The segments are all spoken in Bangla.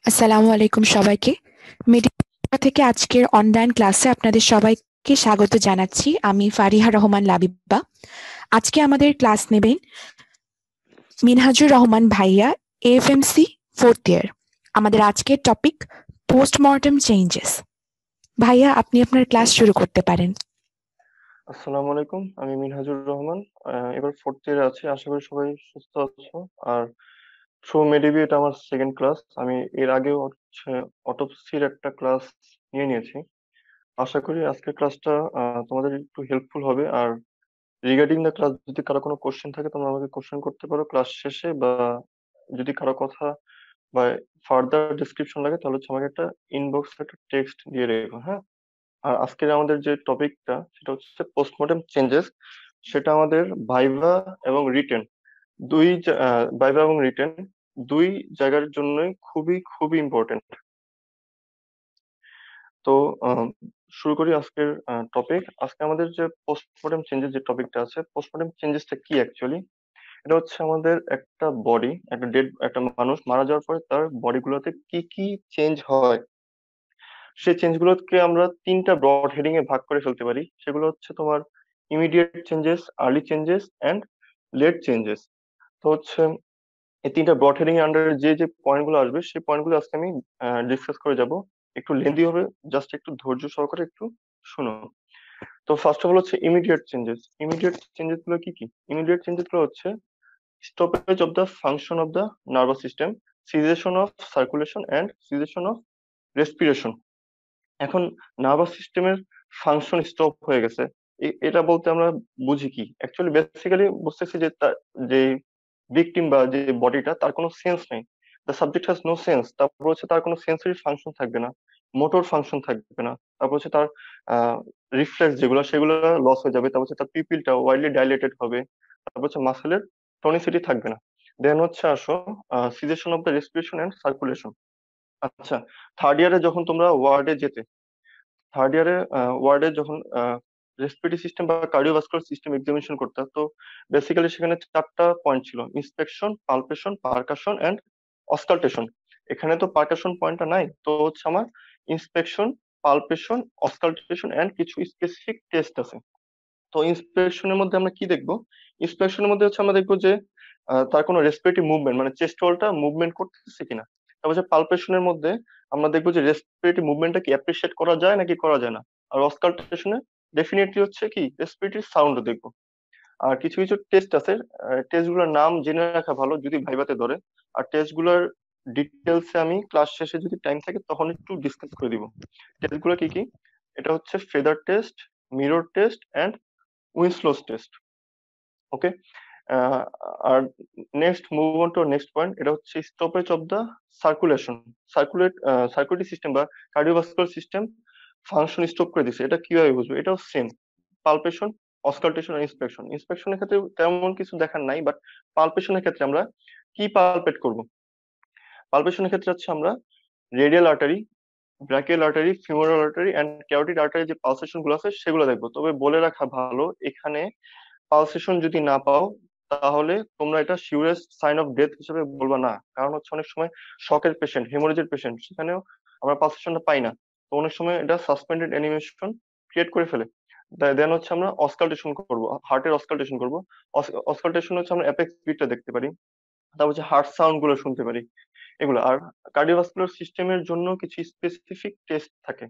আসসালামু আলাইকুম সবাইকে। মিডিয়া থেকে আজকের অনলাইন ক্লাসে আপনাদের সবাইকে স্বাগত জানাচ্ছি। আমি ফারিহা রহমান লাবিবা। আজকে আমাদের ক্লাস নেবেন মিনহাজুর রহমান ভাইয়া, এএফএমসি 4th ইয়ার। আমাদের আজকের টপিক পোস্টমর্টেম চেঞ্জেস। ভাইয়া, আপনি আপনার ক্লাস শুরু করতে পারেন। আসসালামু আলাইকুম, আমি মিনহাজুর রহমান। এবার 4th ইয়ারে আছি। আশা করি সবাই সুস্থ আছো। আর থ্রু মেডিবি এটা আমার সেকেন্ড ক্লাস। আমি এর আগেও অটোপসির একটা ক্লাস নিয়েছি। আশা করি আজকের ক্লাসটা তোমাদের একটু হেল্পফুল হবে। আর রিগার্ডিং দ্য ক্লাস, যদি কারো কোনো কোশ্চেন থাকে তোমরা আমাকে কোশ্চেন করতে পারো ক্লাস শেষে, বা যদি কারো কথা বা ফার্দার ডিসক্রিপশন লাগে তাহলে হচ্ছে আমাকে একটা ইনবক্সে একটা টেক্সট দিয়ে রেখো, হ্যাঁ। আর আজকের আমাদের যে টপিকটা সেটা হচ্ছে পোস্টমর্টেম চেঞ্জেস। সেটা আমাদের ভাইভা এবং রিটেন ভাইভা এবং রিটেন দুই জায়গার জন্যই খুবই খুবই ইম্পর্টেন্ট। তো আহ, শুরু করি আজকের টপিক। আজকে আমাদের যে পোস্টমর্টেম চেঞ্জেস যে টপিকটা আছে, পোস্টমর্টেম চেঞ্জেসটা কি অ্যাকচুয়ালি? এটা হচ্ছে আমাদের একটা বডি, একটা মানুষ মারা যাওয়ার পরে তার বডি গুলোতে কি কি চেঞ্জ হয়, সেই চেঞ্জ গুলোকে আমরা তিনটা ব্রড হেডিং এ ভাগ করে ফেলতে পারি। সেগুলো হচ্ছে তোমার immediate changes, early changes and late changes. তো হচ্ছে এই তিনটা ব্রড হেডিং এর আন্ডারে যে যে পয়েন্ট গুলো আসবে সেই পয়েন্ট গুলো আজকে আমি ডিসকাস করে যাব। একটু লেন্দি হবে, জাস্ট একটু ধৈর্য সহকারে একটু শুনো। তো ফার্স্ট অফ অল হচ্ছে ইমিডিয়েট চেঞ্জেস। ইমিডিয়েট চেঞ্জেস গুলো কি কি? ইমিডিয়েট চেঞ্জেস গুলো হচ্ছে stoppage of the function of the nervous system, cessation of circulation and cessation of respiration. এখন নার্ভাস সিস্টেমের ফাংশন স্টপ হয়ে গেছে, এটা বলতে আমরা বুঝি কি? অ্যাকচুয়ালি বেসিক্যালি বুঝতেছি যে যে ভিকটিম বা যে বডিটা, তার কোনো সেন্স নেই। The subject has no sense. তারপর হচ্ছে তার কোনো সেন্সরি ফাংশন থাকবে না, মোটর ফাংশন থাকবে না। তারপর হচ্ছে তার রিফ্লেক্স যেগুলো সেগুলো লস হয়ে যাবে। তারপর হচ্ছে তার পিপিলটা ওয়াইডলি ডাইলেটেড হবে। তারপর হচ্ছে মাসেলের টনিসিটি থাকবে না। দেন হচ্ছে আসো cessation of the respiration and circulation. আচ্ছা, থার্ড ইয়ারে যখন তোমরা ওয়ার্ডে যেতে, থার্ড ইয়ারে ওয়ার্ডে যখন রেসপিরেটরি সিস্টেম বা কার্ডিওভাস্কুলার সিস্টেম এক্সামিনেশন করতে, তো বেসিক্যালি সেখানে চারটা পয়েন্ট ছিল: inspection, palpation, percussion and auscultation. এখানে তো পারকাশন পয়েন্টটা নাই, তো হচ্ছে আমার ইন্সপেকশন, পালপেশন, অস্কালটেশন এন্ড কিছু স্পেসিফিক টেস্ট আছে। তো ইন্সপেকশনের মধ্যে আমরা কি দেখবো? ইন্সপেকশনের মধ্যে হচ্ছে আমরা দেখবো যে তার কোনো রেসপিরেটরি মুভমেন্ট, মানে চেস্ট ওয়ালটা মুভমেন্ট করতেছে কিনা। তারপর হচ্ছে পালপেশনের মধ্যে আমরা দেখবো যে রেসপিরেটরি মুভমেন্টটা কি অ্যাপ্রিসিয়েট করা যায় নাকি করা যায় না। আর অস্কালটেশনে ডেফিনেটলি হচ্ছে কি রেসপিরেটরি সাউন্ড দেখবো। আর কিছু কিছু টেস্ট আছে, টেস্ট গুলোর নাম জেনে রাখা ভালো যদি ভাইভাতে ধরে। আর টেস্ট গুলোর ডিটেলসে আমি ক্লাস শেষে যদি টাইম থাকে তখন একটু ডিসকাস করে দিব। টেস্ট গুলো কি কি? এটা হচ্ছে feather test, mirror test and Winslow's test. Okay. আর next move on to next point, এটা হচ্ছে stoppage of the circulation. Circulatory system বা কার্ডিওভাস্কুলার সিস্টেম ফাংশন স্টপ করে দিছে, এটা কিভাবে বুঝবো? এটাও সেম, পালপেশন, অস্কালটেশন আর ইন্সপেকশন। ইন্সপেকশনের ক্ষেত্রে তেমন কিছু দেখার নাই, বাট পালপেশনের ক্ষেত্রে আমরা কি পালপেট করব? পালপেশনের ক্ষেত্রে হচ্ছে আমরা radial artery, brachial artery, femoral artery and carotid artery যে পালসেশন গুলো আছে সেগুলো দেখবো। তবে বলে রাখা ভালো, এখানে পালসেশন যদি না পাও তাহলে তোমরা এটা সিউরেস্ট সাইন অফ ডেথ হিসেবে বলবা না। কারণ হচ্ছে অনেক সময় শকের পেশেন্ট, হেমোরেজের পেশেন্ট, সেখানেও আমরা পালসেশনটা পাই না। তো অনেক সময় এটা সাসপেন্ডেড অ্যানিমেশন ক্রিয়েট করে ফেলে। দেন হচ্ছে আমরা অস্কালটেশন করব, হার্টের অস্কালটেশন করব। অস্কালটেশন হচ্ছে আমরা অ্যাপেক্স বিটটা দেখতে পারি, তারপর হচ্ছে হার্ট সাউন্ড গুলো শুনতে পারি, এগুলো। আর কার্ডিওভাস্কুলার সিস্টেমের জন্য কিছু স্পেসিফিক টেস্ট থাকে।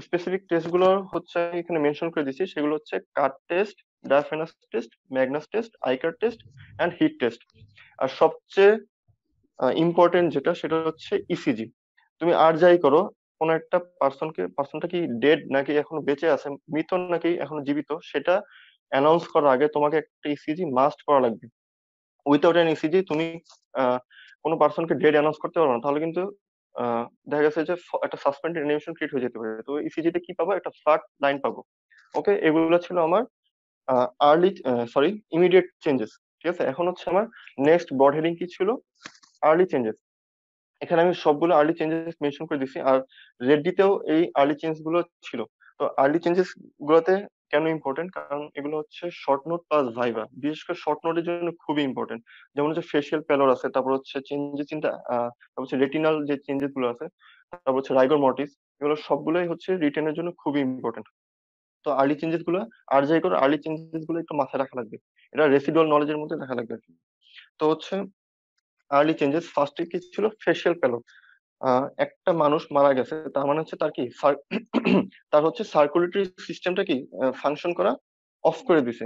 স্পেসিফিক টেস্ট গুলো হচ্ছে এখানে মেনশন করে দিচ্ছি। সেগুলো হচ্ছে cut test, diaphanous test, Magnus test, Icard test and heat test. আর সবচেয়ে ইম্পর্টেন্ট যেটা সেটা হচ্ছে ইসিজি। তুমি আর যাই করো, কোন একটা পার্সনটা কি ডেড নাকি এখনো বেঁচে আছে, মৃত নাকি এখনো জীবিত, সেটা অ্যানাউন্স করার আগে তোমাকে একটা ইসিজি মাস্ট করা লাগবে। উইথাউট এন ইসিজি তুমি আহ, কোনো পার্সনকে ডেড অ্যানাউন্স করতে পারবে না। তাহলে কিন্তু দেখা গেছে যে একটা সাসপেন্ডেড অ্যানিমেশন ক্রিয়েট হয়ে যেতে পারে। তো ইসিজি তে কি পাবো? একটা ফ্ল্যাট লাইন পাবো। ওকে, এগুলো ছিল আমার আর্লি সরি ইমিডিয়েট চেঞ্জেস। ঠিক আছে, এখন হচ্ছে আমার নেক্সট ব্রড হেডিং কি ছিল? Early changes. এখানে আমি সবগুলো আর্লি চেঞ্জেস মেনশন করে দিচ্ছি, আর রেড ডিতেও এই আর্লি চেঞ্জ গুলো ছিল। তো আর্লি চেঞ্জেস গুলোতে কেন ইম্পর্টেন্ট? কারণ এগুলো হচ্ছে শর্ট নোট প্লাস ভাইভা, বিশেষ করে শর্ট নোটের জন্য খুবই ইম্পর্টেন্ট। যেমন হচ্ছে ফেসিয়াল প্যালর আছে, তারপর হচ্ছে চেঞ্জেস ইন তারপর হচ্ছে রেটিনাল যে চেঞ্জেস গুলো আছে, তারপর হচ্ছে রাইগর মর্টিস, এগুলো সবগুলোই হচ্ছে রিটেনের জন্য খুবই ইম্পর্টেন্ট। তো আর্লি চেঞ্জেস গুলো, আর যাই করে আর্লি চেঞ্জেস গুলো একটু মাথায় রাখা লাগবে, এটা রেসিডুয়াল নলেজের মধ্যে রাখা লাগবে আর কি। তো হচ্ছে আর্লি চেঞ্জেস ফার্স্টে কি ছিল? ফেসিয়াল প্যালর। একটা মানুষ মারা গেছে, তার মানে হচ্ছে তার কি তার হচ্ছে সার্কুলেটরি সিস্টেমটা কি ফাংশন করা অফ করে দিছে।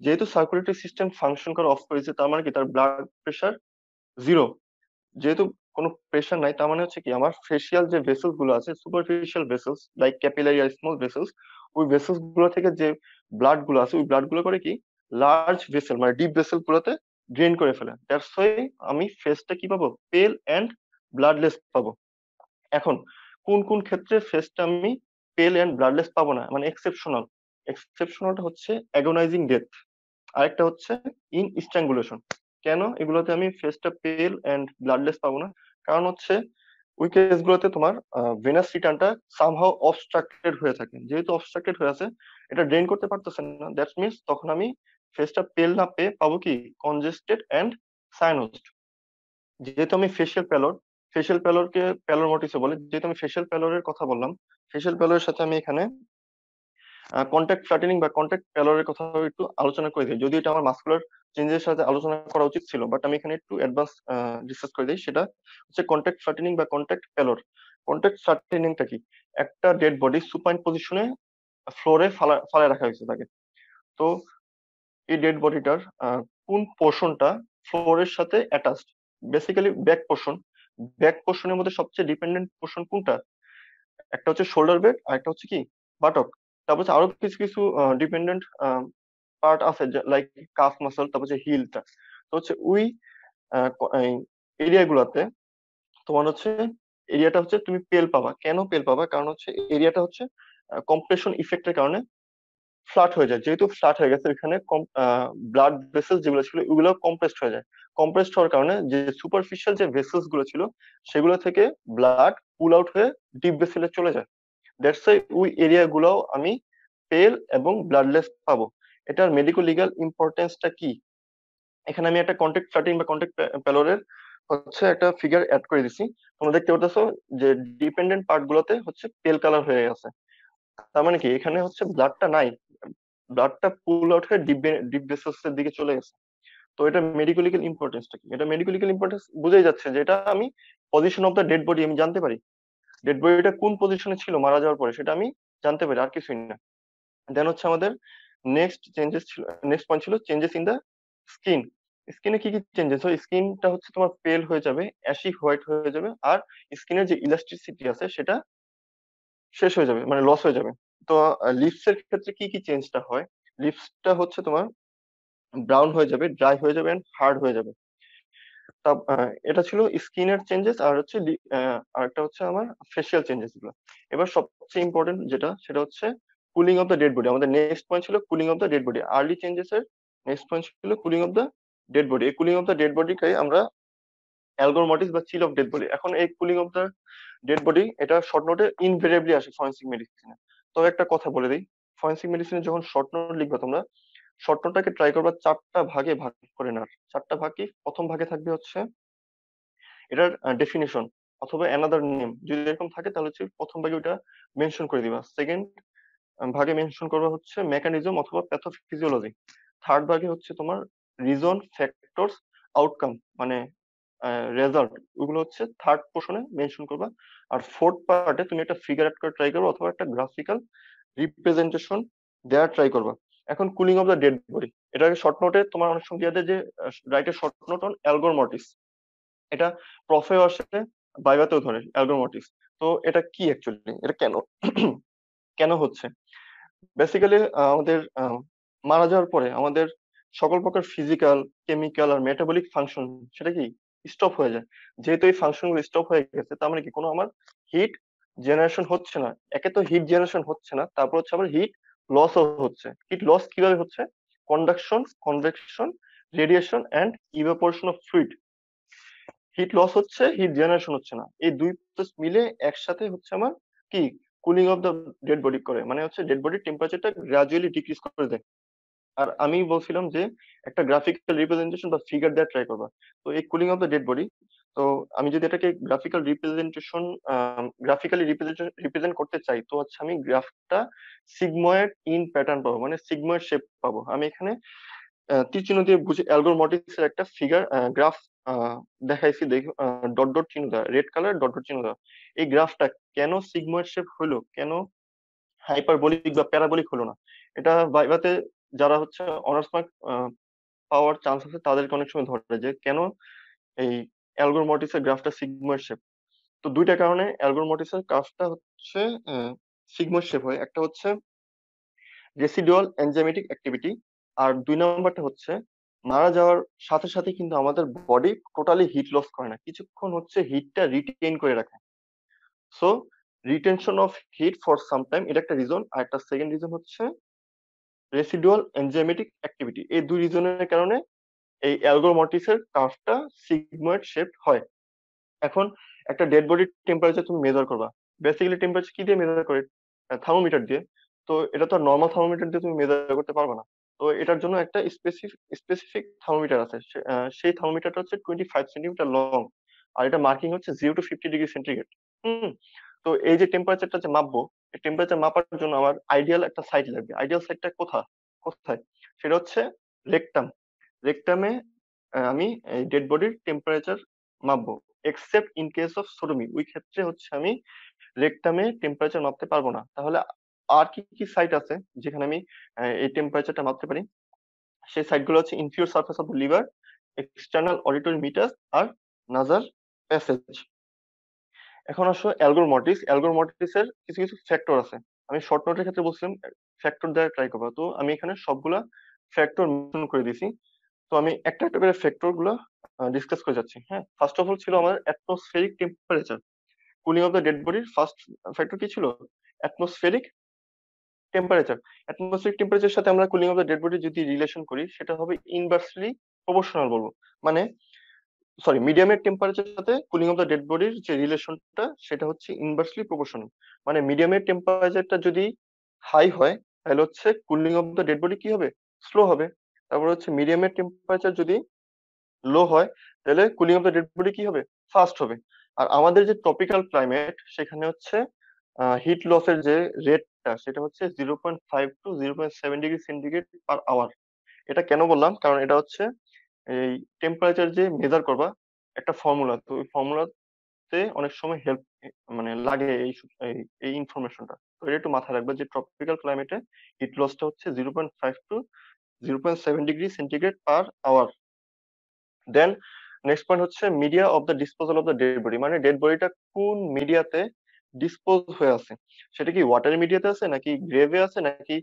যেহেতু সার্কুলেটরি সিস্টেম ফাংশন করা অফ করেছে, তার মানে কি তার ব্লাড প্রেশার জিরো। যেহেতু কোনো প্রেশার নাই, তার মানে হচ্ছে কি আমার ফেসিয়াল যে ভেসেলস গুলো আছে, সুপারফিশিয়াল ভেসেলস লাইক ক্যাপিলারি আর স্মল ভেসেলস, ওই ভেসেলস গুলো থেকে যে ব্লাড গুলো আছে, ওই ব্লাড গুলো করে কি লার্জ ভেসেল মানে ডিপ ভেসেল গুলোতে ড্রেন করে ফেলে। দ্যাটস ওয়াই আমি ফেসটা কি পাবো? পেল এন্ড ব্লাডলেস পাবো। এখন কোন কোন ক্ষেত্রে ফেসটা আমি পেল এন্ড ব্লাডলেস পাবো না, মানে এক্সেপশনাল? এক্সেপশনালটা হচ্ছে অ্যাগোনাইজিং ডেথ, আরেকটা হচ্ছে ইন স্ট্র্যাঙ্গুলেশন। কেন এগুলোতে আমি ফেসটা পেল এন্ড ব্লাডলেস পাবো না? কারণ হচ্ছে ওই কেসগুলোতে তোমার ভেনাস রিটার্নটা সামহাও অবস্ট্রাক্টেড হয়ে থাকে। যেহেতু অবস্ট্রাক্টেড হয়ে আছে, এটা ড্রেন করতে পারতেছে না, দ্যাটস মিনস তখন আমি ফেসটা পেল না পেয়ে পাবো কি কনজেস্টেড এন্ড সায়ানোজড। যেহেতু আমি ফেশিয়াল প্যালরকে প্যালর মটিসে বলে, যেহেতু আমি ফেশিয়াল প্যালরের কথা বললাম, ফেশিয়াল প্যালরের সাথে আমি এখানে কন্ট্যাক্ট ফ্ল্যাটেনিং বা কন্ট্যাক্ট প্যালরের কথা একটু আলোচনা করে দিই। যদি এটা আমার মাস্কুলার চেঞ্জের সাথে আলোচনা করা উচিত ছিল, বাট আমি এখানে একটু অ্যাডভান্স ডিসকাস করে দিই। সেটা হচ্ছে কন্ট্যাক্ট ফ্ল্যাটেনিং বা কন্ট্যাক্ট প্যালর। কন্ট্যাক্ট ফ্ল্যাটেনিংটা কি? একটা ডেড বডি সুপাইন পজিশনে ফ্লোরে ফালায় রাখা হয়েছে তাকে। তো এই ডেড বডিটার কোন পোর্শনটা ফ্লোরের সাথে attached? Basically back portion. Back পোর্শনের মধ্যে সবচেয়ে ডিপেন্ডেন্ট পোর্শন কোনটা? একটা হচ্ছে শোল্ডার ব্লেড আর একটা হচ্ছে কি বাটক। তারপর হচ্ছে আরো কিছু কিছু ডিপেন্ডেন্ট পার্ট আছে, লাইক কাফ মাসল, তারপর হচ্ছে হিলটা। তো হচ্ছে ওই এরিয়া গুলাতে তোমার হচ্ছে এরিয়াটা হচ্ছে তুমি পেল পাবা। কেন পেল পাবা? কারণ হচ্ছে এরিয়াটা হচ্ছে কম্প্রেশন ইফেক্টের কারণে ফ্ল্যাট হয়ে যায়। যেহেতু ফ্ল্যাট হয়ে গেছে, ওইখানে ব্লাড ভেসেলস যেগুলো ছিল ওগুলো কম্প্রেসড হয়ে যায়। কম্প্রেসড হওয়ার কারণে যে সুপারফিশিয়াল যে ভেসেলস গুলো ছিল, সেগুলো থেকে ব্লাড পুল আউট হয়ে ডিপ ভেসেলে চলে যায়। দ্যাটস ওয়াই ওই এরিয়া গুলোও আমি পেল এবং ব্লাডলেস পাবো। এটার মেডিকো লিগাল ইম্পর্টেন্সটা কি? এখানে আমি একটা কন্ট্যাক্ট ফ্ল্যাটিং বা কন্ট্যাক্ট প্যালোরের হচ্ছে একটা ফিগার অ্যাড করে দিছি। তোমরা দেখতে পাচ্ছ যে ডিপেন্ডেন্ট পার্ট গুলোতে হচ্ছে পেল কালার হয়ে গেছে। তার মানে কি এখানে হচ্ছে ব্লাডটা নাই, ব্লাডটা পুল আউট হয়ে ডিপ ভেসেলস এর দিকে চলে গেছে। তো এটা মেডিকো লিগাল ইম্পর্টেন্সটা কি? এটা মেডিকো লিগাল ইম্পর্টেন্স বুঝাই যাচ্ছে যে এটা আমি position of the dead body আমি জানতে পারি। ডেড বডিটা কোন পজিশনে ছিল মারা যাওয়ার পরে, সেটা আমি জানতে পারি, আর কিছুই না। দেন হচ্ছে আমাদের নেক্সট পয়েন্ট ছিল চেঞ্জেস ইন দ্য স্কিন। স্কিনে কি কি চেঞ্জেস হয়? স্কিনটা হচ্ছে তোমার পেল হয়ে যাবে, অ্যাশি হোয়াইট হয়ে যাবে, আর স্কিনের যে ইলাস্টিসিটি আছে সেটা শেষ হয়ে যাবে, মানে লস হয়ে যাবে। তো লিপস এর ক্ষেত্রে কি কি চেঞ্জটা হয়? লিপসটা হচ্ছে তোমার ব্রাউন হয়ে যাবে, ড্রাই হয়ে যাবে, হার্ড হয়ে যাবে। তা এটা ছিল স্কিনের চেঞ্জেস। আর হচ্ছে আরেকটা হচ্ছে আমার ফেসিয়াল চেঞ্জেস গুলো। এবার সবচেয়ে ইম্পর্টেন্ট যেটা, সেটা হচ্ছে cooling of the dead body. আমাদের নেক্সট পয়েন্ট ছিল cooling of the dead body. Early changes এর নেক্সট পয়েন্ট ছিল cooling of the dead body. এই কুলিং অফ দ্য ডেড বডিকে আমরা অ্যালগোর মর্টিস বা চিল অফ ডেড বডি। এখন এই cooling of the dead body এটা শর্ট নোটে ইনভেরিয়েবলি আসে ফরেনসিক মেডিসিনে। তবে একটা কথা বলে দিই, ফরেনসিক মেডিসিনে যখন শর্ট নোট লিখবে তোমরা, শর্ট নোটটাকে ট্রাই করবা চারটা ভাগে ভাগ করে নেওয়ার। চারটা ভাগ কি? প্রথম ভাগে থাকবে হচ্ছে এটার ডেফিনিশন অথবা অ্যানাদার নেম, যদি এরকম থাকে তাহলে হচ্ছে প্রথম ভাগে ওটা মেনশন করে দিবা। সেকেন্ড ভাগে মেনশন করবা হচ্ছে মেকানিজম অথবা প্যাথোফিজিওলজি। থার্ড ভাগে হচ্ছে তোমার রিজন, ফ্যাক্টরস, আউটকাম, মানে রেজাল্ট, ওগুলো হচ্ছে থার্ড পোর্শনে মেনশন করবা। আর ফোর্থ পার্টে তুমি একটা ফিগার অ্যাড করে ট্রাই করবা অথবা একটা গ্রাফিক্যাল রিপ্রেজেন্টেশন দেওয়ার ট্রাই করবা। এখন cooling of the dead body, এটাকে শর্ট নোটে তোমার অনেক সময় দিয়ে দেয় যে write a short note on algor mortis. এটা প্রফেও আসে, বাইবাতেও ধরে অ্যালগোর মর্টিস। তো এটা কি অ্যাকচুয়ালি, এটা কেন কেন হচ্ছে? বেসিক্যালি আমাদের মারা যাওয়ার পরে আমাদের সকল প্রকার ফিজিক্যাল, কেমিক্যাল আর মেটাবলিক ফাংশন সেটা কি স্টপ হয়ে যায়। যেহেতু এই ফাংশন গুলো স্টপ হয়ে গেছে, তার মানে কি কোনো আমার হিট জেনারেশন হচ্ছে না। একে তো হিট জেনারেশন হচ্ছে না, তারপর হচ্ছে আবার হিট লসও হচ্ছে। হিট লস কিভাবে হচ্ছে? Conduction, convection, radiation and evaporation of fluid. Heat loss হচ্ছে, হিট জেনারেশন হচ্ছে না। এই দুই প্রসেস মিলে একসাথে হচ্ছে আমার কি cooling of the dead body করে, মানে হচ্ছে ডেড বডির টেম্পারেচারটা গ্রাজুয়ালি ডিক্রিজ করে দেয়। আর আমি বলছিলাম যে একটা গ্রাফিক্যাল রিপ্রেজেন্টেশন বা ফিগার দেওয়া ট্রাই করবা। তো এই cooling of the dead body, তো আমি যদি এটাকে গ্রাফিক্যালি রিপ্রেজেন্ট করতে চাই, তো হচ্ছে আমি গ্রাফটা সিগময়েড ইন প্যাটার্ন পাবো, মানে সিগময়েড শেপ পাবো। আমি এখানে তীর চিহ্ন দিয়ে বুঝে অ্যালগোর একটা ফিগার গ্রাফ দেখাইছি, দেখো ডট ডট চিহ্ন দেওয়া, রেড কালার ডট ডট চিহ্ন দেওয়া। এই গ্রাফটা কেন সিগময়েড শেপ হলো, কেন হাইপারবোলিক বা প্যারাবোলিক হলো না, এটা ভাইভাতে যারা হচ্ছে অনার্স মার্ক পাওয়ার চান্স আছে তাদেরকে অনেক সময় ধরে যে কেন এই অ্যালগোর মর্টিসের গ্রাফটা সিগময়েড শেপ। তো দুইটা কারণে অ্যালগোর মর্টিসের গ্রাফটা হচ্ছে সিগময়েড শেপ হয়। একটা হচ্ছে রেসিডুয়াল এনজাইমেটিক অ্যাক্টিভিটি, আর দুই নাম্বারটা হচ্ছে মারা যাওয়ার সাথে সাথে কিন্তু আমাদের বডি টোটালি হিট লস করে না, কিছুক্ষণ হচ্ছে হিটটা রিটেইন করে রাখে। So retention of heat for some time, এটা একটা রিজন। আর একটা সেকেন্ড রিজন হচ্ছে রেসিডুয়াল এনজাইমেটিক অ্যাক্টিভিটি। এই দুই রিজনের কারণে এই অ্যালগোর মর্টিসের কার্ভটা সিগময়েড শেপ হয়। এখন একটা ডেড বডির টেম্পারেচার তুমি মেজার করবা, বেসিক্যালি টেম্পারেচার কি দিয়ে মেজার করে? থার্মোমিটার দিয়ে। তো এটা তো নর্মাল থার্মোমিটার দিয়ে তুমি মেজার করতে পারবে না। তো এটার জন্য একটা স্পেসিফিক থার্মোমিটার আছে। সেই থার্মোমিটারটা হচ্ছে 25 সেন্টিমিটার লং, আর এটা মার্কিং হচ্ছে 0 to 50 ডিগ্রি সেন্টিগ্রেড। হুম। তো এই যে টেম্পারেচারটা যে মাপবো, এই টেম্পারেচার মাপার জন্য আমার আইডিয়াল একটা সাইট লাগবে। আইডিয়াল সাইটটা কোথায়? সেটা হচ্ছে রেকটাম। রেকটামে আমি এই ডেড বডির টেম্পারেচার মাপবো, except in case of sodomy. ওই ক্ষেত্রে হচ্ছে আমি রেকটামে টেম্পারেচার মাপতে পারবো না। তাহলে আর কি কি সাইট আছে যেখানে আমি এই টেম্পারেচারটা মাপতে পারি? সেই সাইটগুলো হচ্ছে inferior surface of the liver, external auditory meatus, আর নাজাল প্যাসেজ। এখন আসো অ্যালগোর মর্টিস। অ্যালগোর মর্টিসের কিছু কিছু ফ্যাক্টর আছে। আমি শর্ট নোটের ক্ষেত্রে বলছিলাম ফ্যাক্টর দেওয়ার ট্রাই করবো, তো আমি এখানে সবগুলা ফ্যাক্টর মেনশন করে দিয়েছি। তো আমি একটা একটা করে ফ্যাক্টর গুলো ডিসকাস করে যাচ্ছি। হ্যাঁ, ফার্স্ট অফ অল ছিল আমার atmospheric temperature. Cooling of the dead বডির ফার্স্ট ফ্যাক্টর কি ছিল? Atmospheric temperature. অ্যাটমসফেরিক টেম্পারেচারের সাথে আমরা cooling of the dead body যদি রিলেশন করি, সেটা হবে ইনভার্সলি প্রপোর্শনাল বলবো। মানে সরি, মিডিয়ামের টেম্পারেচারের সাথে কুলিং অফ দ্য ডেড বডির যে রিলেশনটা, সেটা হচ্ছে ইনভার্সলি প্রপোর্শনাল। মানে মিডিয়ামের টেম্পারেচারটা যদি হাই হয়, তাহলে হচ্ছে cooling of the dead body কি হবে? স্লো হবে। তারপর হচ্ছে মিডিয়ামের টেম্পারেচার যদি লো হয়, তাহলে cooling of the dead body কি হবে? ফাস্ট হবে। আর আমাদের যে ট্রপিক্যাল ক্লাইমেট, সেখানে হচ্ছে হিট লসের যে রেটটা, সেটা হচ্ছে 0.5 to 0.7 degree centigrade per hour. এটা কেন বললাম? কারণ এটা হচ্ছে এই টেম্পারেচার যে মেজার করবা একটা ফর্মুলা, তো ওই ফর্মুলাতে অনেক সময় হেল্প মানে লাগে এই এই ইনফরমেশনটা। তো এটা একটু মাথায় রাখবে যে ট্রপিক্যাল ক্লাইমেটে হিট লসটা হচ্ছে 0.5 to 0.7 degree centigrade per hour. Then next point হচ্ছে media of the disposal of the dead body, মানে ডেড বডিটা কোন মিডিয়াতে ডিসপোজ হয়ে আছে। সেটা কি ওয়াটারি মিডিয়াতে আছে, নাকি গ্রেভে আছে, নাকি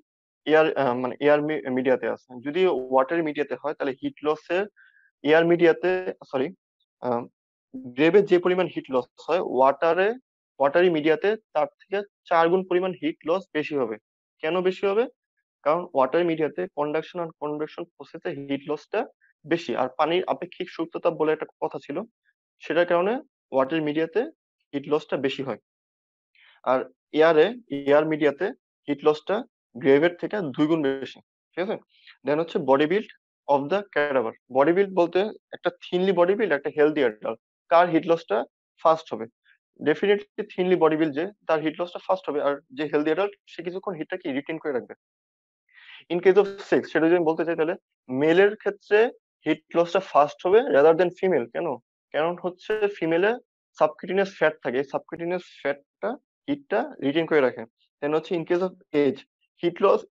এয়ার মানে এয়ার মিডিয়াতে আছে? যদি ওয়াটারি মিডিয়াতে হয়, তাহলে হিট লসের এয়ার মিডিয়াতে সরি গ্রেভে যে পরিমাণ হিট লস হয়, ওয়াটারি মিডিয়াতে তার থেকে 4 গুণ পরিমাণ হিট লস বেশি হবে। কেন বেশি হবে? কারণ ওয়াটার মিডিয়াতে কন্ডাকশন আর কনভেকশন প্রসেসে হিট লসটা বেশি, আর পানির আপেক্ষিক শুষ্কতা বলে একটা কথা ছিল, সেটার কারণে ওয়াটার মিডিয়াতে হিট লসটা বেশি হয়। আর এয়ার মিডিয়াতে হিট লসটা গ্রেভের থেকে 2 গুণ বেশি। ঠিক আছে। দেন হচ্ছে body build of the cadaver. Body build বলতে একটা থিনলি বডি বিল্ড, একটা হেলদি অ্যাডাল্ট, কার হিট লসটা ফাস্ট হবে? ডেফিনেটলি থিনলি বডি বিল্ড, যে তার হিট লসটা ফাস্ট হবে, আর যে হেলদি অ্যাডাল্ট সে কিছুক্ষণ হিটটা কি রিটেন করে রাখবে। ইন কেস অফ সেক্স, সেটা যদি আমি বলতে চাই, তাহলে মেলের ক্ষেত্রে হিট লসটা ফাস্ট হবে রাদার দেন ফিমেল। কেন? কারণ হচ্ছে ফিমেলে সাবকিউটেনিয়াস ফ্যাট থাকে, সাবকিউটেনিয়াস ফ্যাটটা হিটটা রিটেন করে রাখে। দেন হচ্ছে in case of age, heat loss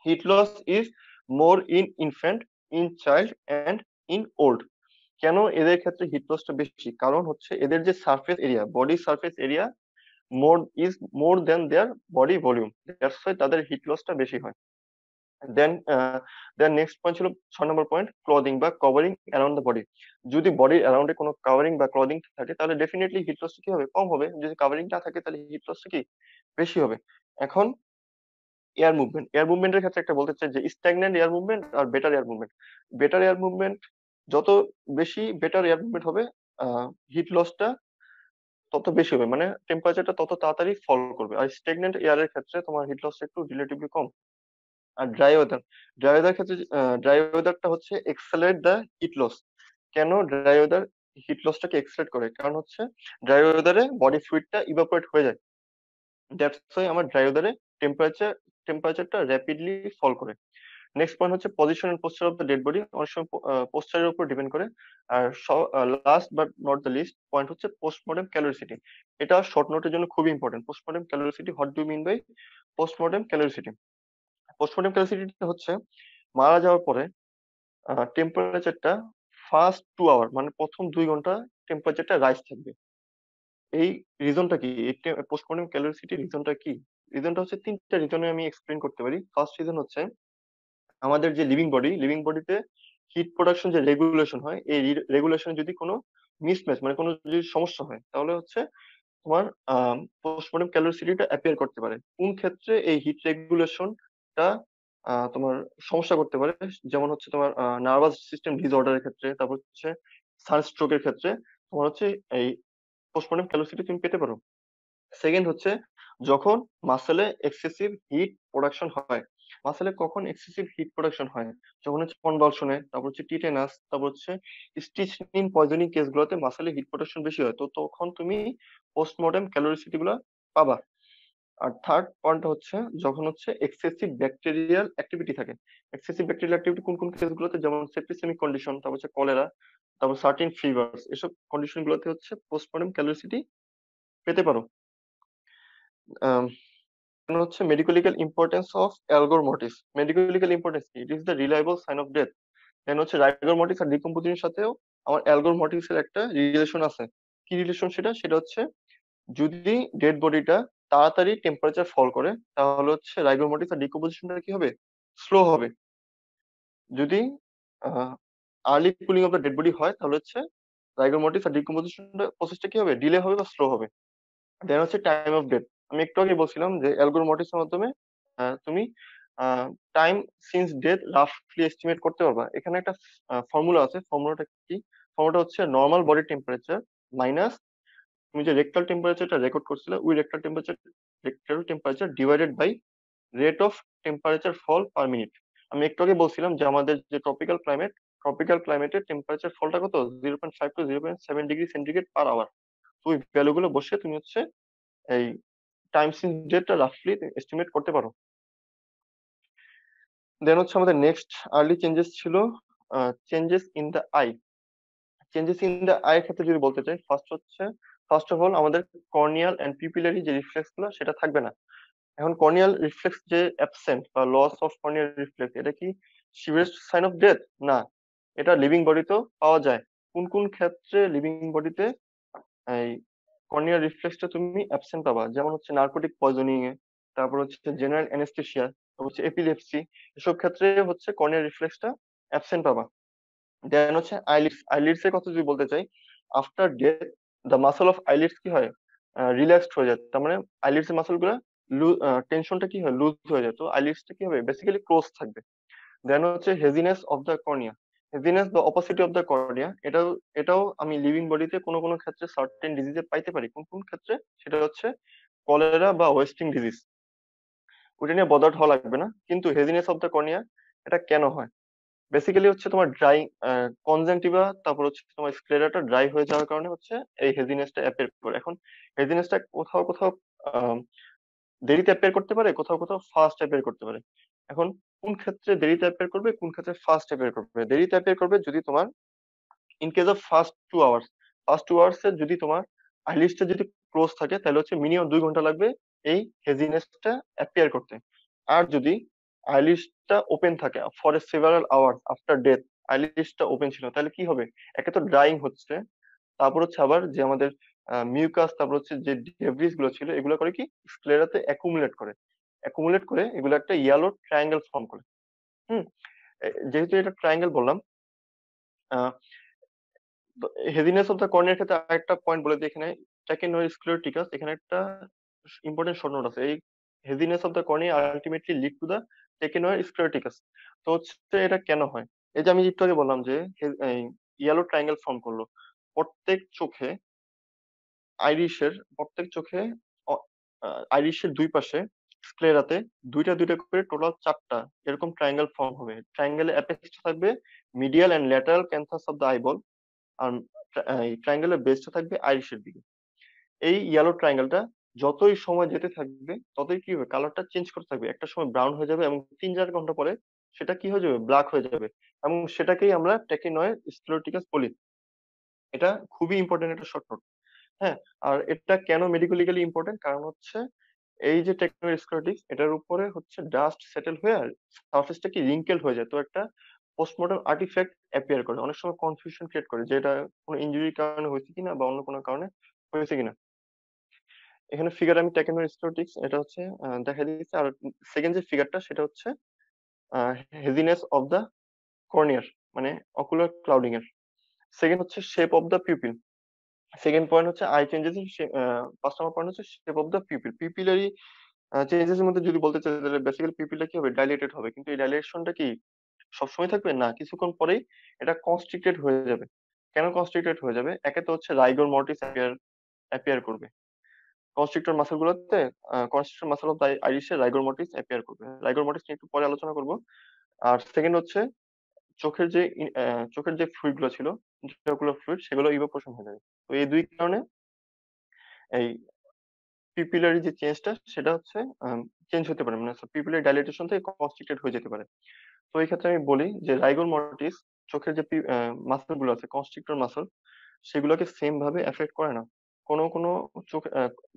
heat loss is more in infant, in child and in old. কেন এদের ক্ষেত্রে হিট লসটা বেশি? কারণ হচ্ছে এদের যে surface area, body surface area more than their body volume, that's why তাদের হিট লসটা বেশি হয়। দেন দেন নেক্সট পয়েন্ট ছিল 6 নম্বর পয়েন্ট, ক্লদিং বা কভারিং অ্যারাউন্ড দ্য বডি। যদি বডির অ্যারাউন্ডে কোনো কভারিং বা ক্লদিং থাকে, তাহলে ডেফিনেটলি হিট লসটা কি হবে? কম হবে। যদি কভারিং না থাকে, তাহলে হিট লসটা কি? বেশি হবে। এখন এয়ার মুভমেন্টের ক্ষেত্রে একটা বলতে চাই যে স্ট্যাগন্যান্ট এয়ার মুভমেন্ট আর better air movement. Better air movement, যত বেশি বেটার এয়ার মুভমেন্ট হবে, হিট লসটা তত বেশি হবে, মানে টেম্পারেচারটা তত তাড়াতাড়ি ফল করবে। আর স্টেগনেন্ট এয়ারের ক্ষেত্রে তোমার হিট লসটা একটু রিলেটিভলি কম। আর ড্রাই ওয়েদার ক্ষেত্রে ড্রাই ওয়েদারটা হচ্ছে এক্সেলারেট দ্য হিট লস। কেন ড্রাই ওয়েদার হিট লসটাকে এক্সেলারেট করে? কারণ হচ্ছে ড্রাই ওয়েদারে বডি ফ্লুইডটা ইভাপোরেট হয়ে যায়। দ্যাটস ওয়াই আমার ড্রাই ওয়েদারে টেম্পারেচারটা র্যাপিডলি ফল করে। নেক্সট পয়েন্ট হচ্ছে position and posture of the dead body. অনেক সময় পোস্টারের উপর ডিপেন্ড করে। আর last but not the least point হচ্ছে পোস্টমর্টেম ক্যালোরিসিটি। এটা শর্ট নোটের জন্য খুবই important. Postmortem caloricity, what do mean by postmortem caloricity? Postmortem caloricity হচ্ছে মারা যাওয়ার পরে টেম্পারেচারটা ফার্স্ট 2 আওয়ার, মানে প্রথম 2 ঘন্টা টেম্পারেচারটা রাইজ থাকবে। এই রিজনটা কি? পোস্টমর্টেম ক্যালোরিসিটি রিজনটা কি? রিজনটা হচ্ছে তিনটা রিজনে আমি এক্সপ্লেন করতে পারি। ফার্স্ট রিজন হচ্ছে আমাদের যে লিভিং বডিতে হিট প্রোডাকশন যে রেগুলেশন হয়, এই রেগুলেশন যদি কোনো মিসম্যাচ, মানে কোনো যদি সমস্যা হয়, তাহলে হচ্ছে তোমার পোস্টমর্টেম ক্যালোরিসিটিটা অ্যাপিয়ার করতে পারে। কোন ক্ষেত্রে এই হিট রেগুলেশনটা তোমার সমস্যা করতে পারে? যেমন হচ্ছে তোমার নার্ভাস সিস্টেম ডিসঅর্ডারের ক্ষেত্রে, তারপর হচ্ছে সানস্ট্রোকের ক্ষেত্রে তোমার হচ্ছে এই পোস্টমর্টেম ক্যালোরিসিটি তুমি পেতে পারো। সেকেন্ড হচ্ছে যখন মাসেলে এক্সেসিভ হিট প্রোডাকশন হয়। মাসেলে কখন এক্সেসিভ হিট প্রোডাকশন হয়? যখন হচ্ছে কনভালশনে, তারপর হচ্ছে টিটেনাস, তারপর হচ্ছে স্টিচনিন পয়জনিং কেসগুলোতে মাসেলে হিট প্রোডাকশন বেশি হয়, তো তখন তুমি পোস্টমর্টেম ক্যালোরিসিটি গুলা পাবা। আর থার্ড পয়েন্ট হচ্ছে যখন হচ্ছে এক্সেসিভ ব্যাকটেরিয়াল অ্যাক্টিভিটি থাকে। এক্সেসিভ ব্যাকটেরিয়াল অ্যাক্টিভিটি কোন কোন কেসগুলোতে? যেমন সেপ্টিসেমিক কন্ডিশন, তারপর হচ্ছে কলেরা, তারপর সার্টিন ফিভার্স, এসব কন্ডিশন গুলোতে হচ্ছে পোস্টমর্টেম ক্যালোরিসিটি পেতে পারো। আহ হচ্ছে medicolegal importance of algor mortis. Medicolegal importance কি? It is the reliable sign of death. Then হচ্ছে রাইগর মর্টিস আর ডিকম্পোজিশনের সাথেও আমার অ্যালগোর মর্টিসের একটা রিলেশন আছে। কি রিলেশন সেটা? সেটা হচ্ছে যদি ডেড বডিটা তাড়াতাড়ি টেম্পারেচার ফল করে, তাহলে হচ্ছে রাইগর মর্টিস আর ডিকম্পোজিশনটা কি হবে? স্লো হবে। যদি early cooling of the dead body হয়, তাহলে হচ্ছে রাইগর মর্টিস আর ডিকম্পোজিশন প্রসেসটা কি হবে? ডিলে হবে বা স্লো হবে। দেন হচ্ছে টাইম অফ ডেথ। আমি একটু আগে বলছিলাম যে অ্যালগোর মর্টিসের মাধ্যমে তুমি টাইম সিন্স ডেথ রাফলি এস্টিমেট করতে পারবা। এখানে একটা ফর্মুলা আছে। ফর্মুলাটা কি? ফর্মুলাটা হচ্ছে নর্মাল বডি টেম্পারেচার মাইনাস তুমি যে রেক্টাল টেম্পারেচারটা রেকর্ড করছিলে, ওই rectal temperature divided by rate of temperature fall per minute. আমি একটু আগে বলছিলাম যে আমাদের যে ট্রপিক্যাল ক্লাইমেটের টেম্পারেচার ফলটা কত? 0.5 to 0.7 degree centigrade per hour. তো ওই ভ্যালুগুলো বসে তুমি হচ্ছে এই টাইম সিন ডেটটা রাফলি এস্টিমেট করতে পারো। দেন হচ্ছে আমাদের নেক্সট আর্লি চেঞ্জেস ছিল changes in the I. Changes in the I এর ক্ষেত্রে যদি বলতে চাই, ফার্স্ট অফ অল আমাদের কর্নিয়াল এন্ড পিপিলারি যে রিফ্লেক্স গুলো সেটা থাকবে না। এখন কর্নিয়াল রিফ্লেক্স যে অ্যাবসেন্ট বা লস অফ কর্নিয়াল রিফ্লেক্স, এটা কি শিওরেস্ট সাইন অফ ডেথ? না, এটা লিভিং বডিতেও পাওয়া যায়। কোন কোন ক্ষেত্রে লিভিং বডিতে এই কর্নিয়াল রিফ্লেক্সটা তুমি অ্যাবসেন্ট পাবা? যেমন হচ্ছে নার্কোটিক পয়জনিং এ, তারপর হচ্ছে জেনারেল অ্যানেস্থেসিয়া, তারপর হচ্ছে এপিলেপসি, এসব ক্ষেত্রে হচ্ছে কর্নিয়াল রিফ্লেক্সটা অ্যাবসেন্ট পাবা। দেন হচ্ছে আইলিডস এর কথা যদি বলতে চাই, after death the muscle of eyelids কি হয়? রিল্যাক্সড হয়ে যায়। তার মানে আইলিডস এর মাসল গুলা টেনশনটা কি হয়? লুজ হয়ে যায়। তো আইলিডসটা কি হবে? বেসিক্যালি ক্লোজ থাকবে। দেন হচ্ছে হেজিনেস অফ দ্য কর্নিয়া। হেজিনেস বা অপোসিটি অফ দ্য কর্নিয়া, এটাও আমি লিভিং বডিতে কোনো কোনো ক্ষেত্রে সার্টেন ডিজিজে পাইতে পারি। কোন কোন ক্ষেত্রে? সেটা হচ্ছে কলেরা বা ওয়েস্টিং ডিজিজ। ওইটা নিয়ে বদার্ড হওয়া লাগবে না। কিন্তু হেজিনেস অফ দ্য কর্নিয়া এটা কেন হয়? বেসিক্যালি হচ্ছে তোমার ড্রাই কনজাংটিভা, তারপর হচ্ছে তোমার স্ক্লেরাটা ড্রাই হয়ে যাওয়ার কারণে হচ্ছে এই হেজিনেসটা অ্যাপিয়ার করে। এখন হেজিনেসটা কোথাও কোথাও আহ, দেরিতে অ্যাপিয়ার করতে পারে, কোথাও কোথাও ফাস্ট অ্যাপিয়ার করতে পারে। এখন কোন ক্ষেত্রে দেরিতে অ্যাপিয়ার করবে, কোন ক্ষেত্রে ফাস্ট অ্যাপিয়ার করবে? দেরিতে অ্যাপিয়ার করবে যদি তোমার in case of first 2 hours এ যদি তোমার আইলিডসটা যদি ক্লোজ থাকে, তাহলে হচ্ছে মিনিমাম 2 ঘন্টা লাগবে এই হেজিনেসটা অ্যাপিয়ার করতে। আর যদি আইলিডসটা ওপেন থাকে for a several hours after death, আইলিডসটা ওপেন ছিল, তাহলে কি হবে? একে তো ড্রাইং হচ্ছে, তারপর হচ্ছে আবার যে আমাদের মিউকাস, তারপর হচ্ছে যে ডেব্রিস গুলো ছিল, এগুলো করে কি স্ক্লেরাতে অ্যাকুমুলেট করে এগুলো একটা ইয়েলো ট্রায়াঙ্গেল ফর্ম করে। হুম। যেহেতু এটা ট্রায়াঙ্গেল বললাম, হেভিনেস অফ দ্য কর্নিয়ার ক্ষেত্রে আরেকটা পয়েন্ট বলে দিই এখানে। ট্যাকেনয়েড স্ক্লেরোটিকাস, এখানে একটা ইম্পর্টেন্ট শর্ট নোট আছে। এই heaviness of the cornea ultimately lead to the tache noire sclerotica. তো হচ্ছে এটা কেন হয়? এই যে আমি একটু আগে বললাম যে ইয়েলো ট্রায়াঙ্গেল ফর্ম করলো প্রত্যেক চোখে, আইরিশের প্রত্যেক চোখে আইরিশের দুই পাশে স্ক্লেরাতে দুইটা দুইটা করে টোটাল 4টা এরকম ট্রায়াঙ্গেল ফর্ম হবে। ট্রায়াঙ্গেলের অ্যাপেক্সটা থাকবে medial and lateral canthus of the eyeball, আর এই ট্রায়াঙ্গেলের বেসটা থাকবে আইরিশের দিকে। এই ইয়েলো ট্রায়াঙ্গেলটা যতই সময় যেতে থাকবে ততই কি হবে, কালারটা চেঞ্জ করতে থাকবে। একটা সময় ব্রাউন হয়ে যাবে এবং 3-4 ঘন্টা পরে সেটা কি হয়ে যাবে, ব্ল্যাক হয়ে যাবে, এবং সেটাকেই আমরা টেকিনয়েড স্ক্লেরোটিকাস বলি। এটা খুবই ইম্পর্টেন্ট একটা শর্ট নোট। হ্যাঁ, আর এটা কেন মেডিকেলিক্যালি ইম্পর্টেন্ট, কারণ হচ্ছে এই যে টেকনোয়েড স্ক্লেরোটিক্স এটার উপরে হচ্ছে ডাস্ট সেটেল হয়ে সারফেসটা কি রিঙ্কেল হয়ে যায়, তো একটা পোস্টমর্টম আর্টিফ্যাক্ট অ্যাপিয়ার করে, অনেক সময় কনফিউশন ক্রিয়েট করে যে এটা কোনো ইনজুরির কারণে হয়েছে কিনা বা অন্য কোনো কারণে হয়েছে কিনা। এখানে ফিগার আমি টেকনোয়েড স্ক্লেরোটিক্স এটা হচ্ছে দেখা দিয়েছে। আর সেকেন্ড যে ফিগারটা সেটা হচ্ছে হেজিনেস অফ দ্য কর্নিয়ার, মানে অকুলার ক্লাউডিং এর। সেকেন্ড হচ্ছে shape of the pupil. Second point হচ্ছে আই চেঞ্জেস। 5 নম্বর পয়েন্ট হচ্ছে shape of the pupil. Pupillary changes এর মধ্যে যদি বলতে চাই তাহলে বেসিক্যালি পিউপিলটা কি হবে, ডাইলেটেড হবে, কিন্তু এই ডাইলেশনটা কি সবসময় থাকবে না, কিছুক্ষণ পরেই এটা কনস্ট্রিক্টেড হয়ে যাবে। কেন কনস্ট্রিক্টেড হয়ে যাবে, একে তো হচ্ছে রাইগর মর্টিস অ্যাপিয়ার করবে কনস্ট্রিক্টর মাসল গুলোতে। কনস্ট্রিক্টর মাসল অফ দ্য আইরিশে রাইগর মর্টিস অ্যাপিয়ার করবে। রাইগর মর্টিস নিয়ে একটু পরে আলোচনা করব। আর সেকেন্ড হচ্ছে চোখের যে ফ্লুইড গুলো ছিল, ইন্ট্রাওকুলার ফ্লুইড, সেগুলো ইভাপোরেশন হয়ে যাবে। তো এই দুই কারণে এই পিপিলারি যে চেঞ্জটা সেটা হচ্ছে চেঞ্জ হতে পারে, মানে পিপিলারি ডাইলেটেশন থেকে কনস্ট্রিক্টেড হয়ে যেতে পারে। তো এই ক্ষেত্রে আমি বলি যে রাইগর মর্টিস চোখের যে মাসল গুলো আছে, কনস্ট্রিক্টর মাসল, সেগুলোকে সেম ভাবে এফেক্ট করে না। কোনো কোনো চোখে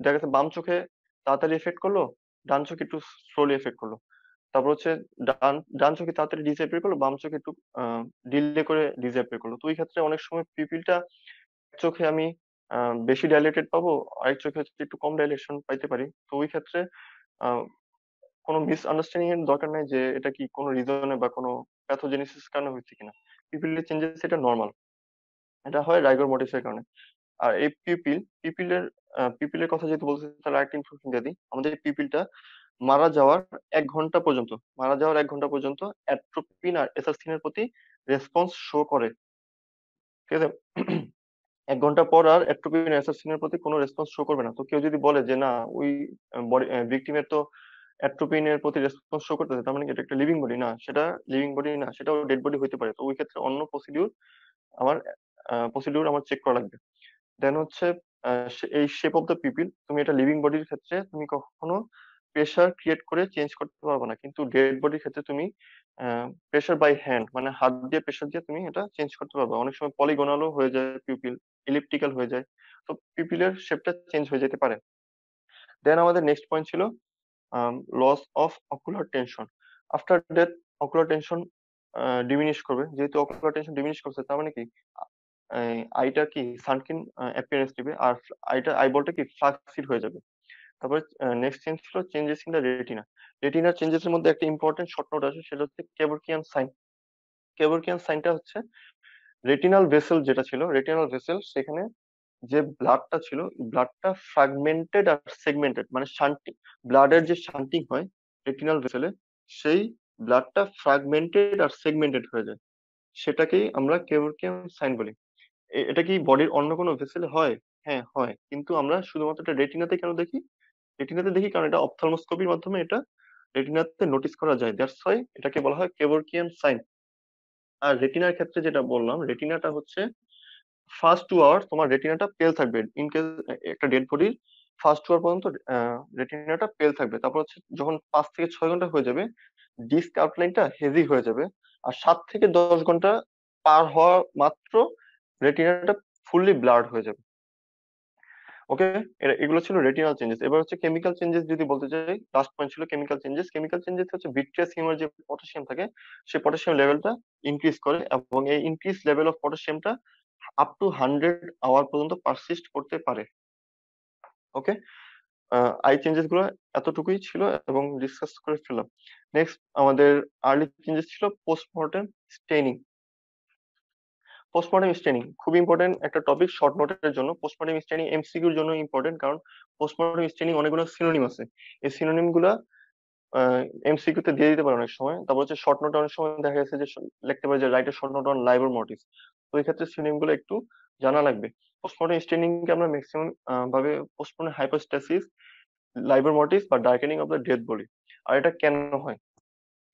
দেখা গেছে বাম চোখে তাড়াতাড়ি এফেক্ট করলো, ডান চোখে একটু স্লোলি এফেক্ট করলো। তারপর হচ্ছে ডান ডান চোখে তাড়াতাড়ি ডিসঅ্যাপিয়ার করলো, বাম চোখে একটু ডিলে করে ডিসঅ্যাপিয়ার করলো। তো ওই ক্ষেত্রে অনেক সময় পিপিলটা চোখে আমি বেশি ডাইলেটেড পাবো, আরেক চোখে হচ্ছে একটু কম ডাইলেশন পাইতে পারি। তো ওই ক্ষেত্রে আহ, কোনো মিসআন্ডারস্ট্যান্ডিং এর দরকার নাই যে এটা কি কোনো রিজনে বা কোনো প্যাথোজেনেসিস কারণে হচ্ছে কিনা। পিপিলের চেঞ্জেস এটা নর্মাল, এটা হয় রাইগর মোটিফের কারণে। আর এই পিপিলের কথা যেহেতু বলতে, তাহলে আরেকটা ইনফরমেশন দিয়ে দিই। আমাদের পিপিলটা মারা যাওয়ার 1 ঘন্টা পর্যন্ত, অ্যাট্রোপিন আর এসাসিনের প্রতি রেসপন্স শো করে। ঠিক আছে? 1 ঘন্টা পর আর অ্যাট্রোপিন অ্যাসাসিনের প্রতি কোনো রেসপন্স শো করবে না। তো কেউ যদি বলে যে না, ওই বডি ভিকটিমের তো অ্যাট্রোপিনের প্রতি রেসপন্স শো করতেছে, তার মানে কি এটা একটা লিভিং বডি? না, সেটা লিভিং বডি না, সেটাও ডেড বডি হইতে পারে। তো ওই ক্ষেত্রে অন্য আমার প্রসিডিউর চেক করা লাগবে। দেন হচ্ছে এই শেপ অফ দ্য পিপিল, তুমি এটা লিভিং বডির ক্ষেত্রে তুমি কখনো প্রেসার ক্রিয়েট করে চেঞ্জ করতে পারবে না, কিন্তু ডেড বডির ক্ষেত্রে তুমি প্রেসার বাই হ্যান্ড, মানে হাত দিয়ে প্রেসার দিয়ে তুমি এটা চেঞ্জ করতে পারবে। অনেক সময় পলিগোনালও হয়ে যায় পিপিল, ইলিপ্টিক্যাল হয়ে যায়। তো পিপিলের শেপটা চেঞ্জ হয়ে যেতে পারে। দেন আমাদের নেক্সট পয়েন্ট ছিল loss of ocular tension. After death ocular tension diminish করবে। যেহেতু অকুলার টেনশন ডিমিনিশ করছে, তার মানে কি আইটা কি সানকিন অ্যাপিয়ারেন্স দিবে, আর আইবলটা কি ফ্লাক্সিড হয়ে যাবে। তারপরে নেক্সট চেঞ্জ ছিল চেঞ্জেস ইন দ্য রেটিনা। রেটিনার চেঞ্জেস এর মধ্যে একটা ইম্পর্টেন্ট শর্ট নোট আছে, সেটা হচ্ছে কেবরকিয়ান সাইন। কেবরকিয়ান সাইনটা হচ্ছে রেটিনাল ভেসেল যেটা ছিল, রেটিনাল ভেসেল, সেখানে যে ব্লাডটা ছিল, ব্লাডটা ফ্র্যাগমেন্টেড আর সেগমেন্টেড, মানে শান্টিং, ব্লাডের যে শান্টিং হয় রেটিনাল ভেসেলে, সেই ব্লাডটা ফ্র্যাগমেন্টেড আর সেগমেন্টেড হয়ে যায়, সেটাকেই আমরা কেবরকিয়ান সাইন বলি। এটা কি বডির অন্য কোনো ভেসেলে হয়? হ্যাঁ হয়, কিন্তু আমরা শুধুমাত্র এটা রেটিনাতে কেন দেখি? রেটিনাতে দেখি কারণ এটা অপথ্যালমোস্কোপির মাধ্যমে এটা রেটিনাতে নোটিস করা যায়, দ্যাটস হোয়াই এটাকে বলা হয় কেবরকিয়ান সাইন। আর রেটিনার ক্ষেত্রে যেটা বললাম, রেটিনাটা হচ্ছে ফার্স্ট 2 আওয়ার তোমার রেটিনাটা পেল থাকবে। ইন কেস একটা ডেড বডির ফার্স্ট 2 আওয়ার পর্যন্ত রেটিনাটা পেল থাকবে। তারপর হচ্ছে যখন 5 থেকে 6 ঘন্টা হয়ে যাবে, ডিস্ক আউটলাইনটা হেভি হয়ে যাবে। আর 7 থেকে 10 ঘন্টা পার হওয়া মাত্র রেটিনাটা ফুললি ব্লার্ড হয়ে যাবে। ওকে, এগুলো ছিল রেটিনাল চেঞ্জেস। এবার হচ্ছে কেমিক্যাল চেঞ্জেস যদি বলতে চাই, লাস্ট পয়েন্ট ছিল কেমিক্যাল চেঞ্জেস। কেমিক্যাল চেঞ্জেস হচ্ছে ভিট্রিয়াস হিউমার যে পটাশিয়াম থাকে, সেই পটাশিয়াম লেভেলটা ইনক্রিজ করে, এবং এই ইনক্রিজ লেভেল অফ পটাশিয়ামটা আপ টু 100 আওয়ার পর্যন্ত পারসিস্ট করতে পারে। ওকে, আই চেঞ্জেস গুলো এতটুকুই ছিল এবং ডিসকাস করে ফেললাম। নেক্সট আমাদের আর্লি চেঞ্জেস ছিল পোস্টমর্টেম স্টেনিং। পোস্টমর্টেম স্টেনিং খুব ইম্পর্টেন্ট একটা টপিক শর্ট নোটের জন্য। পোস্টমর্টেম স্টেনিং এমসিকিউর জন্য ইম্পর্টেন্ট, কারণ পোস্টমর্টেম স্টেনিং অনেকগুলো সিনোনিম আছে। এই সিনোনিম গুলা এমসিকিউ তে দিয়ে দিতে পারে অনেক সময়। তারপর হচ্ছে শর্ট নোট অনেক সময় দেখা গেছে যে লিখতে পারে যে write a short note on লাইবর মর্টিস। তো এই ক্ষেত্রে সিনোনিম গুলো একটু জানা লাগবে। পোস্টমর্টম স্টেনিং কে আমরা ম্যাক্সিমাম ভাবে পোস্টমর্টম হাইপোস্ট্যাসিস, লাইবোমোরটিস বা darkening of the dead body. আর এটা কেন হয়?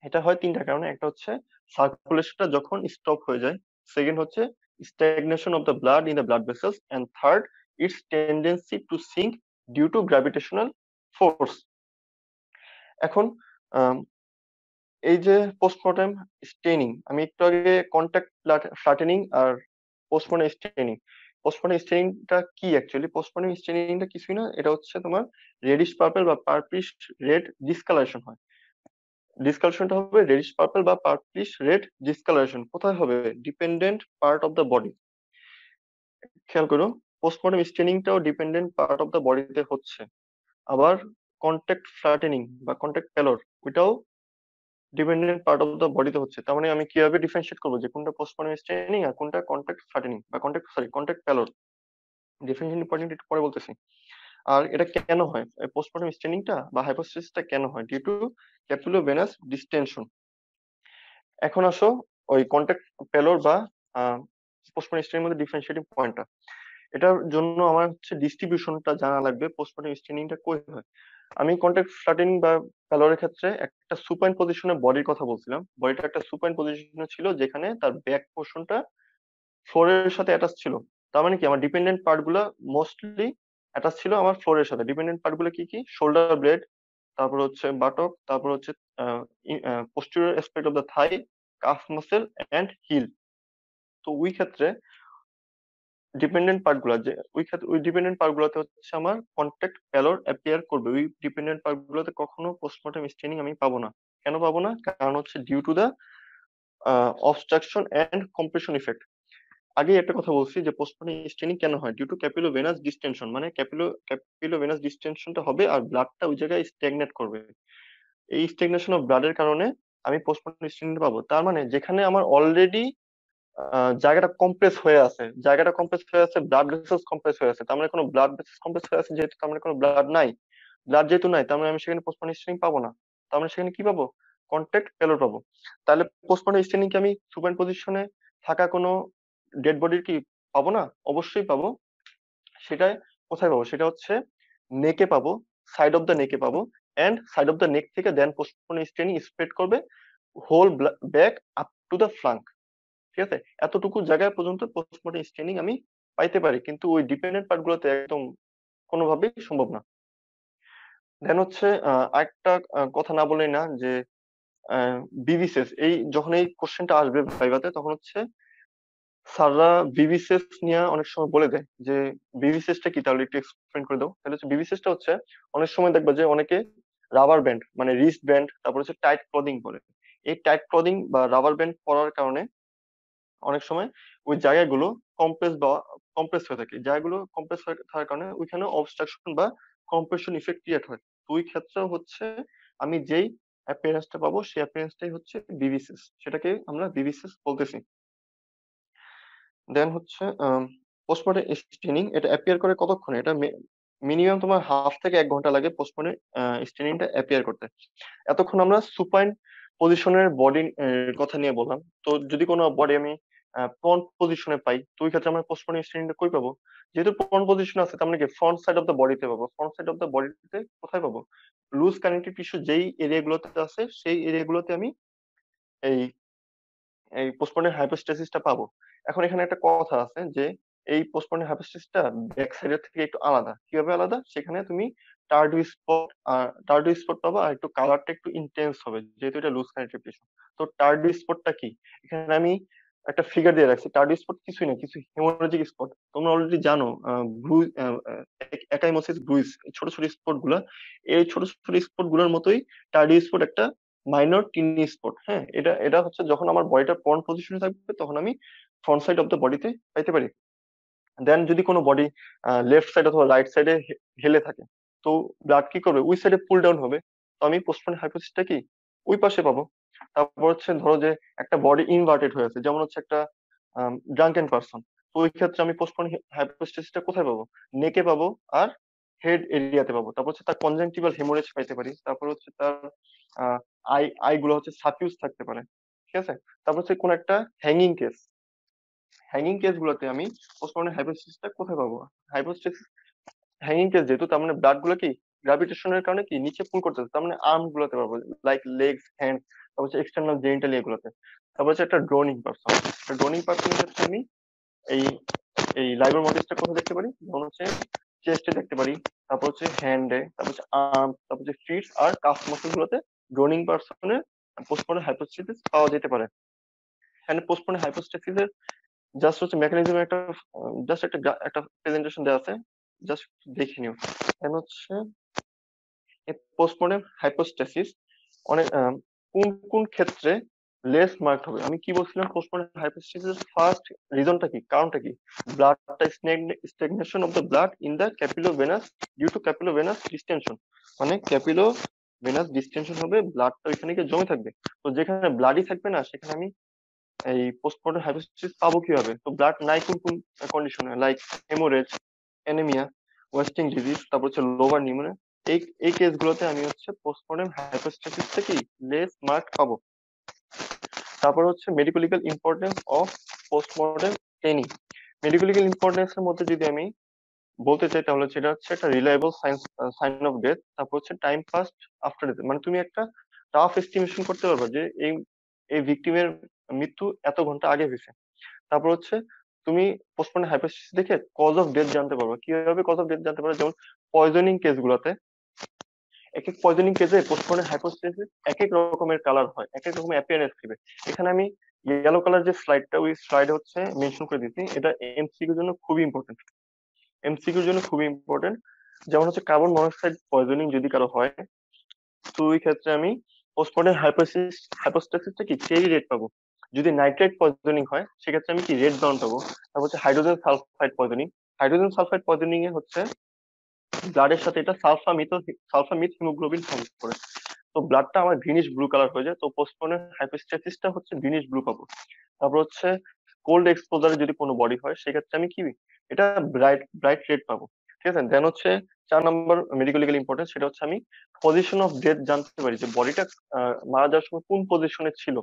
এটা হয় তিনটা কারণে। একটা হচ্ছে সার্কুলেশনটা যখন স্টপ হয়ে যায়, সেকেন্ড হচ্ছে stagnation of the blood in the blood vessels, and third its tendency to sink due to gravitational force. এখন আম, এই যে পোস্টমর্টেম স্টেনিং, আমি একটু আগে কন্টাক্ট ফ্ল্যাটেনিং আর পোস্টমর্টেম স্টেনিং, পোস্টমর্টেম স্টেনিংটা কি অ্যাকচুয়ালি? পোস্টমর্টেম স্টেনিংটা কিছুই না, এটা হচ্ছে তোমার রেডিশ পার্পল বা পার্পলিশ রেড ডিসকালারেশন হয়। ডিসকালারেশনটা হবে রেডিশ পার্পল বা পার্পলিশ রেড ডিসকালারেশন। কোথায় হবে? Dependent part of the body. খেয়াল করো, পোস্টমর্টম স্টেনিংটাও ডিপেন্ডেন্ট পার্ট অফ দ্য বডিতে হচ্ছে। আবার কন্টাক্ট ফ্ল্যাটেনিং বা কন্টাক্ট প্যালর, ওইটাও ডিপেন্ডেন্ট পার্ট অফ দ্য বডিতে হচ্ছে। তার মানে আমি কিভাবে ডিফারেন্সিয়েট করবো যে কোনটা পোস্টমর্টম স্টেনিং আর কোনটা কন্টাক্ট ফ্ল্যাটেনিং বা কন্টাক্ট প্যালর? ডিফারেন্সিয়েশন পয়েন্ট একটু পরে বলতেছি। আর এটা কেন হয়, পোস্টমর্টম স্টেনিংটা বা হাইপোস্টেসিসটা কেন হয়? Due to capillovenous distension. এখন আসো ওই কন্টাক্ট পেলোর বা পোস্টমর্টম স্টেনিং মধ্যে ডিফারেন্সিয়েটিং পয়েন্টটা, এটার জন্য আমার হচ্ছে ডিস্ট্রিবিউশনটা জানা লাগবে, পোস্টমর্টম স্টেনিংটা কই হয়। আমি কন্টাক্ট ফ্ল্যাটেনিং বা পেলোরের ক্ষেত্রে একটা সুপাইন পজিশনে বডির কথা বলছিলাম। বডিটা একটা সুপাইন পজিশনে ছিল, যেখানে তার ব্যাক পোর্শনটা ফ্লোরের সাথে অ্যাটাচ ছিল। তার মানে কি, আমার ডিপেন্ডেন্ট পার্ট গুলা মোস্টলি অ্যাটাচ ছিল আমার ফ্লোরের সাথে। ডিপেন্ডেন্ট পার্ট গুলো কি কি? শোল্ডার ব্লেড, তারপর হচ্ছে বাটক, তারপর হচ্ছে posterior aspect of the thigh, calf muscle and heel. তো ওই ক্ষেত্রে ডিপেন্ডেন্ট পার্ট গুলা যে ওই ক্ষেত্রে ওই ডিপেন্ডেন্ট পার্ট গুলোতে হচ্ছে আমার কন্টাক্ট প্যালোর অ্যাপিয়ার করবে। ওই ডিপেন্ডেন্ট পার্ট গুলোতে কখনো পোস্টমর্টম স্টেনিং আমি পাবো না। কেন পাবো না? কারণ হচ্ছে due to the obstruction and compression effect. আগে একটা কথা বলছি যে পোস্টমর্টম স্টেনিং কেন হয়, ডিউ টু ক্যাপিলোভেনাস ডিস্টেনশন। মানে ক্যাপিলোভেনাস ডিস্টেনশনটা হবে আর ব্লাডটা ওই জায়গায় স্ট্যাগনেট করবে। এই স্ট্যাগনেশন অফ ব্লাডের কারণে আমি পোস্টমর্টম স্টেনিং পাবো। তার মানে যেখানে আমার অলরেডি জায়গাটা কম্প্রেস হয়ে আছে, জায়গাটা কম্প্রেস হয়ে আছে, ব্লাড ভেসেলস কম্প্রেস হয়ে আছে, তার মানে কোনো ব্লাড ভেসেলস কম্প্রেস হয়ে আছে যেহেতু, তার মানে কোনো ব্লাড নাই। ব্লাড যেহেতু নাই, তার মানে আমি সেখানে পোস্টমর্টম স্টেনিং পাবো না। তার মানে সেখানে কি পাবো? কন্টাক্ট পেলোর পাবো। তাহলে পোস্টমর্টম স্টেনিং কি আমি সুপাইন পজিশনে থাকা কোনো ডেড বডির কি পাবো না? অবশ্যই পাবো। সেটা কোথায় পাবো? সেটা হচ্ছে নেকে পাবো, সাইড অফ দ্য নেকে পাবো। And side of the neck থেকে দেন পোস্টমর্টম স্টেনিং স্প্রেড করবে whole back up to the flank. ঠিক আছে, এতটুকু জায়গায় পর্যন্ত পোস্টমর্টম স্টেনিং আমি পাইতে পারি, কিন্তু ওই ডিপেন্ডেন্ট পার্ট গুলোতে একদম কোনোভাবেই সম্ভব না। দেন হচ্ছে আরেকটা কথা না বলেই না যে বিবিসিএস, এই যখন এই কোশ্চেনটা আসবে ভাইভাতে, তখন হচ্ছে স্যাররা বিবিসিএস নিয়ে অনেক সময় বলে দেয় যে বিবিসিএসটা কি, তাহলে একটু এক্সপ্লেন করে দাও। তাহলে হচ্ছে বিবিসিএসটা হচ্ছে, অনেক সময় দেখবা যে অনেকে রাবার ব্যান্ড মানে রিস্ট ব্যান্ড, তারপর হচ্ছে টাইট ক্লদিং পরে। এই টাইট ক্লদিং বা রাবার ব্যান্ড পরার কারণে অনেক সময় ওই জায়গাগুলো কম্প্রেস বা কম্প্রেস হয়ে থাকে। জায়গাগুলো কম্প্রেস হয়ে থাকার কারণে ওইখানে অবস্ট্রাকশন বা কম্প্রেশন ইফেক্ট ক্রিয়েট হয়। তো ওই ক্ষেত্রে হচ্ছে আমি যেই অ্যাপিয়ারেন্সটা পাবো সেই অ্যাপিয়ারেন্সটাই হচ্ছে বিবিসিএস, সেটাকে আমরা বিবিসিএস বলতেছি। দেন হচ্ছে পোস্টমর্টম স্টেনিং, এটা অ্যাপিয়ার করে কতক্ষণে? এটা মিনিমাম তোমার হাফ থেকে 1 ঘন্টা লাগে পোস্টমর্টম স্টেনিংটা অ্যাপিয়ার করতে। এতক্ষণ আমরা সুপাইন পজিশনের বডি কথা নিয়ে বললাম। তো যদি কোনো বডি আমি প্রন পজিশনে পাই, তো ওই ক্ষেত্রে আমরা পোস্টমর্টম স্টেনিংটা কই পাবো? যেহেতু প্রন পজিশন আছে, তার মানে কি ফ্রন্ট সাইড অফ দ্য বডিতে পাবো। ফ্রন্ট সাইড অফ দ্য বডিতে কোথায় পাবো? লুজ কানেক্টিভ টিস্যু যেই এরিয়া গুলোতে আছে, সেই এরিয়া গুলোতে আমি এই এই পোস্টমর্টম হাইপোস্টেসিসটা পাবো। এখন এখানে একটা কথা আছে যে এই পোস্টমর্টম হাইপোস্টেসিসটা ব্যাক সাইডের থেকে একটু আলাদা। কিভাবে আলাদা? সেখানে তুমি টার্ডু স্পট পাবা, আর একটু কালারটা একটু ইন্টেন্স হবে যেহেতু এটা লুজ কানেক্টিভ টিস্যু। তো টার্ডু স্পটটা কি? এখানে আমি একটা ফিগার দিয়ে রাখছি। টার্ডু স্পট কিছুই না, কিছু হেমোরেজিক স্পট। তোমরা অলরেডি জানো ব্রুজ, একাইমোসিস ব্রুইস, ছোট ছোট স্পট গুলা, এই ছোট ছোট স্পট গুলোর মতোই টার্ডু স্পট একটা মাইনর টিনি স্পট। হ্যাঁ, এটা এটা হচ্ছে যখন আমার বডিটা ফ্রন্ট পজিশনে থাকবে, তখন আমি ফ্রন্ট সাইড অফ দ্য বডিতে পাইতে পারি। দেন যদি কোনো বডি লেফট সাইড অথবা রাইট সাইডে হেলে থাকে, তো ব্লাড কি করবে? ওই সাইডে পুল ডাউন হবে। তো আমি পোস্টমর্টম হাইপোথিসিসটা কি ওই পাশে পাবো। তারপর হচ্ছে ধরো যে একটা বডি ইনভার্টেড হয়ে আছে, যেমন হচ্ছে একটা ড্রাঙ্কেন পারসন, তো ওই ক্ষেত্রে আমি পোস্টমর্টম হাইপোথিসিসটা কোথায় পাবো? নেকে পাবো আর হেড এরিয়াতে পাবো। তারপর হচ্ছে তার কনজাংটিভাল হেমোরেজ পাইতে পারি। তারপর হচ্ছে তার আহ, আই গুলো হচ্ছে সাফিউজ থাকতে পারে। ঠিক আছে। তারপর হচ্ছে কোন একটা হ্যাঙ্গিং কেস, হ্যাঙ্গিং কেস গুলোতে আমি পোস্টমর্টম হাইপোস্টেসিসটা কোথায় পাবো? হাইপোস্টেসিস হ্যাঙ্গিং কেস যেহেতু, তার মানে ব্লাড গুলো কি গ্রাভিটেশনের কারণে কি নিচে পুল করতেছে, তার মানে আর্ম গুলোতে পাবো, লাইক লেগস, হ্যান্ড, তারপর হচ্ছে এক্সটার্নাল জেনিটাল এগুলোতে। তারপর হচ্ছে একটা ড্রোনিং পার্সন, ড্রোনিং পার্সনের ক্ষেত্রে আমি এই এই লাইবার মডেলসটা কোথায় দেখতে পারি? যেমন হচ্ছে চেস্টে দেখতে পারি, তারপর হচ্ছে হ্যান্ডে, তারপর হচ্ছে আর্ম, তারপর হচ্ছে ফিট আর কাফ মাসল গুলোতে ড্রোনিং পার্সনের পোস্টমর্টম হাইপোস্টেসিস পাওয়া যেতে পারে। এখানে পোস্টমর্টম হাইপোস্টেসিসের জাস্ট হচ্ছে মেকানিজম একটা, জাস্ট একটা প্রেজেন্টেশন দেওয়া আছে, জাস্ট দেখে নিও। এন্ড হচ্ছে পোস্টমর্টম হাইপোস্টেসিস অনেক কোন কোন ক্ষেত্রে লেস মার্কড হবে? আমি কি বলছিলাম? পোস্টমর্টম হাইপোস্টেসিস ফার্স্ট রিজনটা কি, কারণটা কি? ব্লাডটা stagnation of the blood in the capillovenous due to capillovenous distension, মানে ক্যাপিলোভেনাস ডিস্টেনশন হবে, ব্লাডটা ওইখানে গিয়ে জমে থাকবে। তো যেখানে ব্লাডই থাকবে না সেখানে আমি এই পোস্টমর্টম হাইপোস্টেসিস পাবো কিভাবে? তো ব্লাড নাই কোন কোন কন্ডিশনে, like haemorrhage, anaemia, wasting disease, তারপর হচ্ছে লোভার নিউমোনিয়া। এই এই কেসগুলোতে আমি হচ্ছে পোস্টমর্টম হাইপোস্টেসিস থেকে লেস মার্ক পাবো। তারপর হচ্ছে medico legal importance of post-mortem training. Medico legal importance এর মধ্যে যদি আমি বলতে চাই তাহলে সেটা হচ্ছে একটা রিলায়েবল সাইন অফ ডেথ। তারপর হচ্ছে টাইম পাস্ট আফটার ডেথ, মানে তুমি একটা রাফ এস্টিমেশন করতে পারবে যে এই এই ভিকটিমের মৃত্যু এত ঘন্টা আগে হয়েছে। তারপর হচ্ছে তুমি পোস্টমর্টম হাইপোথিসিস দেখে কজ অফ ডেথ জানতে পারবে। কিভাবে কজ অফ ডেথ জানতে পারবে? যেমন পয়জনিং কেস গুলোতে, এক এক পয়জনিং কেসে পোস্টমর্টম হাইপোথিসিস এক এক রকমের কালার হয়, এক এক রকমের অ্যাপিয়ারেন্স দিবে। এখানে আমি ইয়েলো কালার যে স্লাইডটা, ওই স্লাইডে হচ্ছে মেনশন করে দিচ্ছি, এটা এমসিকিউর জন্য খুবই ইম্পর্টেন্ট, এমসিকিউর জন্য খুবই ইম্পর্টেন্ট। যেমন হচ্ছে কার্বন মনোক্সাইড পয়জনিং যদি কারো হয়, তো ওই ক্ষেত্রে আমি পোস্টমর্টম হাইপোস্টেসিসটা কি চেরি রেড পাবো। যদি নাইট্রেট পয়জনিং হয় সেক্ষেত্রে আমি কি রেড ব্রাউন পাবো। তারপর হচ্ছে hydrogen sulphide poisoning, hydrogen sulphide poisoning এ হচ্ছে ব্লাডের সাথে এটা সালফামিথ হিমোগ্লোবিন ফর্ম করে, তো ব্লাডটা আমার গ্রিনিশ ব্লু কালার হয়ে যায়। তো পোস্টমর্টম হাইপোস্টেসিসটা হচ্ছে গ্রিনিশ ব্লু পাবো। তারপর হচ্ছে কোল্ড এক্সপোজারে যদি কোনো বডি হয় সেক্ষেত্রে আমি কি এটা ব্রাইট ব্রাইট রেড পাবো। ঠিক আছে, দেন হচ্ছে 4 নম্বর মেডিকেল লিগ্যাল ইম্পর্টেন্স, সেটা হচ্ছে আমি পজিশন অফ ডেথ জানতে পারি, যে বডিটা মারা যাওয়ার সময় কোন পজিশনে ছিল।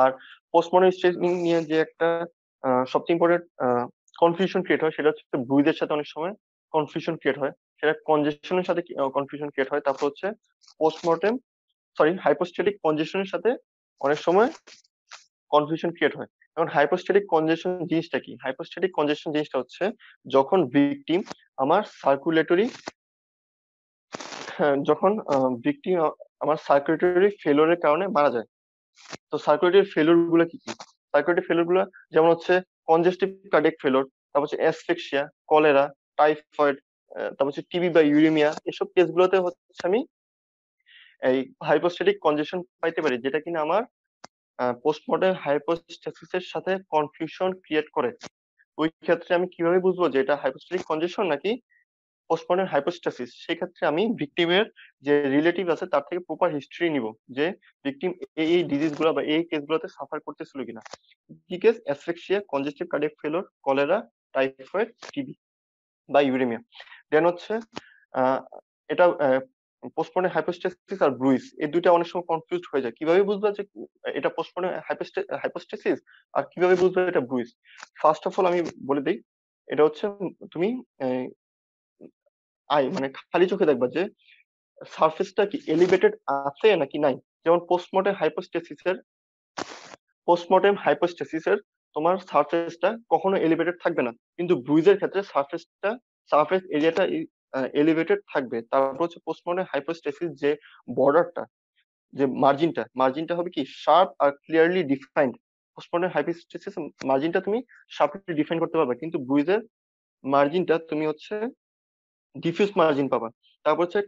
আর পোস্টমর্টম স্টেজিং নিয়ে যে একটা সবচেয়ে ইম্পর্টেন্ট কনফিউশন ক্রিয়েট হয় সেটা হচ্ছে ব্রুইজের সাথে অনেক সময় কনফিউশন ক্রিয়েট হয়, সেটা কনজেশনের সাথে কনফিউশন ক্রিয়েট হয়। তারপর হচ্ছে পোস্টমর্টেম হাইপোস্টেটিক কনজেশনের সাথে অনেক সময় কনফিউশন ক্রিয়েট হয়। এখন হাইপোস্টেটিক কনজেশন জিনিসটা কি? হাইপোস্টেটিক কনজেশন জিনিসটা হচ্ছে যখন ভিকটিম আমার সার্কুলেটরি, যখন ভিকটিম আমার সার্কুলেটরি ফেলোরের কারণে মারা যায়। তো সার্কুলেটরি ফেলোর গুলো কি কি? সার্কুলেটরি ফেলোর গুলো যেমন হচ্ছে কনজেস্টিভ কার্ডিয়াক ফেলোর, তারপর হচ্ছে অ্যাসফিক্সিয়া, কলেরা, টাইফয়েড, তারপর হচ্ছে টিবি বা ইউরেমিয়া। এসব কেসগুলোতে হচ্ছে আমি এই হাইপোস্টেটিক কনজেশন পাইতে পারি, যেটা কিনা আমার পোস্টমর্টম হাইপোস্টেসিসের সাথে কনফিউশন ক্রিয়েট করে। ওই ক্ষেত্রে আমি কিভাবে বুঝবো যে এটা হাইপোস্টেটিক কনজেশন নাকি পোস্টমর্টম হাইপোস্টেসিস? সেক্ষেত্রে আমি ভিকটিমের যে রিলেটিভ আছে তার থেকে প্রপার হিস্ট্রি নিব, যে ভিকটিম এই এই ডিজিজ গুলো বা এই কেস গুলোতে সাফার করতেছিল কিনা। কি case? Asphyxia, congestive cardiac ফেলোর, cholera, typhoid, TB বা ইউরেমিয়া। দেন হচ্ছে আহ, এটা পোস্টমর্টম হাইপোস্টেসিস আর ব্রুইস, এই দুইটা অনেক সময় কনফিউজ হয়ে যায়। কিভাবে বুঝবা যে এটা পোস্টমর্টম হাইপোস্টেসিস আর কিভাবে বুঝবা এটা ব্রুইস? ফার্স্ট অফ অল আমি বলে দিই, এটা হচ্ছে তুমি মানে খালি চোখে দেখবা যে সারফেসটা কি এলিভেটেড আছে নাকি নাই। যেমন পোস্টমর্টেম হাইপোস্টেসিসের তোমার সারফেসটা কখনো এলিভেটেড থাকবে না, কিন্তু ব্রুইজের ক্ষেত্রে সারফেস এরিয়াটা এলিভেটেড থাকবে। তারপর হচ্ছে পোস্টমর্টেম হাইপোস্টেসিস যে বর্ডারটা, যে মার্জিনটা হবে কি শার্প আর ক্লিয়ারলি ডিফাইন্ড। পোস্টমর্টেম হাইপোস্টেসিস মার্জিনটা তুমি শার্পলি ডিফাইন করতে পারবে, কিন্তু ব্রুইজের মার্জিনটা তুমি হচ্ছে ডিফিউজ মার্জিন পাবা। তারপর হচ্ছে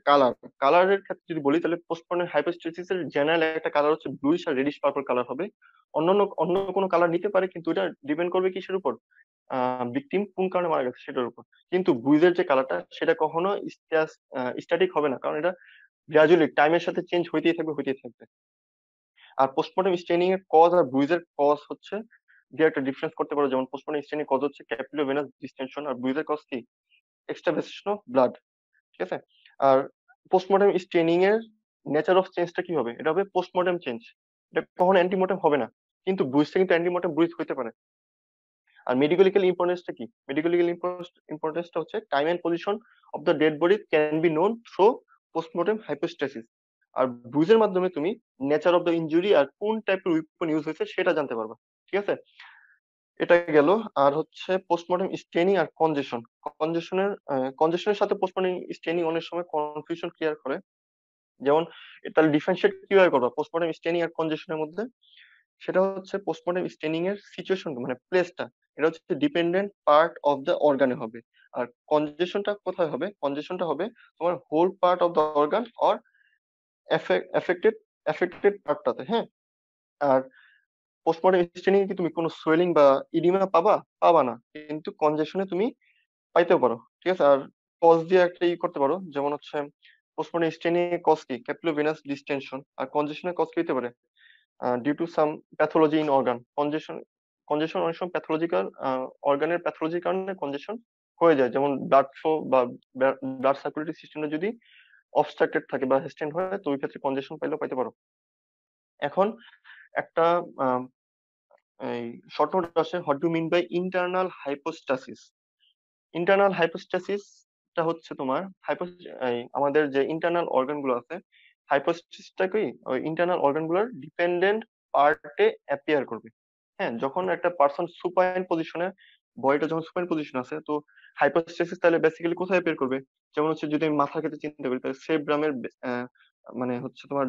কালারের ক্ষেত্রে যদি বলি তাহলে পোস্টমর্টম হাইপোস্টেসিস এর জেনারেল একটা কালার হচ্ছে ব্লুইশ আর রেডিশ পার্পল কালার হবে। অন্য কোনো কালার নিতে পারে, কিন্তু এটা ডিপেন্ড করবে কিসের উপর? ভিকটিম কোন কারণে মারা গেছে সেটার উপর। কিন্তু ব্লুইজের যে কালারটা সেটা কখনো স্ট্যাটিক হবে না, কারণ এটা গ্রাজুয়ালি টাইমের সাথে চেঞ্জ হইতেই থাকবে। আর পোস্টমর্টম স্টেনিং এর কজ আর ব্লুইজের কজ হচ্ছে যে একটা ডিফারেন্স করতে পারো। যেমন পোস্টমর্টম স্টেনিং কজ হচ্ছে ক্যাপিলোভেনাস ডিস্টেনশন, আর ব্লুইজের কজ কি এক্সট্রাভেশন অফ ব্লাড। ঠিক আছে। আর পোস্টমর্টম স্টেনিং এর নেচার অফ চেঞ্জটা কি হবে? এটা হবে পোস্টমর্টম চেঞ্জ, এটা কখনো অ্যান্টিমর্টম হবে না। কিন্তু ব্রুইজটা কিন্তু অ্যান্টিমর্টম ব্রুইজ হইতে পারে। আর মেডিকেলিক্যাল ইম্পর্টেন্সটা কি? মেডিকেলিক্যাল ইম্পর্টেন্সটা হচ্ছে time and position of the dead body can be known through postmortem hypostasis. আর বুঝের মাধ্যমে তুমি নেচার অফ দ্য ইনজুরি আর কোন টাইপের উইপন ইউজ হয়েছে সেটা জানতে পারবা। ঠিক আছে, এটা গেল। আর হচ্ছে পোস্টমর্টেম স্টেনিং আর কনজেশন। কনজেশনের সাথে পোস্টমর্টেম স্টেনিং অনেক সময় কনফিউশন ক্লিয়ার করে। যেমন তাহলে ডিফারেন্সিয়েট কিভাবে করবা পোস্টমর্টেম স্টেনিং আর কনজেশনের মধ্যে? সেটা হচ্ছে পোস্টমর্টেম স্টেনিং এর সিচুয়েশন মানে প্লেসটা, এটা হচ্ছে ডিপেন্ডেন্ট পার্ট অফ দ্য অর্গানে হবে। আর কনজেশনটা কোথায় হবে? কনজেশনটা হবে তোমার whole part of the organ or affected affected পার্টটাতে। হ্যাঁ, আর পোস্টমর্টেম স্টেনিং কি তুমি কোনো সোয়েলিং বা ইডিমা পাবা? পাবা না, কিন্তু কনজেশনে তুমি পাইতেও পারো। ঠিক আছে, আর কজ দিয়ে একটা করতে পারো, যেমন হচ্ছে পোস্টমর্টেম স্টেনিং এর কজ কি? ক্যাপিলোভেনাস ডিসটেনশন। আর কনজেশনের কজ কি হতে পারে? Due to some pathology in organ. Congestion অনেক সময় প্যাথোলজিক্যাল অর্গানের প্যাথোলজির কারণে কনজেশন হয়ে যায়, যেমন ব্লাড ফ্লো বা ব্লাড সার্কুলেটরি সিস্টেমটা যদি অবস্ট্রাক্টেড থাকে বা হেস্টেন্ড হয়, তো ওই ক্ষেত্রে কনজেশন পাইলেও পাইতে পারো। এখন একটা আহ, এই শর্ট নোট আসে, what do mean by internal hypostasis. Internal হাইপোস্টাসিসটা হচ্ছে তোমার আমাদের যে ইন্টারনাল অর্গান গুলো আছে, হাইপোস্টাসিসটা কি ওই ইন্টারনাল অর্গান গুলোর ডিপেন্ডেন্ট পার্টে অ্যাপিয়ার করবে। হ্যাঁ, যখন একটা পার্সন সুপাইন পজিশনে, বডিটা যখন সুপাইন পজিশন আছে, তো হাইপোস্টাসিস তাহলে বেসিক্যালি কোথায় অ্যাপিয়ার করবে? যেমন হচ্ছে যদি আমি মাথার ক্ষেত্রে চিন্তা করি, তাহলে সেব্রামের মানে হচ্ছে তোমার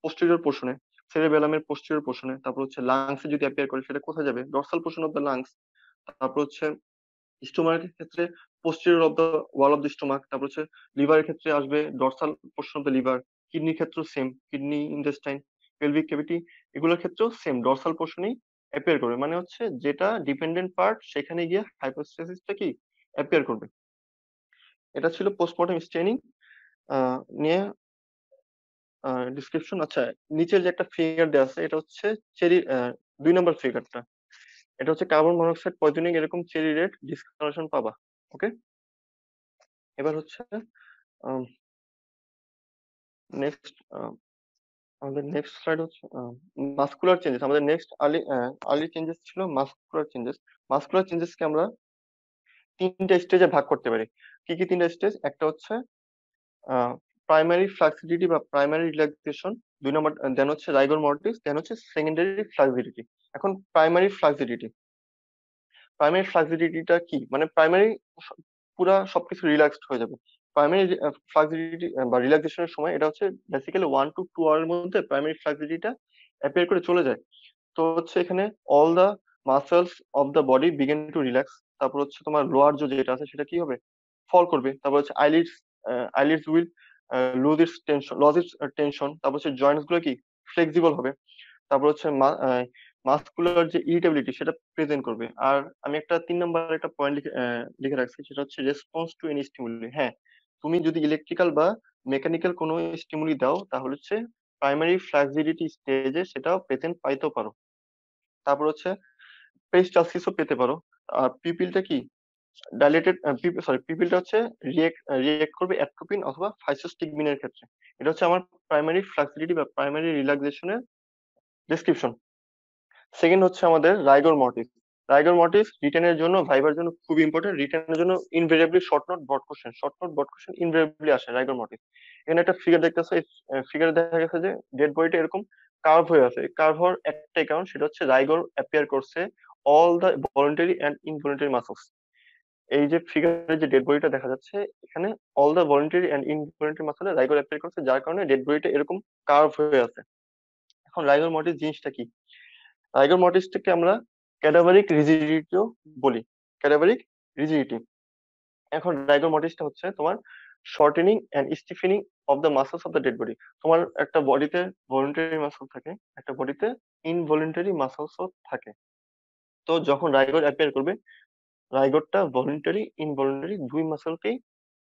পোস্টেরিয়র পোর্শনে, সেরেবেলামের পোস্টেরিয়র পোর্শনে। তারপর হচ্ছে লাংসে যদি অ্যাপিয়ার করে, সেটা কোথায় যাবে? Dorsal portion of the lungs. তারপর হচ্ছে স্টোমাকের ক্ষেত্রে posterior of the wall of the stomach. তারপর হচ্ছে লিভারের ক্ষেত্রে আসবে dorsal portion of the liver. কিডনির ক্ষেত্রেও same, kidney, intestine, pelvic cavity, এগুলোর ক্ষেত্রেও সেম ডর্সাল পোর্শনেই অ্যাপিয়ার করবে। মানে হচ্ছে যেটা ডিপেন্ডেন্ট পার্ট সেখানে গিয়ে হাইপোস্টাসিসটা কি অ্যাপিয়ার করবে। এটা ছিল পোস্টমর্টম স্টেনিং নিয়ে ডিসক্রিপশন। আচ্ছা, নিচের যে একটা ফিগার দেওয়া আছে, এটা হচ্ছে চেরি 2 নম্বর ফিগারটা। এটা হচ্ছে কার্বন মনোক্সাইড পয়জনিং, এরকম চেরি রেড ডিসকালারেশন পাবা। ওকে, এবার হচ্ছে নেক্সট আমাদের নেক্সট স্লাইড হচ্ছে মাসকুলার চেঞ্জেস। আমাদের নেক্সট আর্লি চেঞ্জেস ছিল মাসকুলার চেঞ্জেস। মাসকুলার চেঞ্জেসকে আমরা 3টা স্টেজে ভাগ করতে পারি। কি কি 3টা স্টেজ? একটা হচ্ছে প্রাইমারি ফ্লাক্সিডিটি বা প্রাইমারি রিল্যাক্সেশন, 2 নম্বর দেন হচ্ছে রাইগর মর্টিস, দেন হচ্ছে সেকেন্ডারি ফ্লাক্সিডিটি। এখন প্রাইমারি ফ্লাক্সিডিটি, প্রাইমারি ফ্লাক্সিডিটিটা কি? মানে প্রাইমারি পুরা সবকিছু রিল্যাক্সড হয়ে যাবে। প্রাইমারি ফ্লাক্সিডিটি বা রিল্যাক্সেশনের সময় এটা হচ্ছে বেসিক্যালি 1 to 2 আওয়ারের মধ্যে প্রাইমারি ফ্লাক্সিডিটিটা অ্যাপিয়ার করে চলে যায়। তো হচ্ছে এখানে all the muscles of the body begin to relax. তারপর হচ্ছে তোমার লোয়ার যেটা আছে সেটা কি হবে? ফল করবে। তারপর হচ্ছে আইলিডস উইল লজ ইটস টেনশন। তারপর হচ্ছে জয়েন্টস গুলো কি ফ্লেক্সিবল হবে। তারপর হচ্ছে মাসকুলার যে ইরিটেবিলিটি সেটা প্রেজেন্ট করবে। আর আমি একটা 3 নম্বর একটা পয়েন্ট লিখে রাখছি, সেটা হচ্ছে রেসপন্স টু এনি স্টিমুলি। হ্যাঁ, তুমি যদি ইলেকট্রিক্যাল বা মেকানিক্যাল কোনো স্টিমুলি দাও, তাহলে হচ্ছে প্রাইমারি ফ্লাক্সিডিটি স্টেজে সেটাও প্রেজেন্ট পাইতেও পারো। তারপর হচ্ছে পেরিস্টালসিসও পেতে পারো। আর পিপিলটা কি ডাইলেটেড, পিপিলটা হচ্ছে রিয়েক্ট করবে অ্যাট্রোপিন অথবা ফাইসোস্টিগমিনের ক্ষেত্রে। এটা হচ্ছে আমার প্রাইমারি ফ্লাক্সিডিটি বা প্রাইমারি রিল্যাক্সেশনের ডেসক্রিপশন। সেকেন্ড হচ্ছে আমাদের রাইগর মর্টিস। রাইগর মর্টিস রিটেনের জন্য, ভাইবার জন্য খুব ইম্পর্টেন্ট। রিটেনের জন্য invariably short note broad question, short note broad question invariably আসে রাইগর মর্টিস। এখানে একটা ফিগার দেখতেছে, ফিগারে দেখা গেছে যে ডেড বডিটা এরকম কার্ভ হয়ে আছে। কার্ভ হওয়ার একটাই কারণ, সেটা হচ্ছে রাইগর অ্যাপিয়ার করছে all the voluntary and involuntary muscles. এই যে ফিগারে যে ডেড বডিটা দেখা যাচ্ছে, এখানে all the voluntary and involuntary মাসলে রাইগর অ্যাপিয়ার করছে, যার কারণে ডেড বডিটা এরকম কার্ভ হয়ে আছে। এখন রাইগর মর্টিস জিনিসটা কি? রাইগর মর্টিসটাকে আমরা ক্যাডাভারিক রিজিডিটিও বলি, ক্যাডাভারিক রিজিডিটি। এখন রাইগর মর্টিসটা হচ্ছে তোমার shortening and stiffening of the muscles of the dead body. তোমার একটা বডিতে ভলেন্টারি মাসল থাকে, একটা বডিতে ইনভলেন্টারি মাসলসও থাকে। তো যখন রাইগর অ্যাপিয়ার করবে, রাইগরটা ভলেন্টারি ইনভলেন্টারি দুই মাসলকেই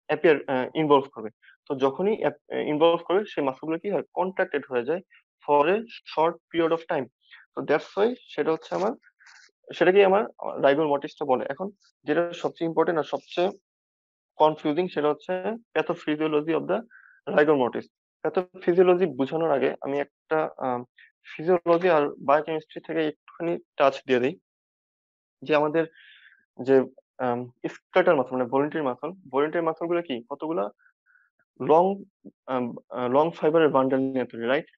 অ্যাপিয়ার ইনভলভ করবে। তো যখনই ইনভলভ করবে, সেই মাসলগুলো কি হয়? কন্ট্রাক্টেড হয়ে যায় for a short period of time. তো দ্যাটস ওয়াই সেটা হচ্ছে আমার, সেটাকেই আমার রাইগর মর্টিসটা বলে। এখন যেটা সবচেয়ে ইম্পর্টেন্ট আর সবচেয়ে কনফিউজিং, সেটা হচ্ছে pathophysiology of the rigor mortis. Pathophysiology বোঝানোর আগে আমি একটা ফিজিওলজি আর বায়োকেমিস্ট্রি থেকে একটুখানি টাচ দিয়ে দিই। যে আমাদের যে স্কেলেটাল মাসল মানে ভলিন্টারি মাসল গুলো কি কতগুলা লং লং ফাইবারের বান্ডেল নিয়ে তৈরি, রাইট?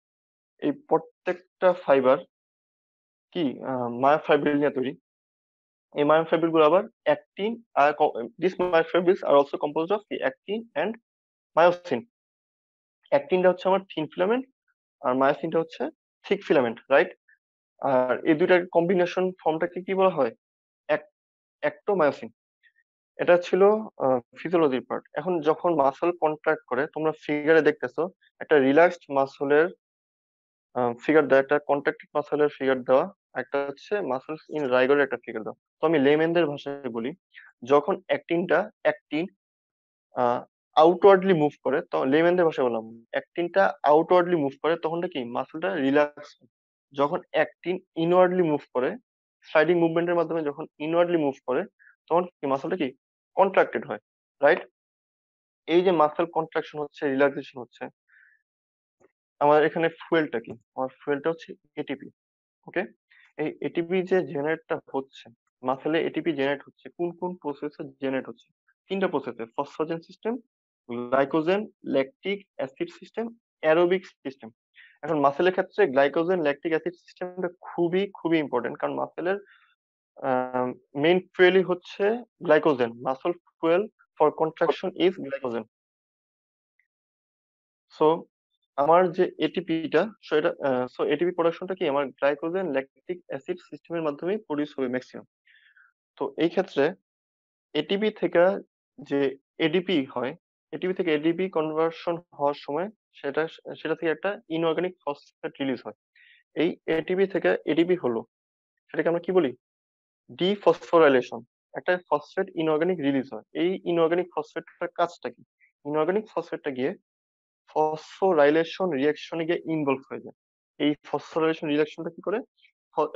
এই প্রত্যেকটা ফাইবার কি মায়োফাইব্রিল নিয়ে তৈরি। এই মায়োফাইব্রিল গুলো আবার অ্যাক্টিন আর this myofibrils are also composed of actin and myosin. অ্যাক্টিনটা হচ্ছে আমার থিন ফিলামেন্ট আর মায়োসিনটা হচ্ছে থিক ফিলামেন্ট, রাইট? আর এই দুইটার কম্বিনেশন ফর্মটাকে কি বলা হয়? অ্যাক্টোমায়োসিন। এটা ছিল ফিজিওলজির পার্ট। এখন যখন মাসল কন্ট্রাক্ট করে, তোমরা ফিগারে দেখতেছো একটা রিল্যাক্সড মাসলের ফিগার দেওয়া, একটা কন্ট্রাক্টেড মাসলের ফিগার দেওয়া, একটা হচ্ছে মাসলস ইন রাইগরের একটা ফিগার দেওয়া। তো আমি লেমেনদের ভাষায় বলি, যখন অ্যাক্টিন আউটওয়ার্ডলি মুভ করে, তো লেমেনদের ভাষায় বললাম অ্যাক্টিনটা আউটওয়ার্ডলি মুভ করে তখনটা কি মাসলটা রিল্যাক্স। যখন অ্যাক্টিন ইনওয়ার্ডলি মুভ করে, স্লাইডিং মুভমেন্টের মাধ্যমে যখন ইনওয়ার্ডলি মুভ করে, তখন কি মাসলটা কি কন্ট্রাক্টেড হয়, রাইট? এই যে মাসল কন্ট্রাকশন হচ্ছে, রিল্যাক্সেশন হচ্ছে, আমার এখানে ফুয়েলটা কি? আমার ফুয়েলটা হচ্ছে এটিপি। ওকে, এই এটিপি যে জেনারেটটা হচ্ছে মাসেলে, এটিপি জেনারেট হচ্ছে কোন কোন প্রসেসে জেনারেট হচ্ছে? তিনটা প্রসেসে, phosphagen system, glycogen lactic acid system, aerobic system. এখন মাসেলের ক্ষেত্রে গ্লাইকোজেন ল্যাকটিক অ্যাসিড সিস্টেমটা খুবই খুবই ইম্পর্টেন্ট, কারণ মাসেলের মেইন ফুয়েলই হচ্ছে glycogen. Muscle fuel for contraction is glycogen. So আমার যে এটিপিটা, সো এটিপি প্রোডাকশনটা কি আমার গ্লাইকোজেন ল্যাকটিক অ্যাসিড সিস্টেমের মাধ্যমে প্রডিউস হবে ম্যাক্সিমাম। তো এই ক্ষেত্রে এটিপি থেকে যে এডিপি হয়, এটিপি থেকে এডিপি কনভার্সন হওয়ার সময় সেটা সেটা থেকে একটা ইনঅর্গানিক ফসফেট রিলিজ হয়। এই এটিপি থেকে এডিপি হলো, সেটাকে আমরা কি বলি? ডিফসফোরাইলেশন। একটা ফসফেট ইনঅর্গানিক রিলিজ হয়। এই ইনঅর্গানিক ফসফেটটার কাজটা কি? ইনঅর্গানিক ফসফেটটা গিয়ে ফসফোরাইলেশন রিঅ্যাকশনে গিয়ে ইনভলভ হয়ে যায়। এই ফসফোরাইলেশন রিঅ্যাকশনটা কি করে?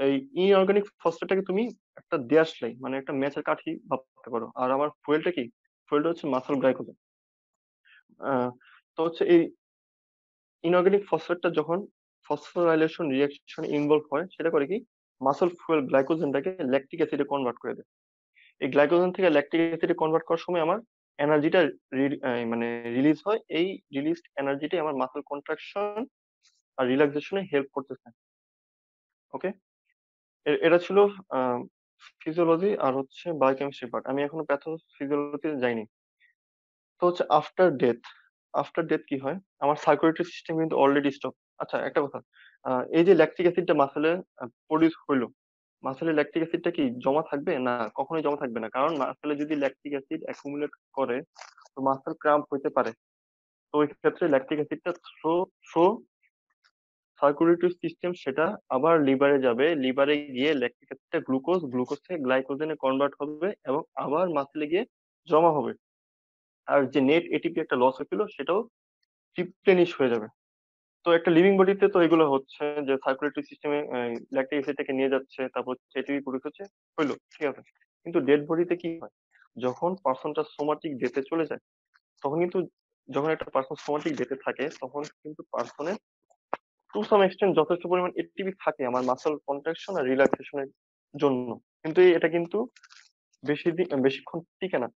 এই ইনঅর্গানিক ফসফেটটাকে তুমি একটা দেয়াশলাই মানে একটা ম্যাচের কাঠি ভাবতে পারো। আর আমার ফুয়েলটা কি? ফুয়েলটা হচ্ছে মাসল গ্লাইকোজেন। তো হচ্ছে এই ইনঅর্গানিক ফসফেটটা যখন ফসফোরাইলেশন রিঅ্যাকশনে ইনভলভ হয়, সেটা করে কি মাসল ফুয়েল গ্লাইকোজেনটাকে ল্যাকটিক অ্যাসিডে কনভার্ট করে দেয়। এই গ্লাইকোজেন থেকে ল্যাকটিক অ্যাসিডে কনভার্ট করার সময় আমার এনার্জিটা মানে রিলিজ হয়। এই রিলিজড এনার্জিটাই আমার মাসল কন্ট্রাকশন আর রিল্যাক্সেশনে হেল্প করতেছে। ওকে, এটা ছিল ফিজিওলজি আর হচ্ছে বায়োকেমিস্ট্রি পার্ট। আমি এখনো প্যাথোফিজিওলজিতে যাইনি। তো হচ্ছে আফটার ডেথ কি হয়? আমার সার্কুলেটরি সিস্টেম কিন্তু অলরেডি স্টপ। আচ্ছা, একটা কথা, এই যে ল্যাকটিক অ্যাসিডটা মাসেলে প্রডিউস হইলো, মাসেলে ল্যাকটিক অ্যাসিডটা কি জমা থাকবে? না, কখনোই জমা থাকবে না। কারণ মাসেলে যদি ল্যাকটিক অ্যাসিড অ্যাকুমুলেট করে, তো মাসেল ক্রাম্প হইতে পারে। তো ওই ক্ষেত্রে ল্যাকটিক অ্যাসিডটা থ্রো থ্রো সার্কুলেটরি সিস্টেম সেটা আবার লিভারে যাবে। লিভারে গিয়ে ল্যাকটিক অ্যাসিডটা গ্লুকোজ থেকে গ্লাইকোজেনে কনভার্ট হবে এবং আবার মাসেলে গিয়ে জমা হবে। আর যে নেট এটিপি একটা লস হয়েছিল সেটাও রিপ্লেনিশ হয়ে যাবে। তো একটা লিভিং বডিতে তো এগুলো হচ্ছে, যে সার্কুলেটরি সিস্টেমে ল্যাকটিক অ্যাসিডটাকে নিয়ে যাচ্ছে, তারপর এটিপি প্রডিউস হচ্ছে, হইলো, ঠিক আছে। কিন্তু ডেড বডিতে কি হয়? যখন পার্সনটা সোমাটিক ডেথে চলে যায়, তখন কিন্তু, যখন একটা পার্সন সোমাটিক ডেথে থাকে, তখন কিন্তু পার্সনের টু সাম এক্সটেন্ট যথেষ্ট পরিমাণ এটিপি থাকে আমার মাসল কন্ট্রাকশন আর রিল্যাক্সেশনের জন্য। কিন্তু এটা কিন্তু বেশিক্ষণ টিকে না।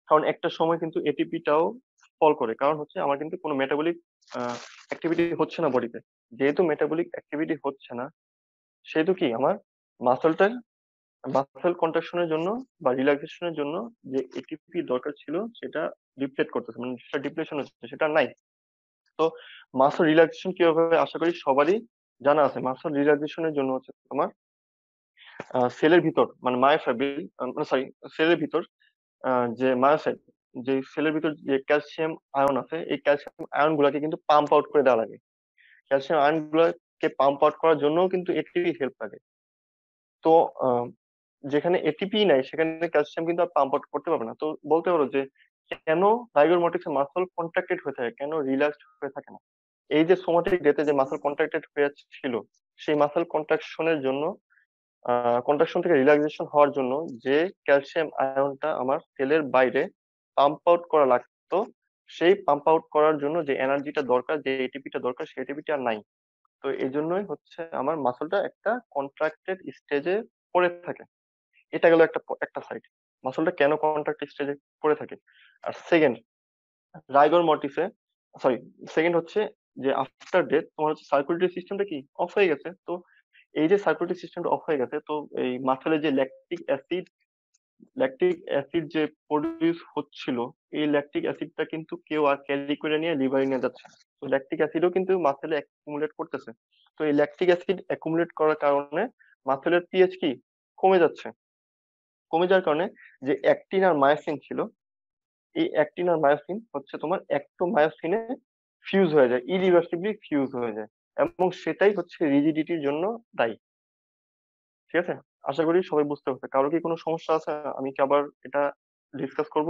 কারণ একটা সময় কিন্তু এটিপিটাও ফল করে। কারণ হচ্ছে আমার কিন্তু কোনো মেটাবলিক অ্যাক্টিভিটি হচ্ছে না বডিতে। যেহেতু মেটাবলিক অ্যাক্টিভিটি হচ্ছে না, সেহেতু কি আমার মাসলটা মাসল কন্ট্রাকশনের জন্য বা রিল্যাক্সেশনের জন্য যে এটিপি দরকার ছিল সেটা ডিপ্লেট করতেছে, মানে সেটা ডিপ্লেশন হচ্ছে, সেটা নাই। তো মাসল রিল্যাক্সেশন কিভাবে হবে আশা করি সবারই জানা আছে। মাসল রিল্যাক্সেশনের জন্য হচ্ছে তোমার সেলের ভিতর মানে মায়োফাইব্রিল, সরি, সেলের ভিতর যে মায়োসাইট, যে সেলের ভিতর যে ক্যালসিয়াম আয়ন আছে, এই ক্যালসিয়াম আয়ন গুলাকে কিন্তু পাম্প আউট করে দেওয়া লাগে। ক্যালসিয়াম আয়ন গুলাকে পাম্প আউট করার জন্য কিন্তু এটিপি হেল্প লাগে। তো যেখানে এটিপি নাই সেখানে ক্যালসিয়াম কিন্তু আর পাম্প আউট করতে পারবে না। তো বলতে পারো যে কেন রাইগর মর্টিক্সে মাসল কন্ট্রাক্টেড হয়ে থাকে, কেন রিল্যাক্সড হয়ে থাকে না? এই যে সোমাটিক ডেথে যে মাসল কন্ট্রাক্টেড হয়ে ছিল, সেই মাসল কন্ট্রাকশনের জন্য, কন্ট্রাকশন থেকে রিল্যাক্সেশন হওয়ার জন্য যে ক্যালসিয়াম আয়নটা আমার সেলের বাইরে পাম্প আউট করা লাগতো, সেই পাম্প আউট করার জন্য যে এনার্জিটা দরকার, যে এটিপিটা দরকার, সেই এটিপিটা আর নাই। তো এই জন্যই হচ্ছে আমার মাসলটা একটা কন্ট্রাক্টেড স্টেজে পড়ে থাকে। এটা গেল একটা একটা সাইড। মাসলটা কেন কন্ট্রাক্ট স্টেজে পড়ে থাকে। আর সেকেন্ড, রাইগর মর্টিসে, সরি, সেকেন্ড হচ্ছে যে আফটার ডেথ তোমার হচ্ছে সার্কুলেটরি সিস্টেমটা কি অফ হয়ে গেছে। তো এই যে সার্কুলেটরি সিস্টেমটা অফ হয়ে গেছে, তো এই মাসলে যে ল্যাকটিক অ্যাসিড যে প্রডিউস হচ্ছিল, এই ল্যাকটিক অ্যাসিডটা কিন্তু কেউ আর ক্যারি করে নিয়ে লিভারে নিয়ে যাচ্ছে না। তো ল্যাকটিক অ্যাসিডও কিন্তু মাসেলে অ্যাকুমুলেট করতেছে। তো এই ল্যাকটিক অ্যাসিড অ্যাকুমুলেট করার কারণে মাসেলের পিএইচ কি কমে যাচ্ছে। কমে যাওয়ার কারণে যে অ্যাক্টিন আর মায়োসিন ছিল, এই অ্যাক্টিন আর মায়োসিন হচ্ছে তোমার অ্যাক্টোমায়োসিনে ফিউজ হয়ে যায়, ইরিভার্সিবলি ফিউজ হয়ে যায়, এবং সেটাই হচ্ছে রিজিডিটির জন্য দায়ী। ঠিক আছে, আশা করি সবাই বুঝতে পারছে। কারো কি কোনো সমস্যা আছে? আমি কি আবার এটা ডিসকাস করব?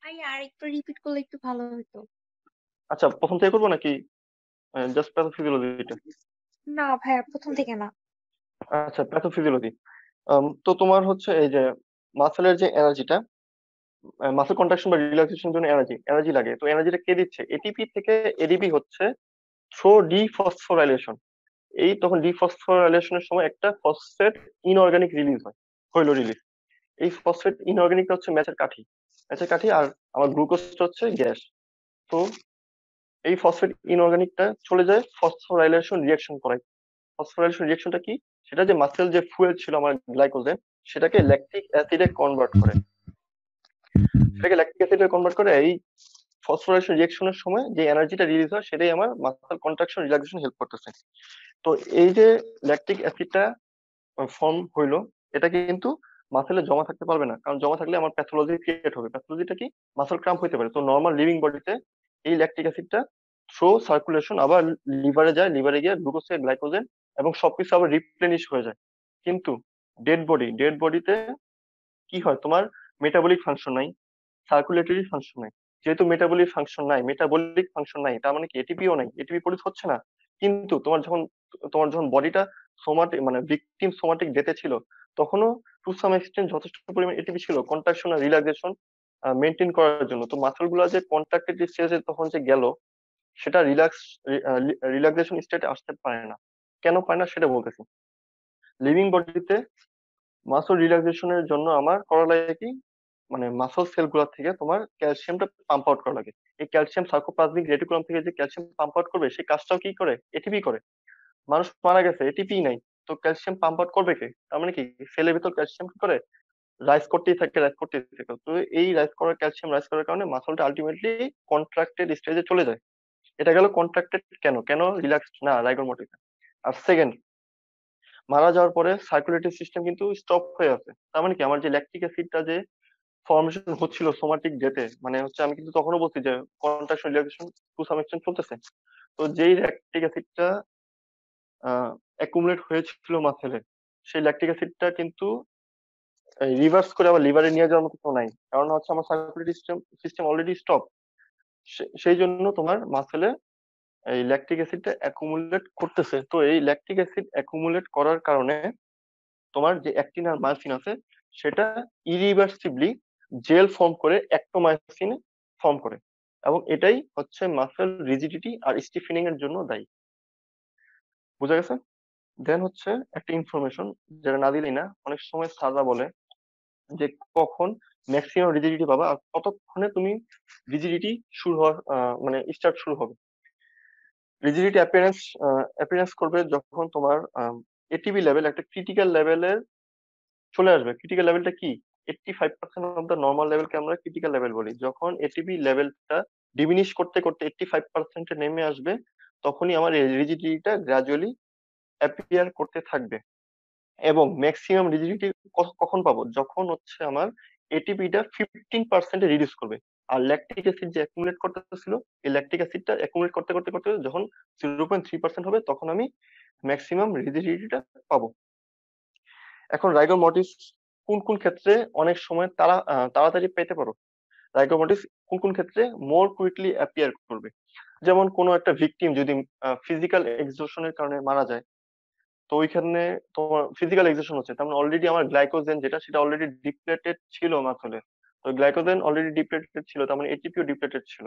ভাই আর একটু রিপিট করলে একটু ভালো হতো। আচ্ছা, প্রথম থেকে করবো নাকি জাস্ট প্যাথোফিজিওলজিটা? না ভাইয়া, প্রথম থেকে না। আচ্ছা, প্যাথোফিজিওলজি। তো তোমার হচ্ছে এই যে মাসেলের যে এনার্জিটা, মাসেল কন্ট্রাকশন বা রিল্যাক্সেশনের জন্য এনার্জি লাগে, তো এনার্জিটা কে দিচ্ছে? এটিপি থেকে এডিপি হচ্ছে থ্রো ডিফসফোরাইলেশন। এই তখন ডিফসফোরাইলেশনের সময় একটা ফসফেট ইনঅর্গানিক রিলিজ হয়, হইলো রিলিজ। এই ফসফেট ইনঅর্গানিকটা হচ্ছে ম্যাচের কাঠি, আর আমার গ্লুকোজটা হচ্ছে গ্যাস। তো এই ফসফেট ইনঅর্গানিকটা চলে যায় ফসফোরাইলেশন রিয়াকশন করায়। ফসফোরাইলেশন রিয়াকশনটা কি? সেটা যে মাসেল যে ফুয়েল ছিল আমার গ্লাইকোজেন, সেটাকে ল্যাকটিক অ্যাসিডে কনভার্ট করে। এই ফসফোরাইলেশন রিয়াকশনের সময় যে এনার্জিটা রিলিজ হয়, সেটাই আমার মাসেল কন্ট্রাকশন রিল্যাক্সেশন হেল্প করতেছে। তো এই যে ল্যাকটিক অ্যাসিডটা ফর্ম হইলো, এটা কিন্তু মাসেলে জমা থাকতে পারবে না, কারণ জমা থাকলে আমার প্যাথোলজি ক্রিয়েট হবে। প্যাথোলজিটা কি? মাসেল ক্রাম্প হইতে পারে। তো নর্মাল লিভিং বডিতে এই ল্যাকটিক অ্যাসিডটা থ্রো সার্কুলেশন আবার লিভারে যায়, লিভারে গিয়ে গ্লুকোজ থেকে গ্লাইকোজেন এবং সবকিছু আবার রিপ্লেনিশ হয়ে যায়। কিন্তু ডেড বডিতে কি হয়? তোমার মেটাবলিক ফাংশন নাই, সার্কুলেটরি ফাংশন নাই। যেহেতু মেটাবলিক ফাংশন নাই, তার মানে কি এটিপিও নাই, এটিপি প্রডিউস হচ্ছে না। কিন্তু তোমার যখন বডিটা সোমাটিক মানে ভিকটিম সোমাটিক ডেথে ছিল, তখনও টু সাম এক্সটেন্ট যথেষ্ট পরিমাণ এটিপি ছিল কন্ট্রাকশন আর রিল্যাক্সেশন মেনটেন করার জন্য। তো মাসল গুলা যে কন্ট্রাক্টেড স্টেজে তখন যে গেল, সেটা রিল্যাক্সেশন স্টেটে আসতে পারে না। কেন পারে না সেটা বলতেছি। লিভিং বডিতে মাসল রিল্যাক্সেশনের জন্য আমার করা লাগে কি, মানে মাসল সেল গুলা থেকে তোমার ক্যালসিয়ামটা পাম্প আউট করা লাগে। এই ক্যালসিয়াম সার্কোপ্লাজমিক রেটিকুলাম থেকে যে ক্যালসিয়াম পাম্প আউট করবে, সেই কাজটাও কি করে? এটিপি করে। মানুষ মারা গেছে, এটিপি নাই, তো ক্যালসিয়াম পাম্প আউট করবে কে? তার মানে কি সেলের ভিতর ক্যালসিয়াম কি করে? রাইজ করতেই থাকে। তো এই ক্যালসিয়াম রাইজ করার কারণে মাসলটা আলটিমেটলি কন্ট্রাক্টেড স্টেজে চলে যায়। এটা গেল কন্ট্রাক্টেড, কেন কেন রিল্যাক্সড না রাইগর মোটিভে। আর সেকেন্ড, মারা যাওয়ার পরে সার্কুলেটরি সিস্টেম কিন্তু স্টপ হয়ে আছে। তার মানে কি আমার যে ল্যাকটিক অ্যাসিডটা যে ফর্মেশন হচ্ছিল সোমাটিক ডেথে, মানে হচ্ছে আমি কিন্তু তখনও বলছি যে contraction relaxation to some extent চলতেছে। তো যেই ল্যাকটিক অ্যাসিডটা অ্যাকুমুলেট হয়েছিল মাসেলে, সেই ল্যাকটিক অ্যাসিডটা কিন্তু রিভার্স করে আবার লিভারে নিয়ে যাওয়ার মতো কেউ নাই, কারণ হচ্ছে আমার সার্কুলেটরি সিস্টেম অলরেডি স্টপ। সেই জন্য তোমার মাসেলে এই ল্যাকটিক অ্যাসিডটা অ্যাকুমুলেট করতেছে। তো এই ল্যাকটিক অ্যাসিড অ্যাকুমুলেট করার কারণে তোমার যে অ্যাক্টিন আর মায়োসিন আছে, সেটা ইরিভার্সিবলি জেল ফর্ম করে অ্যাক্টোমায়োসিন ফর্ম করে, এবং এটাই হচ্ছে মাসেল রিজিডিটি আর স্টিফেনিং এর জন্য দায়ী। বুঝা গেছে? দেন হচ্ছে একটা ইনফরমেশন, যেটা না দিলেই না, অনেক সময় স্যাররা বলে যে কখন ম্যাক্সিমাম রিজিডিটি পাবা আর কতক্ষণে তুমি রিজিডিটি শুরু হওয়ার মানে স্টার্ট শুরু হবে। রিজিডিটি অ্যাপিয়ারেন্স করবে যখন তোমার এটিপি লেভেল একটা ক্রিটিক্যাল লেভেলের চলে আসবে। ক্রিটিক্যাল লেভেলটা কি? 85% অফ দ্য নর্মাল লেভেলকে আমরা ক্রিটিক্যাল লেভেল বলি। যখন এটিপি লেভেলটা ডিমিনিশ করতে করতে 85% নেমে আসবে, তখনই আমার রিজিডিটিটা গ্রাজুয়ালি অ্যাপিয়ার করতে থাকবে। এবং ম্যাক্সিমাম রিজিডিটি কখন পাবো? যখন হচ্ছে আমার এটিপিটা 15% রিডিউস করবে। আর ল্যাকটিক অ্যাসিড যে অ্যাকুমুলেট করতেছিল, এই ল্যাকটিক অ্যাসিডটা অ্যাকুমুলেট করতে করতে করতে যখন 0.3% হবে, তখন আমি ম্যাক্সিমাম রিজিডিটিটা পাবো। এখন রাইগর মর্টিস কোন কোন ক্ষেত্রে অনেক সময় তাড়াতাড়ি পেতে পারো? রাইগর মর্টিস কোন কোন ক্ষেত্রে মোর কুইকলি অ্যাপিয়ার করবে? যেমন কোনো একটা ভিকটিম যদি ফিজিক্যাল এক্সজশনের কারণে মারা যায়, তো ওইখানে তোমার ফিজিক্যাল এক্সজশন হচ্ছে, তার মানে অলরেডি আমার গ্লাইকোজেন যেটা, সেটা অলরেডি ডিপ্লেটেড ছিল মাসলে। তো গ্লাইকোজেন অলরেডি ডিপ্লেটেড ছিল, তার মানে এটিপিও ডিপ্লেটেড ছিল।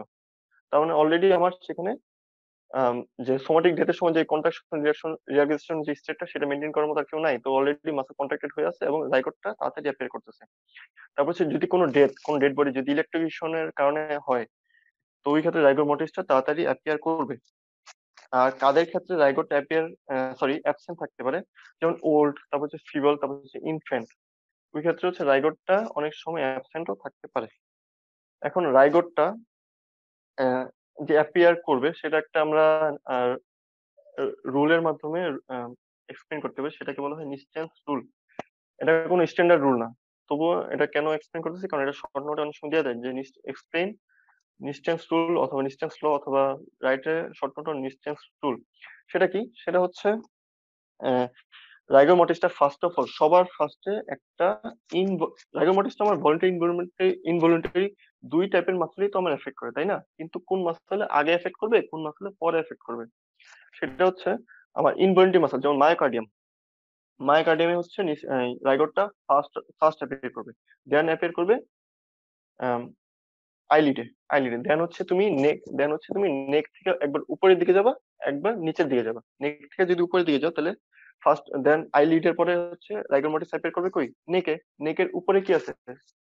তার মানে অলরেডি আমার সেখানে যে সোমাটিক ডেথের সময় যে কন্ট্রাকশন রিল্যাক্সেশন যে স্টেটটা সেটা মেনটেন করার মতো আর কেউ নাই, তো অলরেডি মাসল কন্ট্রাক্টেড হয়ে আছে এবং জাইগোটটা তাড়াতাড়ি অ্যাপিয়ার করতেছে। তারপর হচ্ছে যদি কোনো ডেড বডি যদি ইলেকট্রিফিকেশনের কারণে হয়, তো ওই ক্ষেত্রে রাইগোর মোটিভসটা তাড়াতাড়ি অ্যাপিয়ার করবে। আর কাদের ক্ষেত্রে রাইগোট অ্যাপিয়ার অ্যাবসেন্ট থাকতে পারে, যেমন ওল্ড, তারপর হচ্ছে ফিবল, তারপর হচ্ছে ইনফ্যান্ট, ওই ক্ষেত্রে হচ্ছে রাইগোটটা অনেক সময় অ্যাবসেন্টও থাকতে পারে। এখন রাইগোটটা যে অ্যাপিয়ার করবে সেটা একটা আমরা রুলের মাধ্যমে এক্সপ্লেন করতে পারি, সেটাকে বলা হয় নিস্টেন্স রুল। এটা কোনো স্ট্যান্ডার্ড রুল না, তবুও এটা কেন এক্সপ্লেন করতেছি, কারণ এটা শর্ট নোটে অনেক সময় দেওয়া যায় যে এক্সপ্লেন নিস্টেন্স রুল অথবা নিস্টেন্স ল, অথবা রাইটে শর্ট নোট নিস্টেন্স রুল। সেটা কি? সেটা হচ্ছে রাইগর মর্টিসটা ফার্স্ট অফ অল সবার ফার্স্টে একটা রাইগর মর্টিসটা আমার ভলেন্টারি ইনভলেন্টারি দুই টাইপের মাসেলই তো আমার এফেক্ট করে, তাই না? কিন্তু কোন মাসেলে আগে এফেক্ট করবে, কোন মাসেলে পরে এফেক্ট করবে, সেটা হচ্ছে আমার ইনভলেন্টারি মাসেল, যেমন মায়োকার্ডিয়ামে হচ্ছে রাইগরটা ফার্স্ট অ্যাপিয়ার করবে, দেন অ্যাপিয়ার করবে আইলিডে দেন হচ্ছে তুমি নেক থেকে একবার উপরের দিকে যাবা, একবার নিচের দিকে যাবা। নেক থেকে যদি উপরের দিকে যাও তাহলে ফার্স্ট, দেন আইলিডের পরে হচ্ছে রাইগর মর্টিস অ্যাপিয়ার করবে কই? নেকের উপরে কি আছে?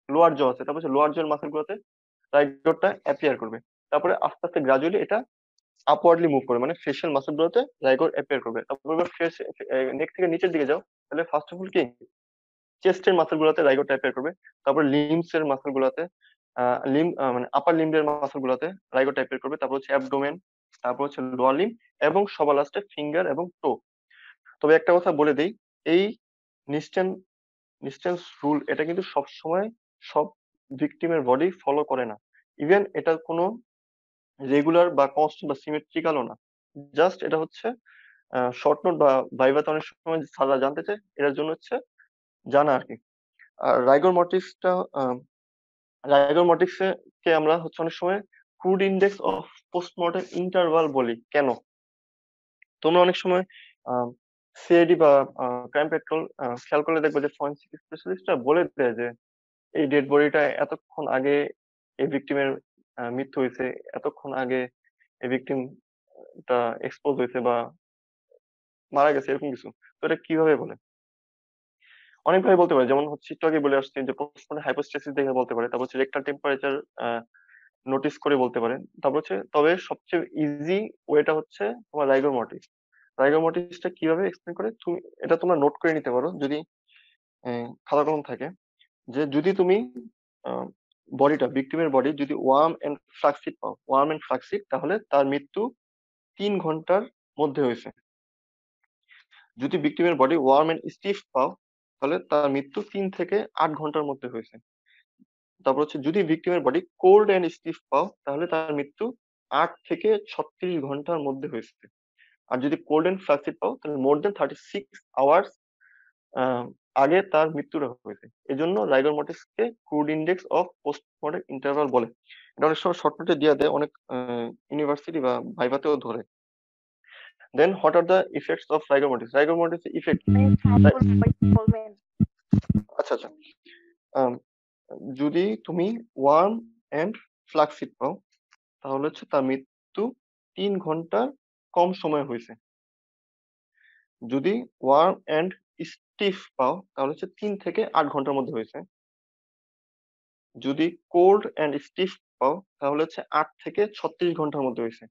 লোয়ার জ আছে, তারপর লোয়ার জের মাসেল গুলোতে রাইগরটা অ্যাপিয়ার করবে। তারপরে আস্তে আস্তে গ্রাজুয়ালি এটা আপওয়ার্ডলি মুভ করে, মানে ফেশিয়াল মাসল গুলোতে রাইগর অ্যাপিয়ার করবে। তারপর নেক থেকে নিচের দিকে যাও, তাহলে ফার্স্ট অফ অল কি চেস্টের মাসল গুলোতে রাইগর অ্যাপিয়ার করবে। তারপর লিম্বস এর মাসল গুলোতে মানে আপার লিম্বের মাসল গুলোতে রাইগর অ্যাপিয়ার করবে। তারপর হচ্ছে অ্যাবডোমেন, তারপর হচ্ছে লোয়ার লিম্ব, এবং সবার লাস্টে ফিঙ্গার এবং টো। তবে একটা কথা বলে দেই, এই নিস্টেন নিস্টেন্স রুল এটা কিন্তু সব সময় সব ভিকটিমের বডি ফলো করে না। ইভেন এটা কোনো রেগুলার বা কনস্ট্যান্ট বা সিমেট্রিক্যালও না। জাস্ট এটা হচ্ছে শর্ট নোট বা ভাইভাতে অনেক সময় স্যাররা জানতে চায়, এটার জন্য হচ্ছে জানা আর কি। আর রাইগর মর্টিক্সে কে আমরা হচ্ছে অনেক সময় crude index of postmortem interval বলি। কেন? তোমরা অনেক সময় সিআইডি বা ক্রাইম পেট্রোল খেয়াল করলে দেখবে যে ফরেনসিক স্পেশালিস্টরা বলে দেয় যে এই ডেড বডিটা এতক্ষণ আগে এই ভিকটিমের মৃত্যু হয়েছে, এতক্ষণ আগে এই ভিকটিমটা এক্সপোজ হয়েছে বা মারা গেছে, এরকম কিছু। তো এটা কিভাবে বলে? অনেকভাবে বলতে পারে, যেমন হচ্ছে একটু আগে বলে আসছি যে পোস্টমর্টেম হাইপোস্টেসিস দেখে বলতে পারে, তারপর হচ্ছে রেকটাল টেম্পারেচার নোটিস করে বলতে পারেন, তারপর হচ্ছে তবে সবচেয়ে ইজি ওয়েটা হচ্ছে তোমার রাইগর মর্টিস। রাইগর মর্টিসটা কিভাবে এক্সপ্লেন করে তুমি এটা তোমরা নোট করে নিতে পারো যদি খাতা কলম থাকে, যে যদি তুমি ভিকটিমের বডি যদি ওয়ার্ম এন্ড ফ্লাক্সিড তাহলে তার মৃত্যু 3 ঘন্টার মধ্যে হয়েছে। যদি ভিকটিমের বডি ওয়ার্ম এন্ড স্টিফ পাও তাহলে তার মৃত্যু 3 থেকে 8 ঘন্টার মধ্যে হয়েছে। তারপর হচ্ছে যদি ভিকটিমের বডি কোল্ড এন্ড স্টিফ পাও তাহলে তার মৃত্যু 8 থেকে 36 ঘন্টার মধ্যে হয়েছে। আর যদি কোল্ড এন্ড ফ্লাক্সিড পাও তাহলে মোর দেন 36 আওয়ার্স আগে তার মৃত্যুটা হয়েছে। এই জন্য রাইগর মর্টিসকে crude index of postmortem interval বলে। এটা অনেক সময় শর্ট নোটে দিয়ে দেয়, অনেক ইউনিভার্সিটি বা ভাইভাতেও ধরে। Then what are the effects of rigor mortis? Rigor mortis effect, বলবেন? আচ্ছা আচ্ছা, যদি তুমি ওয়ার্ম এন্ড ফ্লাক্সিড পাও তাহলে হচ্ছে তার মৃত্যু 3 ঘন্টার কম সময় হয়েছে। যদি ওয়ার্ম এন্ড স্টিফ পাও তাহলে হচ্ছে 3 থেকে 8 ঘন্টার মধ্যে হয়েছে। যদি কোল্ড এন্ড স্টিফ পাও তাহলে হচ্ছে 8 থেকে 36 ঘন্টার মধ্যে হয়েছে।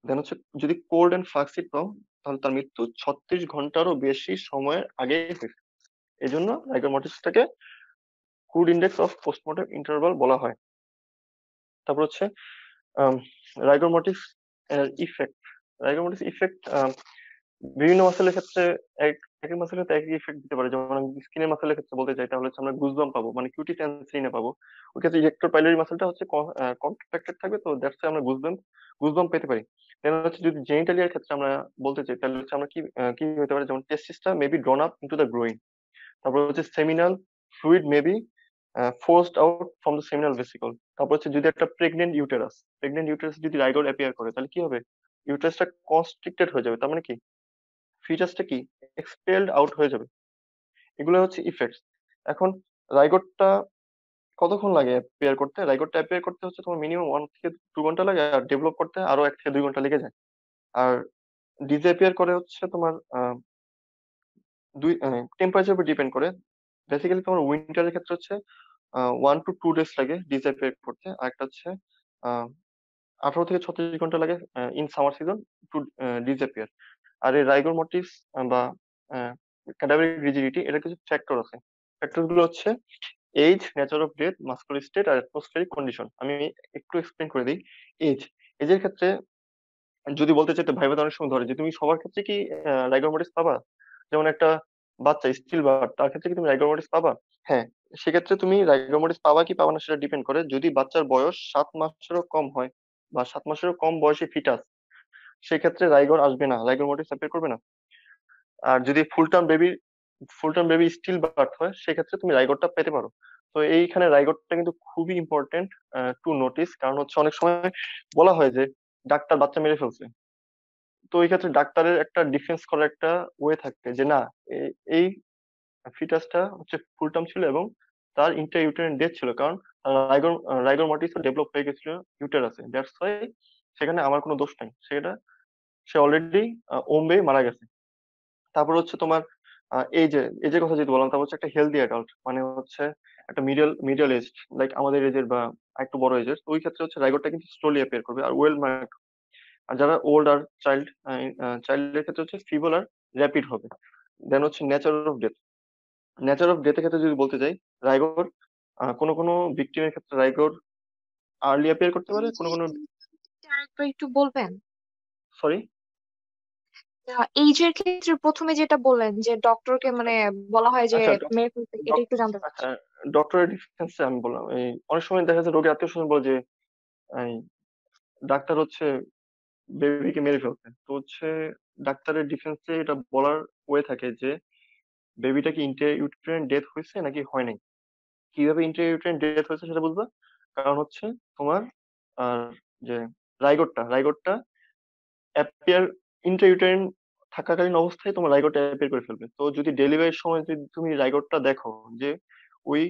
দেন হচ্ছে যদি কোল্ড এন্ড ফ্লাক্সিড পাও তাহলে তার মৃত্যু 36 ঘন্টারও বেশি সময়ের আগে হয়েছে। এই জন্য রাইগর মর্টিসটাকে crude index of postmortem interval বলা হয়। তারপর হচ্ছে rigor mortis effect. Rigor mortis effect বিভিন্ন মাসেলের ক্ষেত্রে এক এক মাসেলের একই ইফেক্ট দিতে পারে। যেমন আমি স্কিনের মাসেলের ক্ষেত্রে বলতে চাই তাহলে হচ্ছে আমরা গুজবাম পাবো, মানে কিউটি টেনসিনে পাবো। ওই ক্ষেত্রে ইরেক্টর পাইলারি মাসেলটা হচ্ছে কন্ট্রাক্টেড থাকবে, তো দ্যাটস আমরা গুজবাম পেতে পারি। দেন হচ্ছে যদি জেনিটালিয়ার ক্ষেত্রে আমরা বলতে চাই তাহলে হচ্ছে আমরা কি হতে পারে, যেমন টেস্টিসটা maybe drawn up into the groin. তারপর হচ্ছে seminal fluid maybe forced out from the seminal vesicle. তারপর হচ্ছে যদি একটা প্রেগনেন্ট ইউটেরাস যদি রাইগর অ্যাপিয়ার করে তাহলে কি হবে? ইউটেরাসটা কনস্ট্রিক্টেড হয়ে যাবে, তার মানে কি ফিচাসটা কি এক্সপেলড আউট হয়ে যাবে। এগুলো হচ্ছে ইফেক্টস। এখন রাইগরটা কতক্ষণ লাগে অ্যাপিয়ার করতে? রাইগরটা অ্যাপিয়ার করতে হচ্ছে তোমার মিনিমাম 1 থেকে 2 ঘন্টা লাগে, আর ডেভেলপ করতে আরো 1 থেকে 2 ঘন্টা লেগে যায়। আর ডিসঅ্যাপিয়ার করে হচ্ছে তোমার দুই টেম্পারেচার উপর ডিপেন্ড করে। বেসিক্যালি তোমার উইন্টারের ক্ষেত্রে হচ্ছে 1 to 2 ডেজ লাগে ডিসঅ্যাপিয়ার করতে। আর একটা হচ্ছে 18 থেকে 36 ঘন্টা লাগে in summer season to disappear. আর এই রাইগর মোটিভস বা ক্যাডাভারিক রিজিডিটি, এটা কিছু ফ্যাক্টর আছে। ফ্যাক্টর গুলো হচ্ছে age, nature of death, muscular state আর অ্যাটমসফেরিক কন্ডিশন। আমি একটু এক্সপ্লেন করে দিই। এজ, এজের ক্ষেত্রে যদি বলতে চাই তো ভাইবা অনেক সময় ধরে যে তুমি সবার ক্ষেত্রে কি রাইগর মোটিভস পাবা। যেমন একটা বাচ্চা স্টিল বার্ড, তার ক্ষেত্রে কি তুমি রাইগর মোটিভস পাবা? হ্যাঁ, সেক্ষেত্রে তুমি রাইগর মোটিভস পাবা কি পাবা না সেটা ডিপেন্ড করে। যদি বাচ্চার বয়স 7 মাসেরও কম হয় বা 7 মাসেরও কম বয়সী ফিটাস, সেক্ষেত্রে রাইগর আসবে না, রাইগর মোটিভস অ্যাপিয়ার করবে না। আর যদি ফুল টার্ম বেবি স্টিল বার্থ হয়, সেক্ষেত্রে তুমি রাইগরটা পেতে পারো। তো এইখানে রাইগরটা কিন্তু খুবই ইম্পর্টেন্ট টু নোটিস, কারণ হচ্ছে অনেক সময় বলা হয় যে ডাক্তার বাচ্চা মেরে ফেলছে। তো এই ক্ষেত্রে ডাক্তারের একটা ডিফেন্স করার একটা ওয়ে থাকে যে না, এই ফিটাসটা হচ্ছে ফুল টার্ম ছিল এবং তার ইন্টার ইউটেরাইন ডেথ ছিল, কারণ রাইগর রাইগর মর্টিস ডেভেলপ হয়ে গেছিল ইউটেরাসে, দ্যাটস ওয়াই সেখানে আমার কোনো দোষ নাই, সে অলরেডি ওম্বে মারা গেছে। তারপর হচ্ছে তোমার এজের কথা যদি বললাম, তারপর হচ্ছে একটা হেলদি অ্যাডাল্ট, মানে হচ্ছে একটা মিডল এজ, লাইক আমাদের এজের বা একটু বড় এজের। তো ওই ক্ষেত্রে হচ্ছে রাইগরটা কিন্তু স্লোলি অ্যাপিয়ার করবে আর ওয়েল। আর যারা ওল্ড আর চাইল্ডের ক্ষেত্রে হচ্ছে ফিবল আর র্যাপিড হবে। দেন হচ্ছে নেচার অফ ডেথের ক্ষেত্রে যদি বলতে চাই, রাইগর কোনো কোনো ভিকটিমের ক্ষেত্রে রাইগর আর্লি অ্যাপিয়ার করতে পারে, এই কোনো যে কোনো। আরেকবার একটু বলবেন? সরি। এইজের ক্ষেত্রে প্রথমে যেটা বললেন যে ডক্টরকে মানে বলা হয় যে আচ্ছা, মেরে ফেলতে, এটা একটু জানতে চাচ্ছি। আচ্ছা, ডক্টরের ডিফেন্সে আমি বললাম, এই অনেক সময় দেখা যাচ্ছে রোগীর আত্মীয় স্বজন বলে যে এই ডাক্তার হচ্ছে বেবিকে মেরে ফেলছে। তো হচ্ছে ডাক্তারের ডিফেন্সে এটা বলার ওয়ে থাকে যে বেবিটা কি ইন্ট্রা ডেথ হয়েছে নাকি হয় নাই। কিভাবে ইন্টারইউটেরাইন ডেথ হয়েছে সেটা বুঝবা, কারণ হচ্ছে তোমার আর যে রাইগরটা অ্যাপিয়ার ইন্টারইউটেরাইন থাকাকালীন অবস্থায় তোমার রাইগরটা অ্যাপিয়ার করে ফেলবে। তো যদি ডেলিভারির সময় যদি তুমি রাইগরটা দেখো যে ওই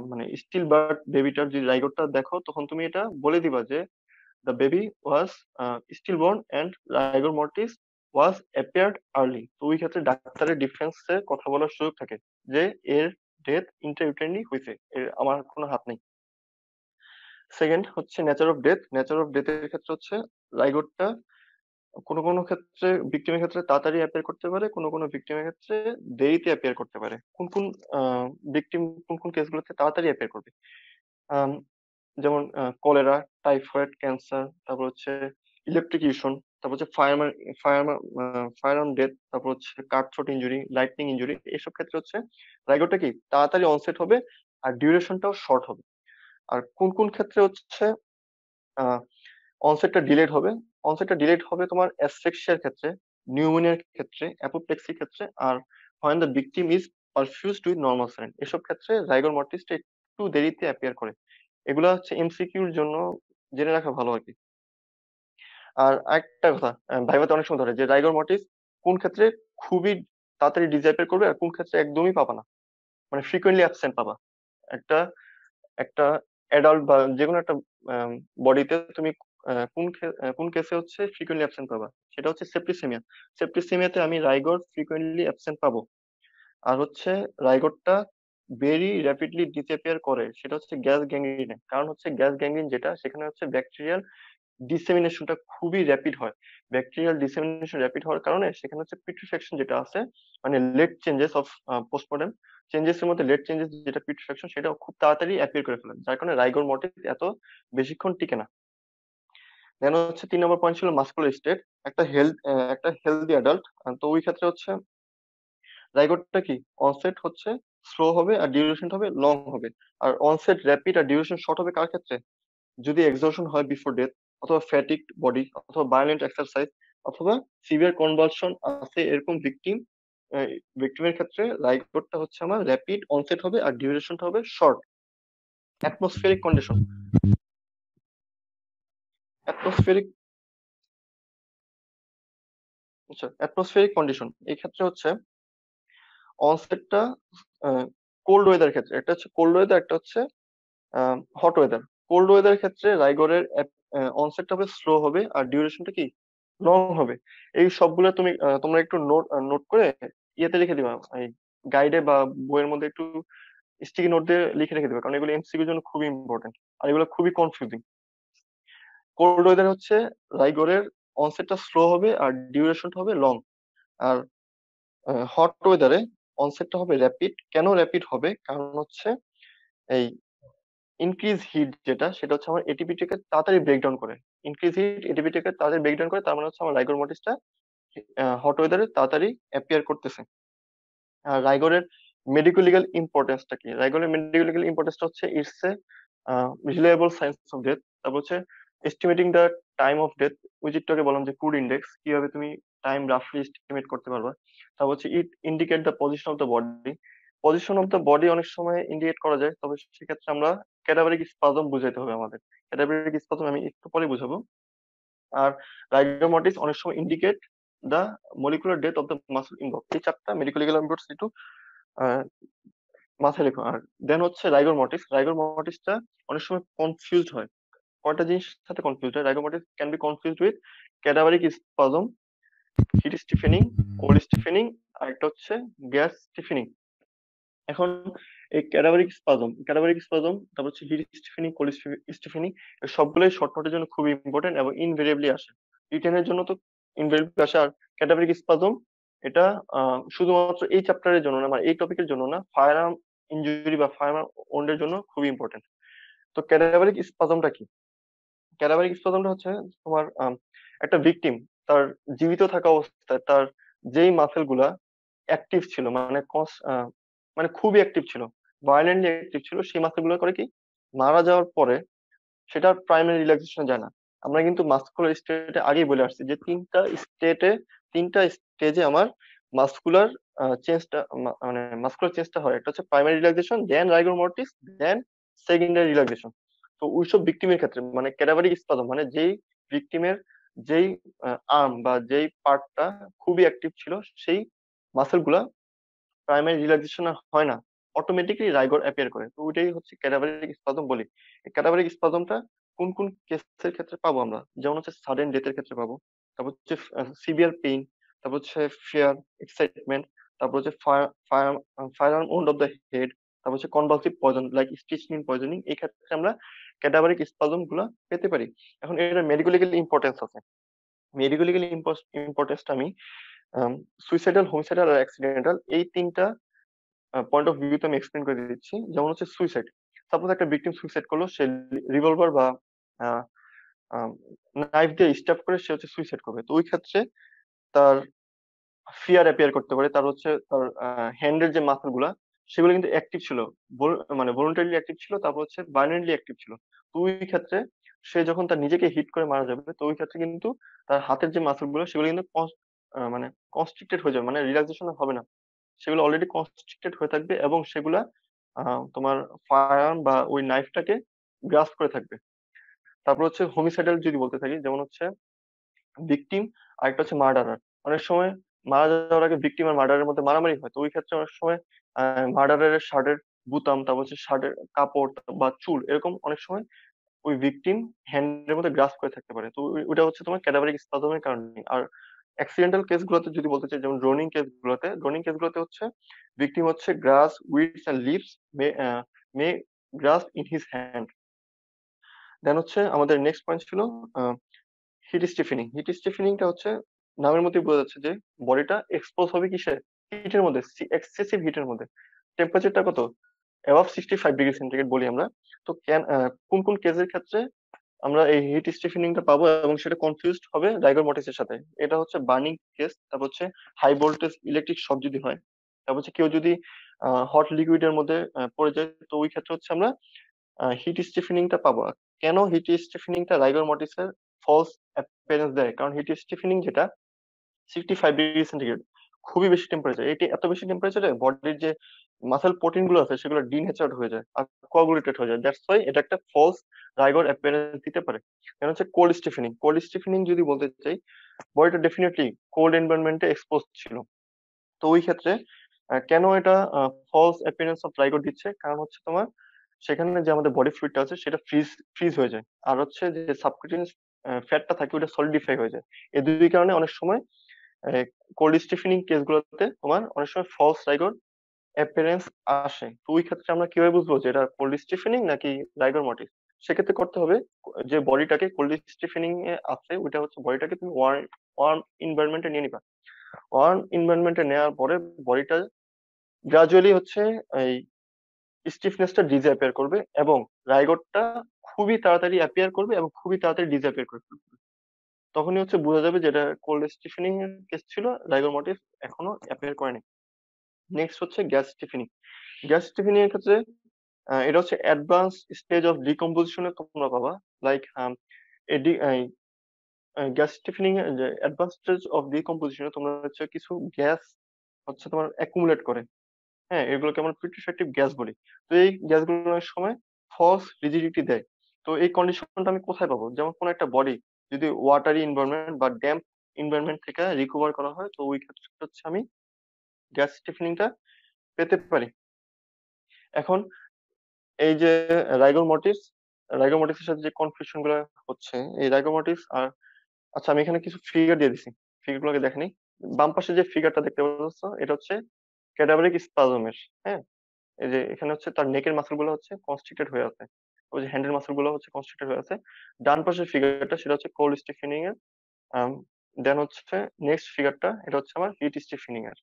মানে স্টিল বার্থ বেবিটার যদি রাইগরটা দেখো, তখন তুমি এটা বলে দিবা যে the baby was still born and rigor mortis was appeared early. তো ওই ক্ষেত্রে ডাক্তারের ডিফেন্সে কথা বলার সুযোগ থাকে যে এর ডেথ ইন্টারইউটেরাইনই হয়েছে, এর আমার কোনো হাত নেই। সেকেন্ড হচ্ছে নেচার অফ ডেথের ক্ষেত্রে হচ্ছে রাইগরটা কোনো কোনো ক্ষেত্রে ভিকটিমের ক্ষেত্রে তাড়াতাড়ি অ্যাপিয়ার করতে পারে, কোনো কোনো ভিকটিমের ক্ষেত্রে দেরিতে অ্যাপিয়ার করতে পারে। কোন কোন ভিকটিম কোন কোন কেসগুলোতে তাড়াতাড়ি অ্যাপিয়ার করবে, আম, যেমন কলেরা, টাইফয়েড, ক্যান্সার, তারপর হচ্ছে ইলেকট্রিকিউশন, তারপর হচ্ছে ফায়ার ফায়ার ডেথ, তারপর হচ্ছে কাট থ্রোট ইনজুরি, লাইটনিং ইনজুরি। এসব ক্ষেত্রে হচ্ছে রাইগরটা কি তাড়াতাড়ি অনসেট হবে আর ডিউরেশনটাও শর্ট হবে। আর কোন কোন ক্ষেত্রে হচ্ছে অনসেটটা ডিলেড হবে তোমার অ্যাসফিক্সিয়ার ক্ষেত্রে, নিউমোনিয়ার ক্ষেত্রে, অ্যাপোপ্লেক্সির ক্ষেত্রে, আর when the victim is perfused with normal saline. এসব ক্ষেত্রে রাইগর মর্টিসটা একটু দেরিতে অ্যাপিয়ার করে। এগুলা হচ্ছে এমসিকিউর জন্য জেনে রাখা ভালো আর কি। আর একটা কথা, ভাইভাতে অনেক সময় ধরে যে রাইগর মর্টিস কোন ক্ষেত্রে খুবই তাড়াতাড়ি ডিসঅ্যাপিয়ার করবে আর কোন ক্ষেত্রে একদমই পাবা না, মানে ফ্রিকোয়েন্টলি অ্যাবসেন্ট পাবা। একটা একটা অ্যাডাল্ট বা যেকোনো একটা বডিতে তুমি কোন কেসে হচ্ছে ফ্রিকোয়েন্টলি অ্যাবসেন্ট পাবা, সেটা হচ্ছে সেপ্টিসেমিয়াতে আমি রাইগর ফ্রিকোয়েন্টলি অ্যাবসেন্ট পাবো। আর হচ্ছে রাইগরটা ভেরি র্যাপিডলি ডিসঅ্যাপিয়ার করে, সেটা হচ্ছে গ্যাস গ্যাংগ্রিনে। কারণ হচ্ছে গ্যাস গ্যাংগ্রিন যেটা, সেখানে হচ্ছে ব্যাকটেরিয়াল ডিসেমিনেশনটা খুবই র্যাপিড হয়। ব্যাকটেরিয়াল ডিসেমিনেশন র্যাপিড হওয়ার কারণে সেখানে হচ্ছে পিট্রিফ্যাকশন যেটা আছে, মানে late changes of postmortem changes এর মধ্যে লেট চেঞ্জেস যেটা পিট্রিফ্যাকশন, সেটা খুব তাড়াতাড়ি অ্যাপিয়ার করে ফেলে, যার কারণে রাইগর মর্টিস এত বেশিক্ষণ টিকে না। দেন হচ্ছে 3 নম্বর পয়েন্ট ছিল মাস্কুলার স্টেট, একটা হেলদি অ্যাডাল্ট। তো ওই ক্ষেত্রে হচ্ছে রাইগরটা কি অনসেট হচ্ছে স্লো হবে আর ডিউরেশন হবে লং হবে। আর অনসেট র্যাপিড আর ডিউরেশন শর্ট হবে কার ক্ষেত্রে? যদি এক্সজশন হয় বিফোর ডেথ, অথবা ফ্যাটিক বডি, অথবা ভায়োলেন্ট এক্সারসাইজ, অথবা সিভিয়ার কনভালশন আছে এরকম ভিকটিমের ক্ষেত্রে রাইগরটা হচ্ছে আমার র্যাপিড অনসেট হবে আর ডিউরেশনটা হবে short. Atmospheric condition atmospheric atmospheric condition এই ক্ষেত্রে হচ্ছে অনসেটটা কোল্ড ওয়েদার ক্ষেত্রে, একটা হচ্ছে কোল্ড ওয়েদার, একটা হচ্ছে হট ওয়েদার। কোল্ড ওয়েদার ক্ষেত্রে রাইগরের অনসেটটা হবে স্লো হবে আর ডিউরেশনটা কি লং হবে। এই সবগুলো তোমরা একটু নোট করে ইয়েতে লিখে দিবা, এই গাইডে বা বইয়ের মধ্যে একটু স্টিকি নোট দিয়ে লিখে রেখে দিবা, কারণ এগুলো এমসিকিউর জন্য খুবই ইম্পর্টেন্ট আর এগুলো খুবই কনফিউজিং। কোল্ড ওয়েদার হচ্ছে রাইগরের অনসেটটা স্লো হবে আর ডিউরেশনটা হবে লং। আর হট ওয়েদারে অনসেটটা হবে র্যাপিড। কেন র্যাপিড হবে? কারণ হচ্ছে এই ইনক্রিজ হিট যেটা, সেটা হচ্ছে আমার এটিপিটাকে তাড়াতাড়ি ব্রেকডাউন করে। ইনক্রিজ হিট এটিপিটাকে তাড়াতাড়ি ব্রেকডাউন করে, তার মানে হচ্ছে আমার রাইগর মর্টিসটা হট ওয়েদারে তাড়াতাড়ি অ্যাপিয়ার করতেছে। আর রাইগরের মেডিকো লিগাল ইম্পর্টেন্সটা কি? রাইগরের মেডিকো লিগাল ইম্পর্টেন্সটা হচ্ছে it's a reliable science of death. তারপর হচ্ছে estimating the time of death, ওই যেটাকে বললাম যে ক্রুড ইন্ডেক্স, কিভাবে তুমি টাইম রাফলি এস্টিমেট করতে পারবা। তারপর হচ্ছে it indicate the position of the body. Position of the body অনেক সময় ইন্ডিকেট করা যায়, তবে সেক্ষেত্রে আমরা ক্যাটাবেরিক স্পাজম বুঝাইতে হবে আমাদের। ক্যাটাবেরিক স্পাজম আমি একটু পরে বুঝাবো। আর রাইগর মর্টিস অনেক সময় indicate the molecular death of the muscle involve. এই চারটা মেডিকো লিগাল ইম্পর্টেন্স একটু আহ, মাথায় রেখো। আর দেন হচ্ছে রাইগর মর্টিস। রাইগর মর্টিসটা অনেক সময় কনফিউজড হয়, কয়টা জিনিস সাথে কনফিউজ হয়। Rigor mortis can be confused with cadaveric spasm, heat stiffening, cold stiffening, আর একটা হচ্ছে গ্যাস স্টিফেনিং। এখন এই ক্যাটাবেরিক স্পাজম, তারপর হচ্ছে হিট স্টিফেনিং, কোল্ড স্টিফেনিং, সবগুলোই শর্ট নোটের জন্য খুবই ইম্পর্টেন্ট এবং ইনভেরিয়েবলি আসে। রিটেনের জন্য তো ইনভেরিয়েবলি আসে। আর ক্যাটাবেরিক স্পাজম এটা শুধুমাত্র এই চ্যাপ্টারের জন্য না, মানে এই টপিকের জন্য না, ফায়ার আর্ম ইনজুরি বা ফায়ার আর্ম ওন্ডের জন্য খুবই ইম্পর্টেন্ট। তো ক্যাটাবেরিক স্পাজমটা কি? ক্যাটাবেরিক স্পাজমটা হচ্ছে তোমার একটা ভিকটিম তার জীবিত থাকা অবস্থায় তার যেই মাসেল গুলা অ্যাক্টিভ ছিল, মানে মানে খুবই অ্যাক্টিভ ছিল, ভায়োলেন্টলি অ্যাক্টিভ ছিল, সেই মাসেল গুলো করে কি মারা যাওয়ার পরে সেটা প্রাইমারি রিল্যাক্সেশনে যায় না। আমরা কিন্তু মাস্কুলার স্টেটে আগেই বলে আসছি যে তিনটা স্টেজে আমার মাস্কুলার চেঞ্জটা, মানে মাস্কুলার চেঞ্জটা হয়। একটা হচ্ছে প্রাইমারি রিল্যাক্সেশন, দেন রাইগর মর্টিস, দেন সেকেন্ডারি রিল্যাক্সেশন। তো ওইসব ভিকটিমের ক্ষেত্রে মানে ক্যাটাবেরিক স্পাজম মানে যেই ভিকটিমের যেই আর্ম বা যেই পার্টটা খুবই অ্যাক্টিভ ছিল, সেই মাসেল গুলা প্রাইমারি রিল্যাক্সেশন হয় না, অটোমেটিকলি রাইগর অ্যাপিয়ার করে। তো ওইটাই হচ্ছে ক্যাটাবেরিক স্পাজম বলি। এই ক্যাটাবেরিক স্পাজমটা কোন কোন কেসের ক্ষেত্রে পাবো আমরা? যেমন হচ্ছে সাডেন ডেথের ক্ষেত্রে পাবো, তারপর হচ্ছে সিভিয়ার পেইন, তারপর হচ্ছে ফিয়ার, এক্সাইটমেন্ট, তারপর হচ্ছে fire arm wound of the head, তারপর হচ্ছে কনভালসিভ পয়জন লাইক স্টিচনিং পয়জনিং। এই ক্ষেত্রে আমরা ক্যাটাবেরিক স্পাজম গুলা পেতে পারি। এখন এর মেডিকো লিগ্যাল ইম্পর্টেন্স আছে। মেডিকো লিগ্যাল ইম্পর্টেন্সটা আমি সুইসাইডাল, হোমিসাইডাল আর অ্যাক্সিডেন্টাল, এই তিনটা পয়েন্ট অফ ভিউতে আমি এক্সপ্লেন করে দিচ্ছি। যেমন হচ্ছে সুইসাইড, সাপোজ একটা ভিকটিম সুইসাইড করলো, সে রিভলভার বা নাইফ দিয়ে স্ট্যাব করে সে হচ্ছে সুইসাইড করবে। তো ওই ক্ষেত্রে তার ফিয়ার অ্যাপিয়ার করতে পারে, তার হচ্ছে তার হ্যান্ডের যে মাসেল গুলা সেগুলো কিন্তু অ্যাক্টিভ ছিল, মানে ভলেন্টারিলি অ্যাক্টিভ ছিল, তারপর হচ্ছে ভায়োলেন্টলি অ্যাক্টিভ ছিল। তো ওই ক্ষেত্রে সে যখন তার নিজেকে হিট করে মারা যাবে, তো ওই ক্ষেত্রে কিন্তু তার হাতের যে মাসেল গুলো সেগুলো কিন্তু মানে কনস্ট্রিক্টেড হয়ে যাবে, মানে রিল্যাক্সেশন হবে না, সেগুলো অলরেডি কনস্ট্রিক্টেড হয়ে থাকবে এবং সেগুলা তোমার ফায়ার বা ওই নাইফটাকে গ্রাস্প করে থাকবে। তারপর হচ্ছে হোমিসাইডাল যদি বলতে থাকি, যেমন হচ্ছে ভিকটিম আর একটা হচ্ছে মার্ডারার। অনেক সময় মারা যাওয়ার আগে ভিকটিম আর মার্ডারের মধ্যে মারামারি হয়, তো ওই ক্ষেত্রে অনেক সময় মার্ডারের শার্টের বুতাম, তারপর হচ্ছে শার্টের কাপড় বা চুল, এরকম অনেক সময় ওই ভিকটিম হ্যান্ডের মধ্যে গ্রাস করে থাকতে পারে। তো ওইটা হচ্ছে তোমার ক্যাডাভারিক স্পাজমের কারণে। আর অ্যাক্সিডেন্টাল কেস গুলোতে যদি বলতে চাই, যেমন ড্রোনিং কেস গুলোতে হচ্ছে ভিকটিম হচ্ছে grass weeds and leaves may grasp in his hand. Then হচ্ছে আমাদের নেক্সট পয়েন্ট ছিল হিট স্টিফেনিং। হিট স্টিফেনিংটা হচ্ছে নামের মধ্যে বোঝা যাচ্ছে যে বডিটা এক্সপোজ হবে কিসে, হিটের মধ্যে, এক্সেসিভ হিটের মধ্যে। টেম্পারেচারটা কত, অ্যাবাভ 65 ডিগ্রি সেন্টিগ্রেড বলি আমরা। তো কোন কোন কেসের ক্ষেত্রে আমরা এই হিট স্টিফেনিংটা পাবো এবং সেটা কনফিউজড হবে রাইগর মর্টিসের সাথে? এটা হচ্ছে বার্নিং কেস, তারপর হচ্ছে হাই ভোল্টেজ ইলেকট্রিক শক যদি হয়, তারপর হচ্ছে কেউ যদি হট লিকুইডের মধ্যে পড়ে যায়, তো ওই ক্ষেত্রে হচ্ছে আমরা হিট স্টিফেনিংটা পাবো। কেন হিট স্টিফেনিংটা রাইগর মর্টিসের ফলস অ্যাপিয়ারেন্স দেয়? কারণ হিট স্টিফেনিং যেটা 65 ডিগ্রি সেন্টিগ্রেড, খুবই বেশি টেম্পারেচার। এটি এত বেশি টেম্পারেচারে বডির যে মাসেল প্রোটিন গুলো আছে সেগুলো ডিনেচার্ড হয়ে যায় আর কোয়াগুলেটেড হয়ে যায়। দ্যাটস ওয়াই এটা একটা ফলস রাইগর অ্যাপিয়ারেন্স দিতে পারে। কারণ হচ্ছে কোল্ড স্টিফেনিং যদি বলতে চাই, বডিটা ডেফিনেটলি কোল্ড এনভায়রনমেন্টে এক্সপোজ ছিল। তো ওই ক্ষেত্রে কেন এটা ফলস অ্যাপিয়ারেন্স অফ রাইগর দিচ্ছে? কারণ হচ্ছে তোমার সেখানে যে আমাদের বডি ফ্লুইডটা আছে সেটা ফ্রিজ হয়ে যায়, আর হচ্ছে যে সাবকিউটেনিয়াস ফ্যাটটা থাকে ওটা সলিডিফাই হয়ে যায়। এই দুই কারণে অনেক সময় কোল্ড স্টিফেনিং কেসগুলোতে তোমার অনেক সময় ফলস রাইগর অ্যাপিয়ারেন্স আসে। তো ওই ক্ষেত্রে আমরা কিভাবে বুঝবো যে এটা কোল্ড স্টিফেনিং নাকি রাইগর মর্টিস? সেক্ষেত্রে করতে হবে যে বডিটাকে কোল্ড স্টিফেনিং এ আছে ওইটা হচ্ছে বডিটাকে তুমি ওয়ার্ম এনভায়রনমেন্টে নিয়ে নিবা। ওয়ার্ম এনভায়রনমেন্টে নেওয়ার পরে বডিটা গ্রাজুয়ালি হচ্ছে এই স্টিফনেসটা ডিসঅ্যাপিয়ার করবে, এবং রাইগরটা খুবই তাড়াতাড়ি অ্যাপিয়ার করবে এবং খুবই তাড়াতাড়ি ডিসঅ্যাপিয়ার করবে। তখনই হচ্ছে বোঝা যাবে যে এটা কোল্ড স্টিফেনিং এর কেস ছিল, রাইগর মর্টিস এখনো অ্যাপিয়ার করেনি। নেক্সট হচ্ছে গ্যাস স্টিফেনিং। গ্যাস স্টিফেনিং এর ক্ষেত্রে এটা হচ্ছে অ্যাডভান্স স্টেজ অফ ডিকম্পোজিশনে তোমরা পাবা। লাইক গ্যাস স্টিফেনিং এর যে অ্যাডভান্স স্টেজ অফ ডিকম্পোজিশনে তোমরা হচ্ছে কিছু গ্যাস হচ্ছে তোমার অ্যাকুমুলেট করে। হ্যাঁ, এগুলোকে আমরা প্রিট্রিফ্যাক্টিভ গ্যাস বলি। তো এই গ্যাসগুলো অনেক সময় ফলস রিজিডিটি দেয়। তো এই কন্ডিশনটা আমি কোথায় পাবো? যেমন কোনো একটা বডি যদি ওয়াটারি এনভায়রনমেন্ট বা ড্যাম্প এনভায়রনমেন্ট থেকে রিকভার করা হয়, তো ওই ক্ষেত্রে হচ্ছে আমি গ্যাস স্টিফেনিংটা পেতে পারি। এখন এই যে রাইগর মর্টিস, রাইগর মর্টিসের সাথে যে কনফিউশন গুলো হচ্ছে, এই রাইগর মর্টিস আর আচ্ছা আমি এখানে কিছু ফিগার দিয়ে দিছি, ফিগার গুলোকে দেখে নিই। বাম পাশে যে ফিগারটা দেখতে পাচ্ছ এটা হচ্ছে ক্যাডাভারিক স্পাজমের। হ্যাঁ, এই যে এখানে হচ্ছে তার নেকের মাসল গুলো হচ্ছে কনস্ট্রিক্টেড হয়ে আছে, ওই যে হ্যান্ডের মাসল গুলো হচ্ছে কনস্ট্রিক্টেড হয়ে আছে। ডান পাশের ফিগারটা সেটা হচ্ছে কোল্ড স্টিফেনিং এর। দেন হচ্ছে নেক্সট ফিগারটা এটা হচ্ছে আমার হিট স্টিফেনিং এর।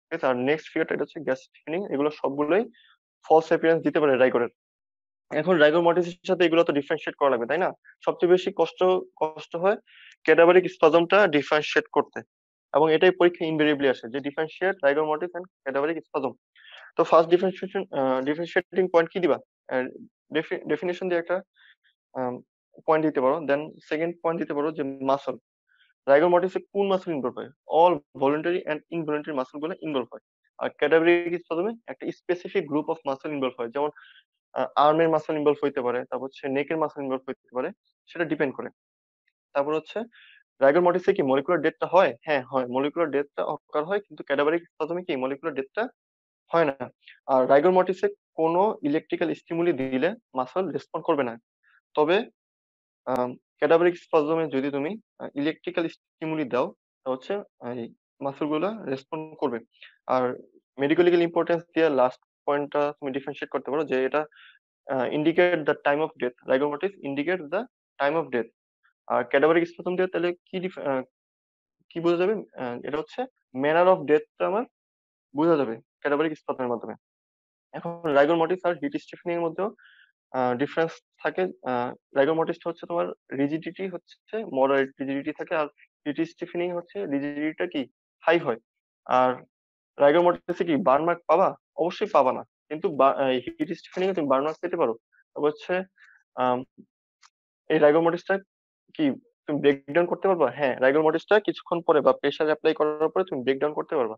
ঠিক আছে, আর নেক্সট ফিগারটা এটা হচ্ছে গ্যাস স্টিফেনিং। এগুলো সবগুলোই ফলস অ্যাপিয়ারেন্স দিতে পারে রাইগরের। এখন রাইগর মর্টিসের সাথে এগুলো তো ডিফারেন্সিয়েট করা লাগবে, তাই না? সবচেয়ে বেশি কষ্ট হয় ক্যাডাভারিক স্পাজমটা ডিফারেন্সিয়েট করতে, এবং এটাই পরীক্ষা ইনভেরিয়েবলি আসে যে differentiate rigor mortis and cadaveric spasm. তো ফার্স্ট ডিফারেন্সিয়েটিং পয়েন্ট কি দিবা? ডেফিনেশন দিয়ে একটা পয়েন্ট দিতে পারো। দেন সেকেন্ড পয়েন্ট দিতে পারো যে মাসল, রাইগর মর্টিসে কোন মাসল ইনভলভ হয়? All voluntary and involuntary muscle গুলো ইনভলভ হয়। আর ক্যাডাভারিক স্পাজমে একটা specific group of muscle involve হয়, যেমন আর্মের মাসল ইনভলভ হইতে পারে, তারপর হচ্ছে নেকের মাসল ইনভলভ হইতে পারে, সেটা ডিপেন্ড করে। তারপর হচ্ছে রাইগর মর্টিসে কি মলিকুলার ডেথটা হয়? হ্যাঁ হয়, মলিকুলার ডেথটা অকার হয়, কিন্তু ক্যাডাভারিক স্পাজমে কি মলিকুলার ডেথটা হয় না। আর রাইগর মর্টিসে কোনো ইলেকট্রিক্যাল স্টিমুলি দিলে মাসল রেসপন্ড করবে না। তবে ক্যাডাভারিক স্পাজমে যদি তুমি ইলেকট্রিক্যাল স্টিমুলি দাও তা হচ্ছে এই মাসল গুলা রেসপন্ড করবে। আর মেডিকেল ইম্পর্টেন্স দিয়ে লাস্ট পয়েন্টটা তুমি ডিফারেন্সিয়েট করতে পারো যে এটা indicate the time of death. Rigor mortis indicate the time of death. আর ক্যাডাভারিক স্পাজম দিয়ে তাহলে কি বোঝা যাবে? এটা হচ্ছে ম্যানার অফ ডেথটা আমার বোঝা যাবে ক্যাডাভারিক স্পাজমের মাধ্যমে। এখন রাইগর মর্টিস আর হিট স্টিফেনিং এর মধ্যেও ডিফারেন্স থাকে। রাইগর মর্টিসটা হচ্ছে তোমার রিজিডিটি হচ্ছে মডারেট রিজিডিটি থাকে, আর হিট স্টিফেনিং হচ্ছে রিজিডিটিটা কি হাই হয়। আর রাইগর মর্টিসে কি বার্ন মার্ক পাবা? অবশ্যই পাবা না, কিন্তু হিট স্টিফেনিং এ তুমি বার্ন মার্ক পেতে পারো। তারপর হচ্ছে আম, এই রাইগর মডিসটা কি তুমি ব্রেকডাউন করতে পারবা? হ্যাঁ, রাইগর মডিসটা কিছুক্ষণ পরে বা প্রেসার অ্যাপ্লাই করার পরে তুমি ব্রেকডাউন করতে পারবা,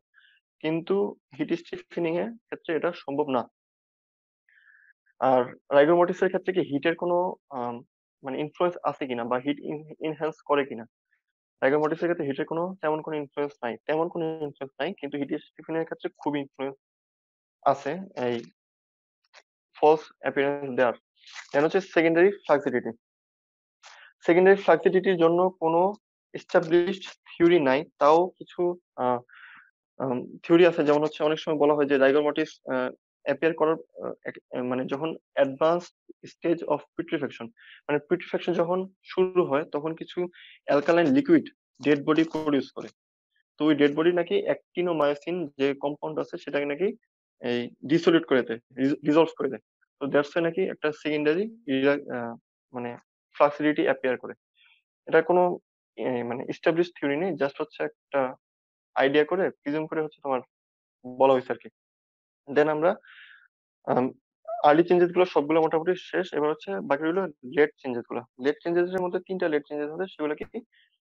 কিন্তু হিট স্টিফেনিং এর ক্ষেত্রে এটা সম্ভব না। আর রাইগর মডিসের ক্ষেত্রে কি হিটের কোনো মানে ইনফ্লুয়েন্স আছে কিনা বা হিট ইনহ্যান্স করে কিনা? রাইগর মডিসের ক্ষেত্রে হিটের কোনো তেমন কোনো ইনফ্লুয়েন্স নাই, কিন্তু হিট স্টিফেনিং এর ক্ষেত্রে খুব ইনফ্লুয়েন্স আছে এই ফলস অ্যাপিয়ারেন্স দেওয়ার। দেন হচ্ছে সেকেন্ডারি ফ্লাক্সিডিটি। সেকেন্ডারি ফ্লাক্সিডিটির জন্য কোনো এস্টাবলিশড থিওরি নাই, তাও কিছু থিওরি আছে। যেমন হচ্ছে অনেক সময় বলা হয় যে রাইগর মর্টিস অ্যাপিয়ার করার মানে যখন অ্যাডভান্স স্টেজ অফ পিউট্রিফ্যাকশন, মানে পিউট্রিফ্যাকশন যখন শুরু হয় তখন কিছু alkaline liquid dead body produce করে। তো ওই ডেড বডি নাকি অ্যাক্টিনোমায়োসিন যে কম্পাউন্ড আছে সেটাকে নাকি এই ডিসোলিউট করে দেয়, ডিসলভ করে দেয়। তো দ্যাটস নাকি একটা সেকেন্ডারি মানে ফ্লাক্সিডিটি অ্যাপিয়ার করে। এটা কোনো মানে এস্টাবলিশড থিওরি নেই, জাস্ট হচ্ছে একটা আইডিয়া করে প্রিজুম করে হচ্ছে তোমার বলা হয়েছে আর কি। দেন আমরা আর্লি চেঞ্জেস গুলো সবগুলো মোটামুটি শেষ। এবার হচ্ছে বাকি হলো লেট চেঞ্জেস গুলো। লেট চেঞ্জেস এর মধ্যে তিনটা লেট চেঞ্জেস আছে, সেগুলো কি?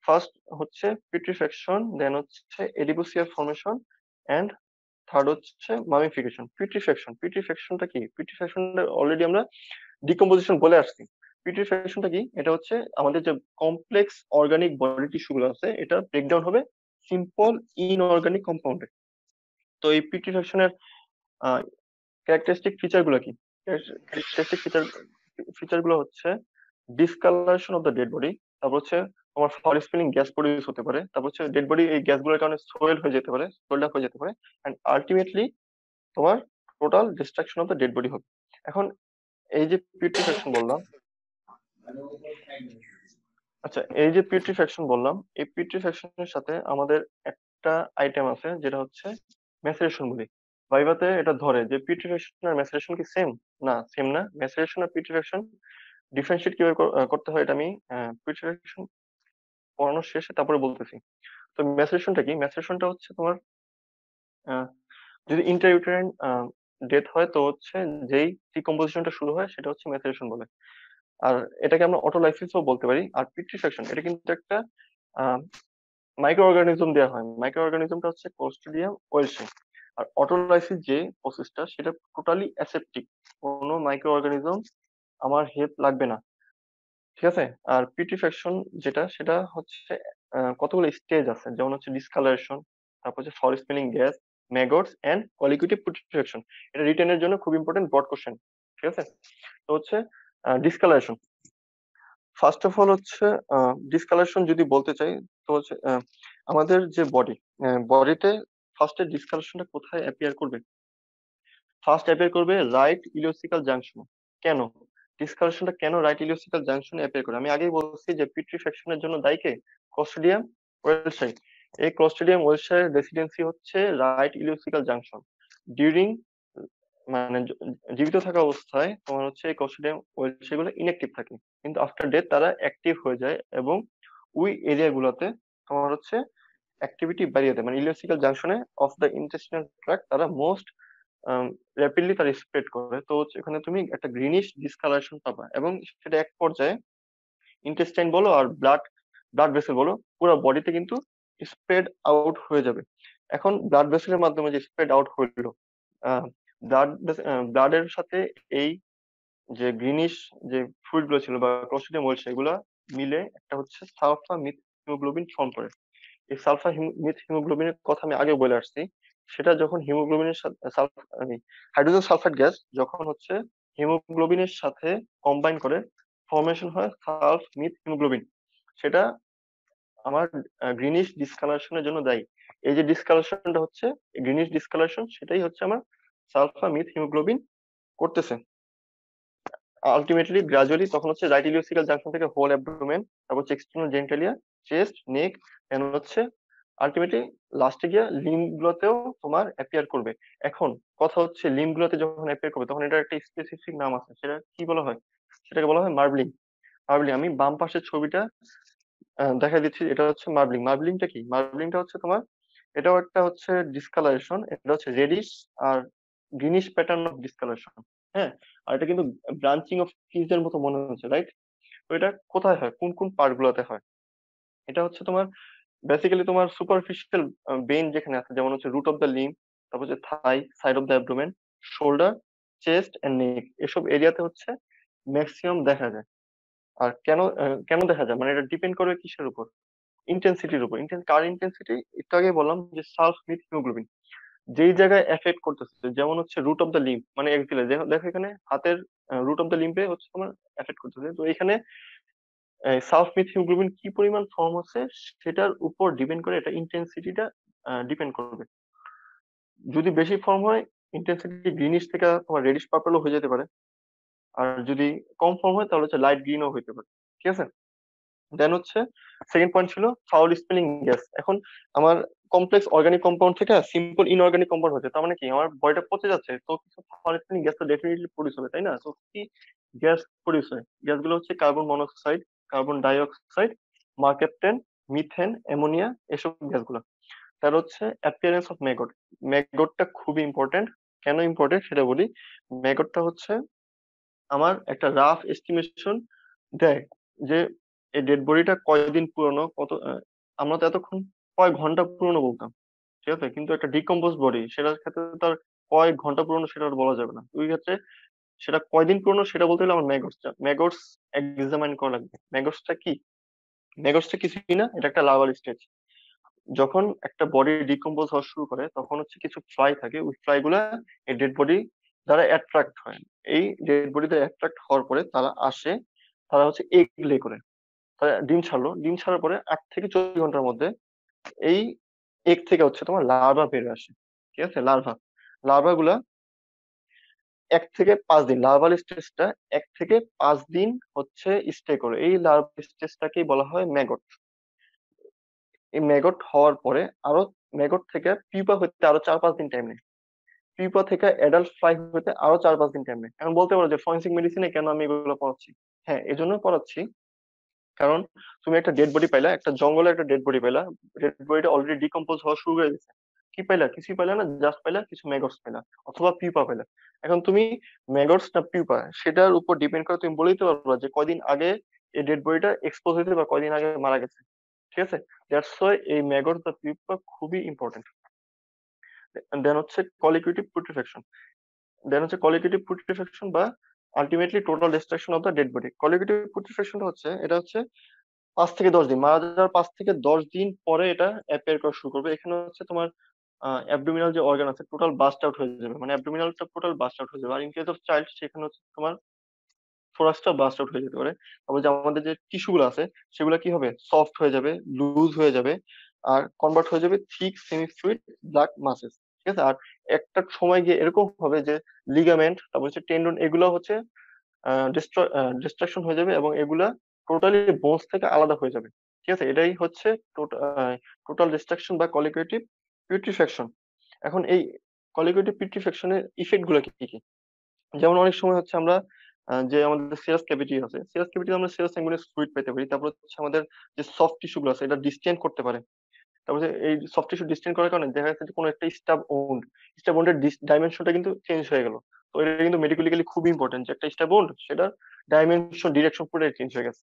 ফার্স্ট হচ্ছে পিউট্রিফ্যাকশন, দেন হচ্ছে এডিপোসিয়ার ফর্মেশন, এন্ড থার্ড হচ্ছে মামিফিকেশন। পিউট্রিফ্যাকশনটা কি? পিউট্রিফ্যাকশনটা অলরেডি আমরা ডিকম্পোজিশন বলে আসছি। পিউট্রিফিকেশনটা কি? এটা হচ্ছে আমাদের যে কমপ্লেক্স অর্গানিক বডি টিস্যু গুলো আছে এটা ব্রেকডাউন হবে সিম্পল ইনঅর্গানিক কম্পাউন্ডে। তো এই পিউট্রিফ্যাকশনের ক্যারেক্টারিস্টিক ফিচার গুলো কি? ক্যারেক্টারিস্টিক ফিচার গুলো হচ্ছে discolouration of the dead body, তারপর হচ্ছে তোমার ফাউল স্মেলিং গ্যাস প্রডিউস হতে পারে, তারপর হচ্ছে ডেড বডি এই গ্যাসগুলোর কারণে সোয়েল হয়ে যেতে পারে, সোয়েলড আপ হয়ে যেতে পারে, এন্ড আলটিমেটলি তোমার total destruction of the dead body হবে। এখন এই যে পিউট্রিফ্যাকশন বললাম, আচ্ছা এই যে পিউট্রিফ্যাকশন বললাম, এই পিউট্রিফ্যাকশনের সাথে আমাদের একটা আইটেম আছে যেটা হচ্ছে ম্যাসেরেশন বলি। ভাইভাতে এটা ধরে যে পিউট্রিফ্যাকশন আর ম্যাসেরেশন কি সেম? না, সেম না। ম্যাসেরেশন আর পিউট্রিফ্যাকশন ডিফারেন্সিয়েট কিভাবে করতে হয় এটা আমি পিউট্রিফ্যাকশন পড়ানোর শেষে তারপরে বলতেছি। তো ম্যাসেরেশনটা কি? ম্যাসেরেশনটা হচ্ছে তোমার আহ, যদি ইন্টারইউটেরাইন ডেথ হয় তো হচ্ছে যেই ডিকম্পোজিশনটা শুরু হয় সেটা হচ্ছে ম্যাসেরেশন বলে। আর এটাকে আমরা অটোলাইসিসও বলতে পারি। আর পিউট্রিফ্যাকশন এটা কিন্তু একটা মাইক্রো অর্গানিজম দেওয়া হয়, মাইক্রো অর্গানিজমটা হচ্ছে ক্লোস্ট্রিডিয়াম ওয়েলসে। আর অটোলাইসিস যে প্রসেসটা সেটা টোটালি অ্যাসেপ্টিক, কোনো মাইক্রো অর্গানিজম আমার হেল্প লাগবে না, ঠিক আছে। আর পিউট্রিফ্যাকশন যেটা সেটা হচ্ছে কতগুলো স্টেজ আছে, যেমন হচ্ছে ডিসকালারেশন, তারপর হচ্ছে ফল স্পেলিং গ্যাস, ম্যাগটস এন্ড কলিকিউটিভ পিউট্রিফ্যাকশন। এটা রিটেনের জন্য খুব ইম্পর্টেন্ট ব্রড কোশ্চেন, ঠিক আছে। তো হচ্ছে ডিসকালারেশন। ফার্স্ট অফ অল হচ্ছে ডিসকালারেশন যদি বলতে চাই তো হচ্ছে আমাদের যে বডিতে ফার্স্টে ডিসকালারেশনটা কোথায় অ্যাপিয়ার করবে? ফার্স্ট অ্যাপিয়ার করবে রাইট ইলিওসিক্যাল জাংশনে। কেন ডিসকালারেশনটা কেন রাইট ইলিওসিক্যাল জাংশনে অ্যাপিয়ার করে? আমি আগেই বলছি যে পিউট্রিফ্যাকশনের জন্য দায়ী কে? ক্লোস্ট্রিডিয়াম ওয়েলশাই। এই ক্লোস্ট্রিডিয়াম ওয়েলশাই রেসিডেন্সি হচ্ছে রাইট ইলিওসিক্যাল জাংশন। ডিউরিং মানে জীবিত থাকা অবস্থায় তোমার হচ্ছে এই ক্লোস্ট্রিডিয়াম ওয়েলশাই গুলো ইনঅ্যাক্টিভ থাকে, কিন্তু আফটার ডেথ তারা অ্যাক্টিভ হয়ে যায় এবং ওই এরিয়া গুলোতে তোমার হচ্ছে অ্যাক্টিভিটি বাড়িয়ে দেয়। মানে ইলিওসিক্যাল জাংশনে অফ দ্য ইন্টেস্টিনাল ট্র্যাক্ট তারা মোস্ট র্যাপিডলি তারা স্প্রেড করে। তো হচ্ছে এখানে তুমি একটা গ্রিনিশ ডিসকালারেশন পাবা এবং সেটা এক পর্যায়ে ইন্টেস্টাইন বলো আর ব্লাড ব্লাড ভেসেল বলো পুরো বডিতে কিন্তু স্প্রেড আউট হয়ে যাবে। এখন ব্লাড ভেসেলের মাধ্যমে যে স্প্রেড আউট হইলো, ব্লাড ব্লাডের সাথে এই যে গ্রিনিশ যে ফ্লুইড গুলো ছিল বা ক্লোস্ট্রিডিয়াম ওয়েল সেগুলো মিলে একটা হচ্ছে সালফা মিথ হিমোগ্লোবিন ফর্ম করে। এই সালফা মিথ হিমোগ্লোবিনের কথা আমি আগে বলে আসছি। সেটা যখন হিমোগ্লোবিনের সাথে হাইড্রোজেন সালফাইড গ্যাস যখন হচ্ছে হিমোগ্লোবিনের সাথে কম্বাইন করে ফর্মেশন হয় সালফ মিথ হিমোগ্লোবিন, সেটা আমার গ্রিনিশ ডিসকালারেশনের জন্য দায়ী। এই যে ডিসকালারেশনটা হচ্ছে গ্রিনিশ ডিসকালারেশন, সেটাই হচ্ছে আমার সালফা মিথ হিমোগ্লোবিন করতেছে। আলটিমেটলি গ্রাজুয়ালি তখন হচ্ছে রাইট ইলিওসিক্যাল জাংশন থেকে হোল অ্যাবডোমেন, তারপর হচ্ছে external genitalia, chest, neck, and হচ্ছে আলটিমেটলি লাস্টে গিয়ে লিম্ব গুলোতেও তোমার অ্যাপিয়ার করবে। এখন কথা হচ্ছে লিম্ব গুলোতে যখন অ্যাপিয়ার করবে তখন এটার একটা স্পেসিফিক নাম আছে, সেটা কি বলা হয়? সেটাকে বলা হয় মার্বলিং। মার্বলিং আমি বাম পাশের ছবিটা দেখা দিচ্ছি, এটা হচ্ছে মার্বলিং। মার্বলিংটা কি? মার্বলিংটা হচ্ছে তোমার এটাও একটা হচ্ছে ডিসকালারেশন, এটা হচ্ছে রেডিশ আর গ্রিনিশ প্যাটার্ন অফ ডিসকালারেশন। হ্যাঁ, আর এটা কিন্তু ব্রাঞ্চিং অফ ফিজের মতো মনে হচ্ছে, রাইট? তো এটা কোথায় হয়, কোন কোন পার্ট গুলোতে হয়? এটা হচ্ছে তোমার বেসিক্যালি তোমার সুপারফিশিয়াল বেইন যেখানে আছে, যেমন হচ্ছে রুট অফ দ্য লিম্ব, তারপর হচ্ছে thigh, side of the abdomen, shoulder, chest and neck, এসব এরিয়াতে হচ্ছে ম্যাক্সিমাম দেখা যায়। আর কেন দেখা যায় মানে এটা ডিপেন্ড করে কিসের উপর? ইন্টেন্সিটির উপর। কার ইন্টেন্সিটি? একটু আগে বললাম যে সালফ মিথ হিমোগ্লোবিন যেই জায়গায় এফেক্ট করতেছে, যেমন হচ্ছে রুট অফ দ্য লিম্ব মানে এক্সিলে, দেখো এখানে হাতের রুট অফ দ্য লিম্বে হচ্ছে তোমার এফেক্ট করতেছে। তো এখানে সালফ মিথ হিমোগ্লোবিন কি পরিমাণ ফর্ম হচ্ছে সেটার উপর ডিপেন্ড করে এটা ইন্টেন্সিটিটা ডিপেন্ড করবে। যদি বেশি ফর্ম হয় ইন্টেন্সিটি গ্রিনিশ থেকে তোমার রেডিশ পার্পলও হয়ে যেতে পারে, আর যদি কম ফর্ম হয় তাহলে হচ্ছে লাইট গ্রিনও হইতে পারে, ঠিক আছে। দেন হচ্ছে সেকেন্ড পয়েন্ট ছিল ফাউল স্মেলিং গ্যাস। এখন আমার কমপ্লেক্স অর্গানিক কম্পাউন্ড থেকে সিম্পল ইনঅর্গানিক কম্পাউন্ড হচ্ছে, তার মানে কি আমার বডিটা পচে যাচ্ছে, তো কিছু ফাউল স্মেলিং গ্যাস তো ডেফিনেটলি প্রডিউস হবে, তাই না? তো কি গ্যাস প্রডিউস হয়? গ্যাসগুলো হচ্ছে carbon monoxide, carbon dioxide, mercaptan, methane, ammonia, এসব গ্যাসগুলো। তার হচ্ছে অ্যাপিয়ারেন্স অফ ম্যাগট। ম্যাগটটা খুবই ইম্পর্টেন্ট। কেন ইম্পর্টেন্ট সেটা বলি। ম্যাগটটা হচ্ছে আমার একটা রাফ এস্টিমেশন দেয় যে এই ডেড বডিটা কয়দিন পুরনো, আমরা তো এতক্ষণ কয় ঘন্টা পুরনো বলতাম, ঠিক আছে, কিন্তু একটা ডিকম্পোজ বডি সেটার ক্ষেত্রে তার কয় ঘন্টা পুরনো সেটা আর বলা যাবে না। ওই ক্ষেত্রে সেটা কয়দিন পুরনো সেটা বলতে গেলে আমার ম্যাগটস এক্সামাইন করা লাগবে। ম্যাগটসটা কিছুই না, এটা একটা লার্ভাল স্টেজ। যখন একটা বডি ডিকম্পোজ হওয়া শুরু করে তখন হচ্ছে কিছু ফ্লাই থাকে, ওই ফ্লাই গুলা এই ডেড বডি দ্বারা অ্যাট্রাক্ট হয়। এই ডেড বডি দ্বারা অ্যাট্রাক্ট হওয়ার পরে তারা আসে, তারা হচ্ছে এগ লে করে, তারা ডিম ছাড়লো, ডিম ছাড়ার পরে 8 থেকে 24 ঘন্টার মধ্যে এই এগ থেকে হচ্ছে তোমার লার্ভা বের আসে। ঠিক আছে, লার্ভা, লার্ভা গুলা 1 থেকে 5 দিন, লার্ভাল স্টেজটা 1 থেকে 5 দিন হচ্ছে স্টে করে। এই লার্ভাল স্টেজটাকেই বলা হয় ম্যাগট। এই ম্যাগট হওয়ার পরে আরো, ম্যাগট থেকে পিউপা হতে আরো 4-5 দিন টাইম নেয়, পিউপা থেকে অ্যাডাল্ট ফ্লাই হতে আরো 4-5 দিন টাইম নেয়। এখন বলতে পারো যে ফরেনসিক মেডিসিনে কেন আমি এগুলো পড়াচ্ছি? হ্যাঁ, এজন্য পড়াচ্ছি কারণ তুমি একটা ডেড বডি পাইলা, একটা জঙ্গলে একটা ডেড বডি পাইলা, ডেড বডিটা অলরেডি ডিকম্পোজ হওয়া শুরু হয়ে গেছে, কি পাইলা? কিছুই পাইলা না, জাস্ট পাইলা কিছু ম্যাগটস পাইলা অথবা পিউপা পাইলা। এখন তুমি ম্যাগটস না পিউপা সেটার উপর ডিপেন্ড করে তুমি বলে দিতে পারবা যে কয়দিন আগে এই ডেড বডিটা এক্সপোজ হয়েছে বা কয়দিন আগে মারা গেছে। ঠিক আছে, দ্যাটস ওয়াই এই ম্যাগট বা পিউপা খুবই ইম্পর্টেন্ট। দেন হচ্ছে কলিকিউটিভ পুট্রিফ্যাকশন, বা ultimately total destruction of the dead body. Colliquative পুট্রিফ্যাকশনটা হচ্ছে, এটা হচ্ছে 5 থেকে 10 দিন, মারা যাওয়ার 5 থেকে 10 দিন পরে এটা অ্যাপিয়ার করা শুরু করবে। এখানে হচ্ছে তোমার অ্যাবডোমিনাল যে অর্গান আছে টোটাল বাস্ট আউট হয়ে যাবে, মানে অ্যাবডোমিনালটা টোটাল বাস্ট আউট হয়ে যাবে। আর ইন কেস অফ চাইল্ড সেখানে হচ্ছে তোমার থোরাসটা বাস্ট আউট হয়ে যেতে পারে। তারপর যে আমাদের যে টিস্যু গুলো আছে সেগুলো কি হবে, সফট হয়ে যাবে, লুজ হয়ে যাবে, আর কনভার্ট হয়ে যাবে থিক সেমি ফ্লুইড ব্ল্যাক মাসেস। ঠিক আছে, আর একটা সময় গিয়ে এরকম হবে যে লিগামেন্ট, তারপর হচ্ছে টেন্ডন, এগুলো হচ্ছে ডিস্ট্রাকশন হয়ে যাবে এবং এগুলা টোটালি বোনস থেকে আলাদা হয়ে যাবে। ঠিক আছে, এটাই হচ্ছে টোটাল ডিস্ট্রাকশন বা কলিকিউটিভ পিউট্রিফ্যাকশন। এখন এই কলিকিউটিভ পিউট্রিফ্যাকশনের ইফেক্ট গুলো কি কি? যেমন অনেক সময় হচ্ছে আমরা যে আমাদের সিরাস ক্যাভিটি আছে, সিরাস ক্যাভিটি আমরা সিরাস অ্যাঙ্গুলার ফ্লুইড পেতে পারি। তারপর হচ্ছে আমাদের যে সফট টিস্যু গুলো আছে এটা ডিস্টেন্ড করতে পারে। তারপরে এই সফট টিস্যু ডিস্টেন্ড করার কারণে দেখা যাচ্ছে যে কোনো একটা স্টাব ওন্ডের ডাইমেনশনটা কিন্তু চেঞ্জ হয়ে গেল। তো এটা কিন্তু মেডিকেলিক্যালি খুব ইম্পর্টেন্ট যে একটা স্টাব ওন্ড সেটা ডাইমেনশন, ডিরেকশন পুরোটাই চেঞ্জ হয়ে গেছে।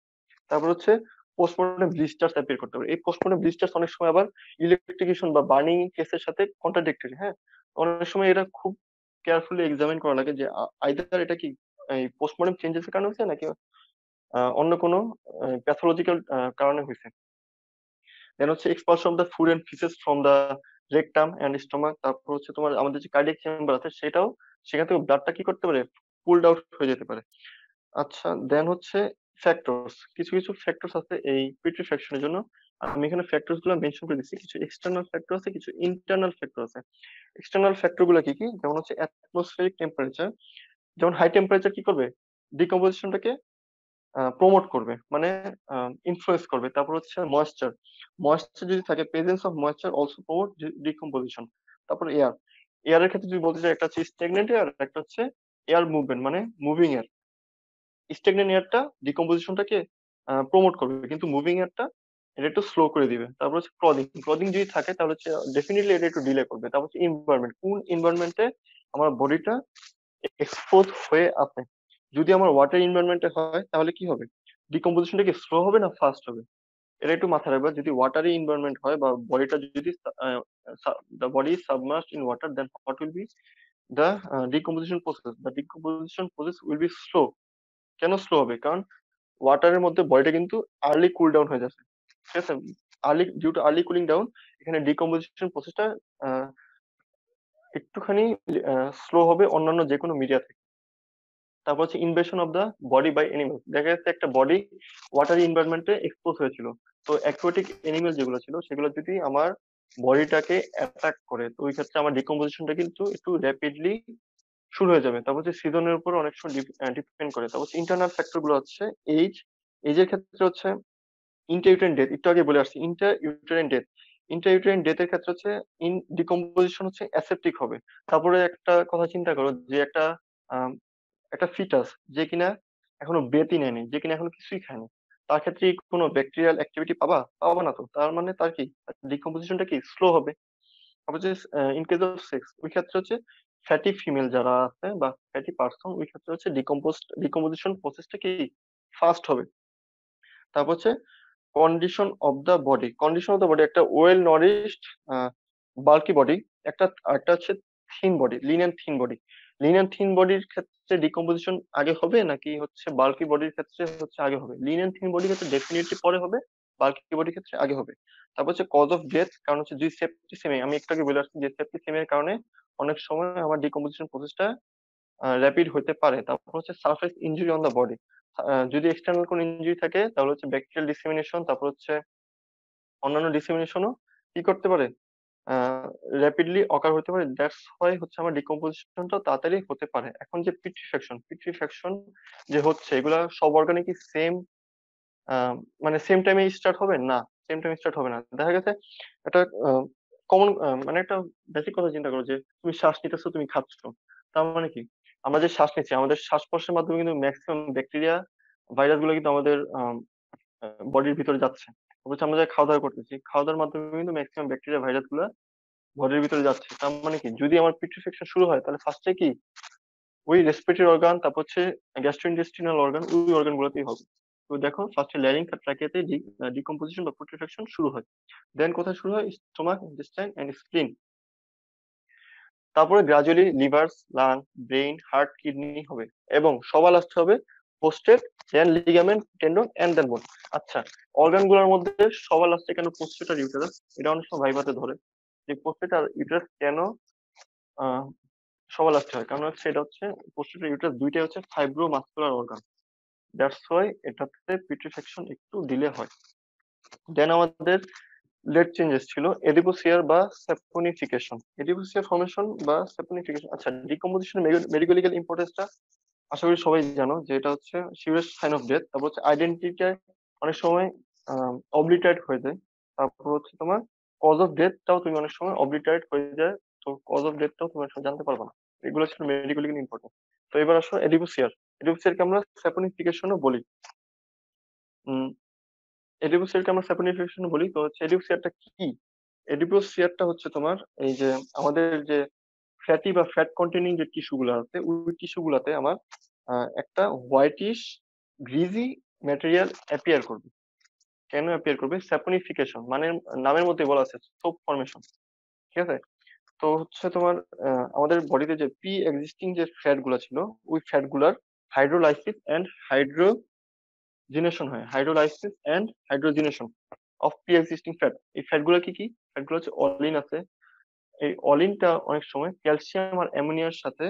তারপর হচ্ছে পোস্টমর্টম ব্লিস্টার্স অ্যাপিয়ার করতে পারে। এই পোস্টমর্টম ব্লিস্টার্স অনেক সময় আবার ইলেকট্রিকেশন বা বার্নিং কেসের সাথে কন্ট্রাডিক্টরি। হ্যাঁ, অনেক সময় এটা খুব কেয়ারফুলি এক্সামিন করা লাগে যে আইদার এটা কি এই পোস্টমর্টম চেঞ্জেস এর কারণে হয়েছে নাকি অন্য কোনো প্যাথোলজিক্যাল কারণে হয়েছে। দেন হচ্ছে expulsion of the food and faeces from the rectum and stomach. তারপর হচ্ছে তোমার আমাদের যে কার্ডিয়াক চেম্বার আছে সেটাও, সেখান থেকে ব্লাডটা কি করতে পারে, পুলড আউট হয়ে যেতে পারে। আচ্ছা, দেন হচ্ছে ফ্যাক্টরস, কিছু কিছু ফ্যাক্টরস আছে এই পিউট্রিফ্যাকশনের জন্য। আমি এখানে ফ্যাক্টরস গুলো মেনশন করে দিচ্ছি, কিছু এক্সটার্নাল ফ্যাক্টর আছে, কিছু ইন্টারনাল ফ্যাক্টর আছে। এক্সটার্নাল ফ্যাক্টর গুলো কি কি? যেমন হচ্ছে অ্যাটমসফিয়ারিক টেম্পারেচার, যেমন হাই টেম্পারেচার কি করবে, ডিকম্পোজিশনটাকে প্রমোট করবে, মানে ইনফ্লুয়েন্স করবে। তারপর হচ্ছে ময়েশ্চার, ময়েশ্চার যদি থাকে, presence of moisture also promote decomposition. তারপর এয়ার, এয়ারের ক্ষেত্রে যদি বলতে চাই, একটা হচ্ছে স্ট্যাগনেন্ট এয়ার, একটা হচ্ছে এয়ার মুভমেন্ট মানে মুভিং এয়ার। স্ট্যাগনেন্ট এয়ারটা ডিকম্পোজিশনটাকে প্রমোট করবে, কিন্তু মুভিং এয়ারটা এটা একটু স্লো করে দিবে। তারপর হচ্ছে ক্লদিং, ক্লদিং যদি থাকে তাহলে হচ্ছে ডেফিনেটলি এটা একটু ডিলে করবে। তারপর হচ্ছে এনভায়রনমেন্ট, কোন এনভায়রনমেন্টে আমার বডিটা এক্সপোজ হয়ে আছে। যদি আমার ওয়াটার এনভায়রনমেন্টে হয় তাহলে কি হবে, ডিকম্পোজিশনটা কি স্লো হবে না ফাস্ট হবে? এটা একটু মাথায় রাখবা। যদি ওয়াটারি এনভায়রনমেন্ট হয় বা বডিটা যদি the body is submerged in water, then what will be the decomposition process? The decomposition process will be slow. কেন স্লো হবে? কারণ ওয়াটারের মধ্যে বডিটা কিন্তু আর্লি কুল ডাউন হয়ে যাচ্ছে। ঠিক আছে, early, due to early cooling down এখানে ডিকম্পোজিশন প্রসেসটা একটুখানি স্লো হবে অন্যান্য যে কোনো মিডিয়া থেকে। তারপর হচ্ছে invasion of the body by animal, দেখা যাচ্ছে একটা বডি ওয়াটারি এনভায়রনমেন্টে এক্সপোজ হয়েছিল, তো অ্যাকুয়াটিক এনিমেল যেগুলো ছিল সেগুলো যদি আমার বডিটাকে অ্যাটাক করে, তো ওই ক্ষেত্রে আমার ডিকম্পোজিশনটা কিন্তু একটু র্যাপিডলি শুরু হয়ে যাবে। তারপর হচ্ছে সিজনের উপর অনেক সময় ডিপেন্ড করে। তারপর হচ্ছে ইন্টারনাল ফ্যাক্টর গুলো হচ্ছে এইজ, এজের ক্ষেত্রে হচ্ছে ইন্টারইউটেরিন ডেথ, একটু আগে বলে আসছি ইন্টারইউটেরিন ডেথ। ইন্টারইউটেরিন ডেথের ক্ষেত্রে হচ্ছে ইন ডিকম্পোজিশন হচ্ছে অ্যাসেপ্টিক হবে। তারপরে একটা কথা চিন্তা করো যে একটা ফিটাস যে কিনা এখনো ব্রেথই নেয়নি, যে কিনা এখনো কিছুই খায়নি, তার ক্ষেত্রে কি কোনো ব্যাকটেরিয়াল অ্যাক্টিভিটি পাবা না। তো তার মানে তার কি ডিকম্পোজিশনটা কি স্লো হবে। তারপর যে ইন কেস অফ সেক্স, ওই ক্ষেত্রে হচ্ছে ফ্যাটি ফিমেল যারা আছে বা ফ্যাটি পার্সন, ওই ক্ষেত্রে হচ্ছে ডিকম্পোজিশন প্রসেসটা কি ফাস্ট হবে। তারপর হচ্ছে condition of the body, condition of the body, একটা ওয়েল নরিশড বাল্কি বডি, একটা একটা হচ্ছে thin body, lean and thin body. Lean and thin বডির ক্ষেত্রে ডিকম্পোজিশন আগে হবে নাকি হচ্ছে বাল্কি বডির ক্ষেত্রে হচ্ছে আগে হবে? লিন এন্ড থিন বডির ক্ষেত্রে ডেফিনেটলি পরে হবে, বাল্কি বডির ক্ষেত্রে আগে হবে। তারপর হচ্ছে কজ অফ ডেথ, কারণ হচ্ছে যে সেপ্টিসেমি, আমি একটু আগে বলে আসছি যে সেপ্টিসেমির কারণে অনেক সময় আমার ডিকম্পোজিশন প্রসেসটা র্যাপিড হতে পারে। তারপর হচ্ছে surface injury on the body, যদি এক্সটার্নাল কোনো ইনজুরি থাকে তাহলে হচ্ছে ব্যাকটেরিয়াল ডিসেমিনেশন, তারপর হচ্ছে অন্যান্য ডিসেমিনেশনও কি করতে পারে, র্যাপিডলি অকার হতে পারে। দ্যাটস হোয়াই হচ্ছে আমার ডিকম্পোজিশনটা তাড়াতাড়ি হতে পারে। এখন যে পিট্রিফ্যাকশন যে হচ্ছে, এগুলা সব অর্গানে কি সেম মানে সেম টাইমে স্টার্ট হবে না, সেম টাইমে স্টার্ট হবে না। দেখা গেছে একটা কমন মানে একটা বেসিক কথা চিন্তা করো যে তুমি শ্বাস নিতেছো, তুমি খাচ্ছ, তার মানে কি আমরা যে শ্বাস নিচ্ছি আমাদের শ্বাস প্রশ্বাসের মাধ্যমে কিন্তু ম্যাক্সিমাম ব্যাকটেরিয়া ভাইরাস গুলো কিন্তু আমাদের বডির ভিতরে যাচ্ছে। অবশ্য আমরা যে খাওয়া দাওয়া করতেছি, খাওয়া দাওয়ার মাধ্যমে কিন্তু ম্যাক্সিমাম ব্যাকটেরিয়া ভাইরাস গুলো বডির ভিতরে যাচ্ছে। তার মানে কি যদি আমার পিট্রিফিকেশন শুরু হয় তাহলে ফার্স্টে কি ওই রেসপিরেটরি অর্গান, তারপর হচ্ছে গ্যাস্ট্রোইন্টেস্টিনাল অর্গান, ওই অর্গান গুলোতেই হবে। তো দেখো ফার্স্টে ল্যারিংস আর ট্রাকিয়াতে ডিকম্পোজিশন বা পুট্রিফ্যাকশন শুরু হয়। দেন কোথায় শুরু হয়? Stomach, intestine and spleen. তারপরে gradually livers, lung, brain, heart, kidney হবে, এবং সবার লাস্ট হবে prostate, then ligament, tendon and then bone. আচ্ছা, অর্গান গুলোর মধ্যে সবার লাস্টে কেন পোস্টেট আর ইউটেরাস? এটা অনেক সময় ভাইভাতে ধরে যে পোস্টেট আর ইউটেরাস কেন আহ সবার লাস্টে হয়, কারণ হচ্ছে এটা হচ্ছে পোস্টেট আর ইউটেরাস দুইটাই হচ্ছে fibro muscular organ. That's why এটাতে পিট্রিফ্যাকশন একটু ডিলে হয়। দেন আমাদের লেট চেঞ্জেস ছিল এডিপোসিয়ার বা স্যাপোনিফিকেশন। এডিপোসিয়ার ফর্মেশন বা স্যাপোনিফিকেশন, আচ্ছা ডিকম্পোজিশনের মেডিকেল ইম্পর্টেন্সটা আশা করি সবাই জানো যে এটা হচ্ছে সিরিয়াস সাইন অফ ডেথ। তারপর হচ্ছে আইডেন্টিটিটা অনেক সময় অবলিটারেট হয়ে যায়। তারপর হচ্ছে তোমার কজ অফ ডেথটাও তুমি অনেক সময় অবলিটারেট হয়ে যায়, তো কজ অফ ডেথটাও তুমি অনেক সময় জানতে পারবে না। এগুলো ছিল মেডিকেল ইম্পর্টেন্ট। তো এবার আসো এডিপোসিয়ারকে আমরা স্যাপোনিফিকেশনও বলি। এডিপোসিয়ারকে আমরা স্যাপোনিফিকেশন বলি। তো হচ্ছে এডিপোসিয়ারটা কি? এডিপোসিয়ারটা হচ্ছে তোমার এই যে আমাদের যে ফ্যাটি বা ফ্যাট কন্টেনিং যে টিস্যু গুলো আছে, ওই টিস্যু গুলাতে আমার একটা হোয়াইটিশ গ্রিজি ম্যাটেরিয়াল অ্যাপিয়ার করবে। কেন অ্যাপিয়ার করবে? স্যাপোনিফিকেশন মানে নামের মধ্যে বলা আছে সোপ ফর্মেশন, ঠিক আছে? তো হচ্ছে তোমার আমাদের বডিতে যে প্রি এক্সিস্টিং যে ফ্যাট গুলা ছিল, ওই ফ্যাট গুলার হাইড্রোলাইসিস এন্ড হাইড্রোজিনেশন হয়। Hydrolysis and hydrogenation of pre existing fat. এই ফ্যাট গুলো কি কি? ফ্যাট গুলো হচ্ছে অলিন আছে। এই অলিনটা অনেক সময় ক্যালসিয়াম আর অ্যামোনিয়ার সাথে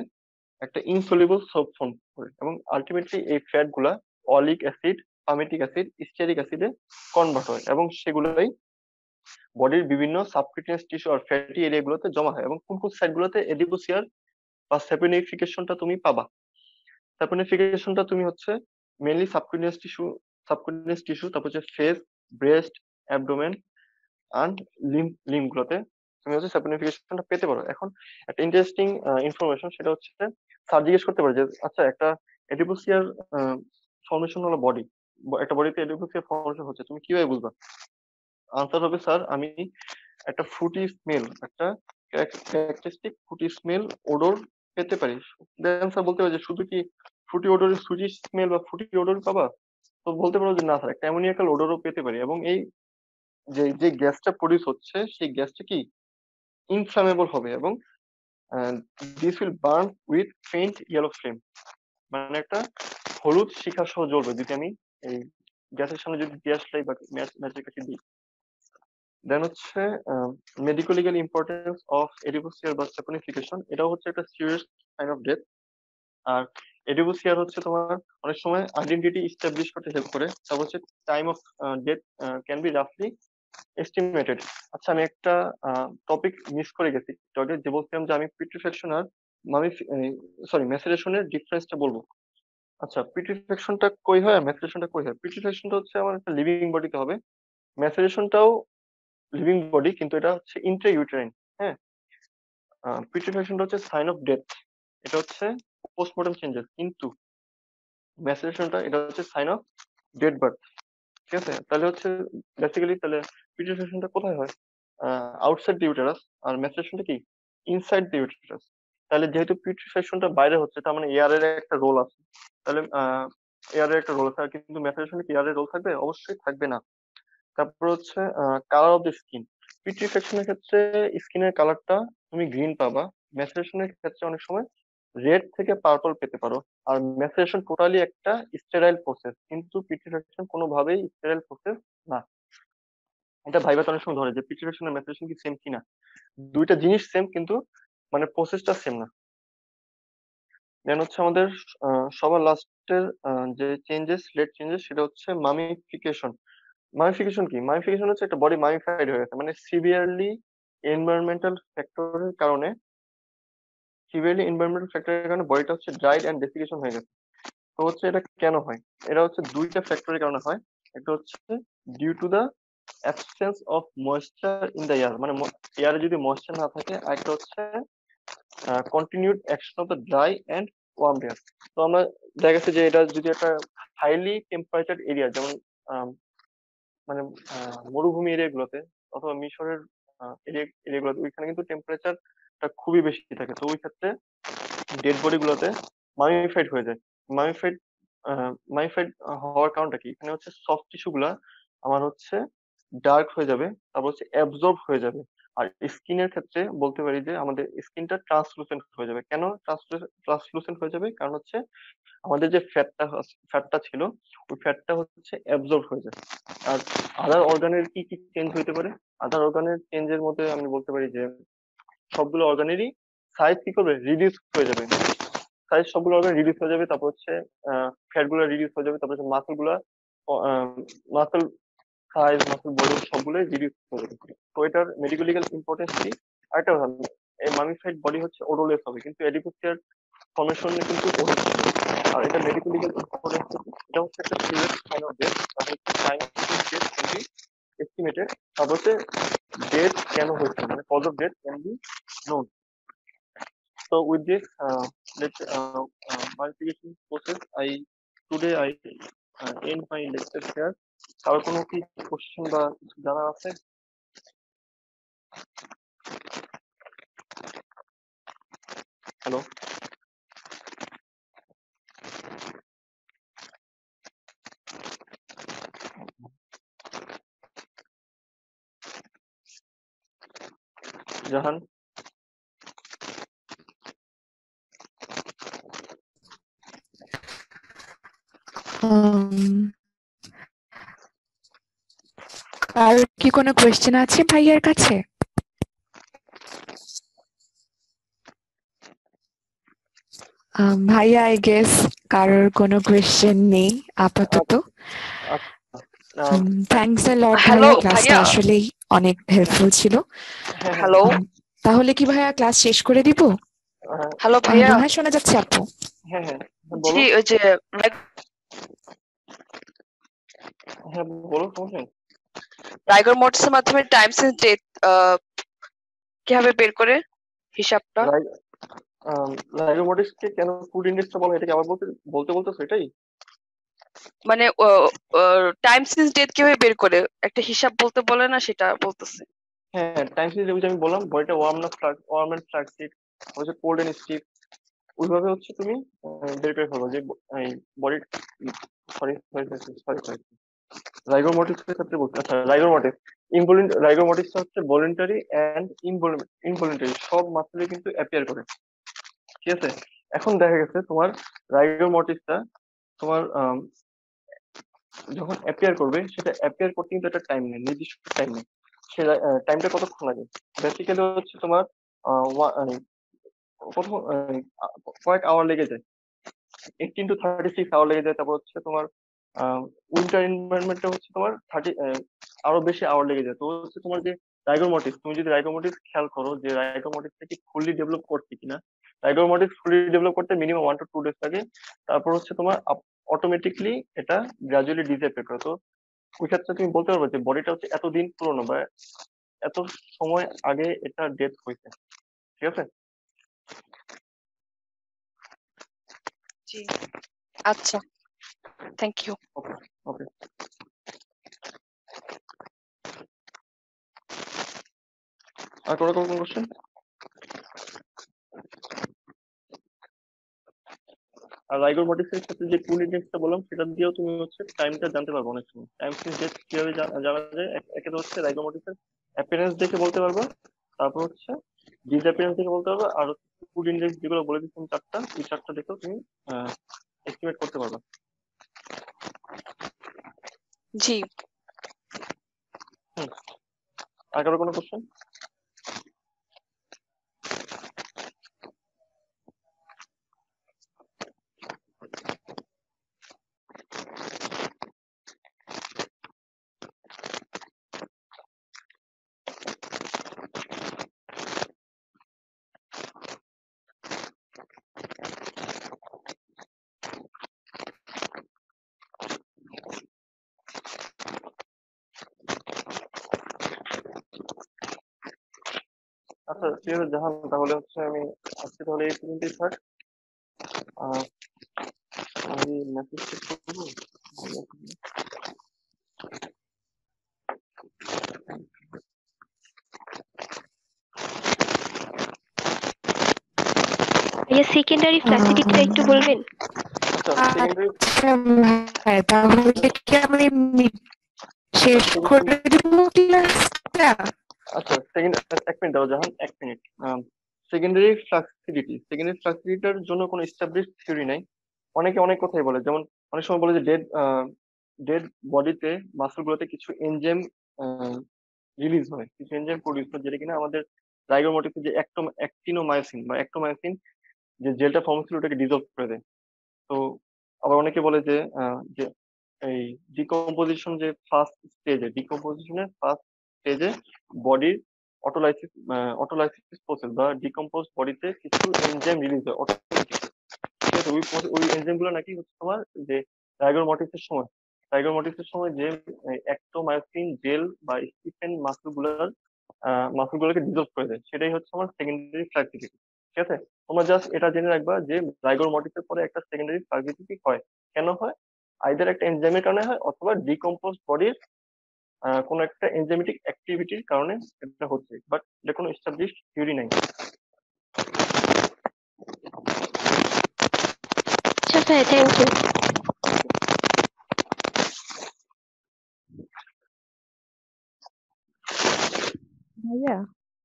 একটা ইনসলিবল সোপ ফর্ম করে, এবং আলটিমেটলি এই ফ্যাট গুলা oleic acid, palmitic acid, stearic অ্যাসিডে কনভার্ট হয়, এবং সেগুলোই বডির বিভিন্ন সাবকিউটেনিয়াস টিস্যু আর ফ্যাটি এরিয়া গুলোতে জমা হয়। এবং কোন কোন সাইট গুলোতে এডিপোসিয়ার বা স্যাপোনিফিকেশনটা তুমি পাবা? স্যাপোনিফিকেশনটা তুমি হচ্ছে মেইনলি সাবকিউটেনিয়াস টিস্যু, তারপর হচ্ছে face, breast, abdomen and limb গুলোতে তুমি হচ্ছে স্যাপোনিফিকেশনটা পেতে পারো। এখন একটা ইন্টারেস্টিং ইনফরমেশন, সেটা হচ্ছে স্যার জিজ্ঞেস করতে পারে যে আচ্ছা একটা এডিপোসিয়ার ফর্মেশন হলো বডি, একটা বডিতে এডিপোসিয়ার ফর্মেশন হচ্ছে, তুমি কিভাবে বুঝবা? আনসার হবে স্যার আমি একটা ফ্রুটি স্মেল, একটা ক্যারেক্টারিস্টিক ফ্রুটি স্মেল ওডর পেতে পারি। দেন স্যার বলতে পারে যে শুধু কি ফ্রুটি ওডর, সুইট স্মেল বা ফ্রুটি ওডর পাবা? তো বলতে পারো যে না স্যার, একটা অ্যামোনিয়াকাল ওডরও পেতে পারি, এবং এই যে যে গ্যাসটা প্রডিউস হচ্ছে সেই গ্যাসটা কি ইনফ্লামেবল হবে, এবং this will burn with faint yellow flame, মানে একটা হলুদ শিখা সহ জ্বলবে যদি আমি এই গ্যাসের সামনে যদি গ্যাস লাই বা ম্যাচের কাছে দিই। দেন হচ্ছে মেডিকো লিগ্যাল ইম্পর্টেন্স অফ এডিপোসিয়ার বা স্যাপোনিফিকেশন, এটাও হচ্ছে একটা সিরিয়াস সাইন অফ ডেথ। আর এডিপোসিয়ার হচ্ছে তোমার অনেক সময় আইডেন্টিটি এস্টাবলিশ করতে হেল্প করে। তারপর হচ্ছে time of death can be রাফলি এস্টিমেটেড। আচ্ছা, আমি একটা টপিক মিস করে গেছি আগে, যে বলছিলাম যে আমি পিট্রিফ্যাকশন আর আমি ম্যাসেরেশনের ডিফারেন্সটা বলবো। আচ্ছা, পিট্রিফ্যাকশনটা কই হয় আর ম্যাসেরেশনটা কই হয়? পিট্রিফ্যাকশনটা হচ্ছে আমার একটা লিভিং বডিতে হবে, ম্যাসেরেশনটাও লিভিং বডি, কিন্তু এটা হচ্ছে ইন্ট্রা ইউটেরাইন। হ্যাঁ, পিট্রিফ্যাকশনটা হচ্ছে সাইন অফ ডেথ, এটা হচ্ছে পোস্টমর্টম চেঞ্জেস, কিন্তু ম্যাসেরেশনটা এটা হচ্ছে সাইন অফ ডেড বার্থ। ঠিক আছে, তাহলে হচ্ছে বেসিক্যালি তাহলে পিট্রিফিকেশনটা কোথায় হয়? আউটসাইড দি ইউটেরাস, আর ম্যাসেরেশনটা কি ইনসাইড দি ইউটেরাস। তাহলে যেহেতু পিট্রিফিকেশনটা বাইরে হচ্ছে, তার মানে এয়ারের একটা রোল আছে। তাহলে এয়ারের একটা রোল আছে, আর কিন্তু ম্যাসেরেশনে কি এয়ারের রোল থাকবে? অবশ্যই থাকবে না। তারপর হচ্ছে কালার অফ দ্য স্কিন। পিট্রিফিকেশনের ক্ষেত্রে স্কিনের কালারটা তুমি গ্রিন পাবা, ম্যাসেরেশনের ক্ষেত্রে অনেক সময় রেড থেকে পার্পল পেতে পারো। আর ম্যাসেরেশন টোটালি একটা স্টেরাইল প্রসেস, কিন্তু পিট্রিফিকেশন কোনোভাবেই স্টেরাইল প্রসেস না। এটা ভাইবাতে অনেক সময় ধরে যে প্রিসিপিটেশন আর ম্যাসিফিকেশন কি সেম কিনা। দুইটা জিনিস সেম, কিন্তু মানে প্রসেসটা সেম না। দেন হচ্ছে আমাদের সবার লাস্টের যে লেট চেঞ্জেস, সেটা হচ্ছে মামিফিকেশন। মামিফিকেশন কি? মামিফিকেশন হচ্ছে একটা বডি মামিফাইড হয়ে গেছে, মানে এনভায়রনমেন্টাল ফ্যাক্টরের কারণে বডিটা হচ্ছে ড্রাইড এন্ড ডেসিকেশন হয়ে গেছে। তো হচ্ছে এটা কেন হয়? এটা হচ্ছে দুইটা ফ্যাক্টরের কারণে হয়। একটা হচ্ছে due to the absence of moisture in the air, মানে এয়ারে যদি ময়েশ্চার না থাকে। আর একটা হচ্ছে continued action of the dry and warm air. তো আমরা দেখা গেছে যে এটা যদি একটা হাইলি টেম্পারেচার এরিয়া, যেমন মানে মরুভূমি এরিয়াগুলোতে অথবা মিশরের এরিয়াগুলোতে, ওইখানে কিন্তু টেম্পারেচারটা খুবই বেশি থাকে। তো ওই ক্ষেত্রে ডেড বডি গুলোতে মামিফাইড হয়ে যায়। মামিফাইড মামিফাইড হওয়ার কারণটা কি? এখানে হচ্ছে সফট টিস্যু গুলা আমার হচ্ছে ডার্ক হয়ে যাবে, তারপর হচ্ছে অ্যাবজর্ব হয়ে যাবে। আর স্কিনের ক্ষেত্রে বলতে পারি যে আমাদের স্কিনটা ট্রান্সলুসেন্ট হয়ে যাবে। কেন ট্রান্সলুসেন্ট হয়ে যাবে? কারণ হচ্ছে আমাদের যে ফ্যাটটা ছিল, ওই ফ্যাটটা হচ্ছে অ্যাবজর্ব হয়ে যায়। আর আদার অর্গানের কি কি চেঞ্জ হইতে পারে? আদার অর্গানের চেঞ্জের মধ্যে আমি বলতে পারি যে সবগুলো অর্গানেরই সাইজ কি করবে? রিডিউস হয়ে যাবে। সাইজ সবগুলো অর্গান রিডিউস হয়ে যাবে। তারপর হচ্ছে ফ্যাট গুলো রিডিউস হয়ে যাবে। তারপর হচ্ছে মাসল গুলা, মাসল সাইজ, মাসল ভলিউম সবগুলোই রিডিউস হয়ে যাবে। তো এটার মেডিকেল ইম্পর্টেন্স কি? আরেকটা কথা, এই মামিফাইড বডি হচ্ছে ওডোলেস হবে, কিন্তু এডিপোসিয়ার ফর্মেশন কিন্তু ওডোর হবে। আর এটা মেডিকেল ইম্পর্টেন্স, এটা হচ্ছে একটা সিরিয়াস সাইন অফ ডেথ। তারপর হচ্ছে time of death can be estimated. তারপর হচ্ছে ডেথ কেন হয়েছে, মানে cause of death can be known. So with this, modification process, I end my lecture here. কারো কোনো কি কোশ্চেন বা কিছু জানার আছে? হ্যালো, জাহান? আর কি কোনো কোয়েশ্চেন আছে ভাইয়ার কাছে? ভাইয়া, আই গেস কারোর কোনো কোয়েশ্চেন নেই আপাতত। থ্যাঙ্কস আ লট হ্যালো ভাইয়া, ক্লাসটা ভাইয়া। আসলেই অনেক হেল্পফুল ছিল। হ্যালো তাহলে কি ভাইয়া ক্লাস শেষ করে দিব? হ্যালো ভাইয়া। হ্যাঁ, শোনা যাচ্ছে আপু। হ্যাঁ হ্যাঁ বলো। জি, ওই যে হ্যাঁ বলো, সমস্যা নেই। রাইগর মোটসের মাধ্যমে টাইমস এন্ড ডেট কিভাবে বের করে হিসাবটা? রাইগোমোটিভসকে কেন ফুড ইন্ডেক্সটা বলে, এটা কি আবার বলতেছো এটাই? মানে টাইমস এন্ড ডেট কিভাবে বের করে একটা হিসাব বলতে বলে না, সেটা বলতেছে। হ্যাঁ, টাইম সিরিজ যেটা আমি বললাম, বডিটা ওয়ার্ম এন্ড ফ্লাক্সিড, হচ্ছে কোল্ড এন্ড স্টিফ। ওইভাবে হচ্ছে তুমি বের করে ফেলবো যে body, sorry sorry sorry sorry rigor মোটিভসের ক্ষেত্রে বলছি। আচ্ছা, রাইগোর মোটিভসটা হচ্ছে ভলেন্টারি এন্ড ইনভলেন্টারি, সব মাত্রায় কিন্তু অ্যাপিয়ার করে। ঠিক আছে, এখন দেখা গেছে তোমার রাইগোর মোটিভসটা তোমার যখন অ্যাপিয়ার করবে, সেটা অ্যাপিয়ার করতে কিন্তু একটা টাইম নেই, নির্দিষ্ট টাইম নেই। সে টাইমটা কতক্ষণ লাগে? বেসিক্যালি হচ্ছে তোমার কত কয়েক আওয়ার লেগে যায়, 18 to 36 আওয়ার লেগে যায়। তারপর হচ্ছে তোমার উইন্টার এনভায়রনমেন্টে হচ্ছে তোমার 30 আরো বেশি আওয়ার লেগে যায়। তো হচ্ছে তোমার যে রাইগোর মোটিভ, তুমি যদি রাইগোর মোটিভ খেয়াল করো যে রাইগোর মোটিভটা কি ফুললি ডেভেলপ করছে কিনা। রাইগোর মোটিভ ফুললি ডেভেলপ করতে মিনিমাম 1 to 2 days লাগে। তারপর হচ্ছে তোমার অটোমেটিকলি এটা গ্রাজুয়ালি ডিসঅ্যাপিয়ার করে। তো ওই ক্ষেত্রে তুমি বলতে পারবে যে বডিটা হচ্ছে এতদিন পুরনো বা এত সময় আগে এটা ডেথ হয়েছে। ঠিক আছে? জি, আচ্ছা, থ্যাংক ইউ। ওকে ওকে। আর কোনো কোনো কোশ্চেন? আর রাইগোর মোটিভস এর ক্ষেত্রে যে টুল ইন্ডেক্সটা বললাম, সেটা দিয়েও তুমি হচ্ছে টাইমটা জানতে পারবে অনেক সময়। টাইম সিরিজ ডেট কিভাবে জানা যায়? একে তো হচ্ছে রাইগোর মোটিভস এর অ্যাপিয়ারেন্স দেখে বলতে পারবা, তারপর হচ্ছে ডিসঅ্যাপিয়ারেন্স দেখে বলতে পারবা, আর ফুড ইন্ডেক্স যেগুলো বলে দিচ্ছেন চারটা, ওই চারটা দেখেও তুমি এস্টিমেট করতে পারবা। জি। আর কারো কোনো কোশ্চেন? আচ্ছা ঠিক আছে জাহান, তাহলে হচ্ছে আমি আজকে তাহলে এই পর্যন্তই থাক। আহ, আমি মেসেজ চেক করবো। ভাইয়া সেকেন্ডারি ফ্ল্যাসিডিটিটা একটু বলবেন? আচ্ছা সেকেন্ডারি হ্যাঁ, তাহলে কি আমি শেষ করে দেবো ক্লাসটা? আচ্ছা সেকেন্ড, এক মিনিট দাও জাহান, এক মিনিট। সেকেন্ডারি ফ্লাক্সিডিটির জন্য কোনো এস্টাবলিশড থিওরি নাই। অনেকে অনেক কথাই বলে, যেমন অনেক সময় বলে যে ডেড বডিতে মাসলগুলোতে কিছু এনজাইম রিলিজ হয়, কিছু এনজাইম প্রডিউস হয়, যেটা কিনা আমাদের রাইগর মোটিফে যে অ্যাক্টিনোমায়োসিন বা অ্যাক্টোমায়োসিন যে জেলটা ফর্ম ছিল ওটাকে ডিজলভ করে দেয়। তো আবার অনেকে বলে যে যে এই ডিকম্পোজিশনের ফার্স্ট স্টেজে বডির অটোলাইসিস প্রসেস বা ডিকম্পোজ বডিতে কিছু এনজাইম রিলিজ হয় automatic। ঠিক আছে, ওই এনজাইম গুলো নাকি হচ্ছে তোমার যে রাইগর মোটিসের সময় যে অ্যাক্টোমায়োসিন জেল বা স্টিফেন মাসলগুলোকে ডিজলভ করে দেয়, সেটাই হচ্ছে আমার সেকেন্ডারি ফ্লাক্সিডিটি। ঠিক আছে, তোমরা জাস্ট এটা জেনে রাখবা যে রাইগর মোটিসের পরে একটা সেকেন্ডারি ফ্লাক্সিডিটি হয়। কেন হয়? আইদার একটা এনজাইমের কারণে হয়, অথবা ডিকম্পোজ বডির কোনো একটা এনজাইমেটিক অ্যাক্টিভিটির কারণে এটা হচ্ছে, বাট এটা কোনো এস্টাবলিশড থিওরি নাই। আচ্ছা ভাইয়া, থ্যাংক ইউ। ভাইয়া,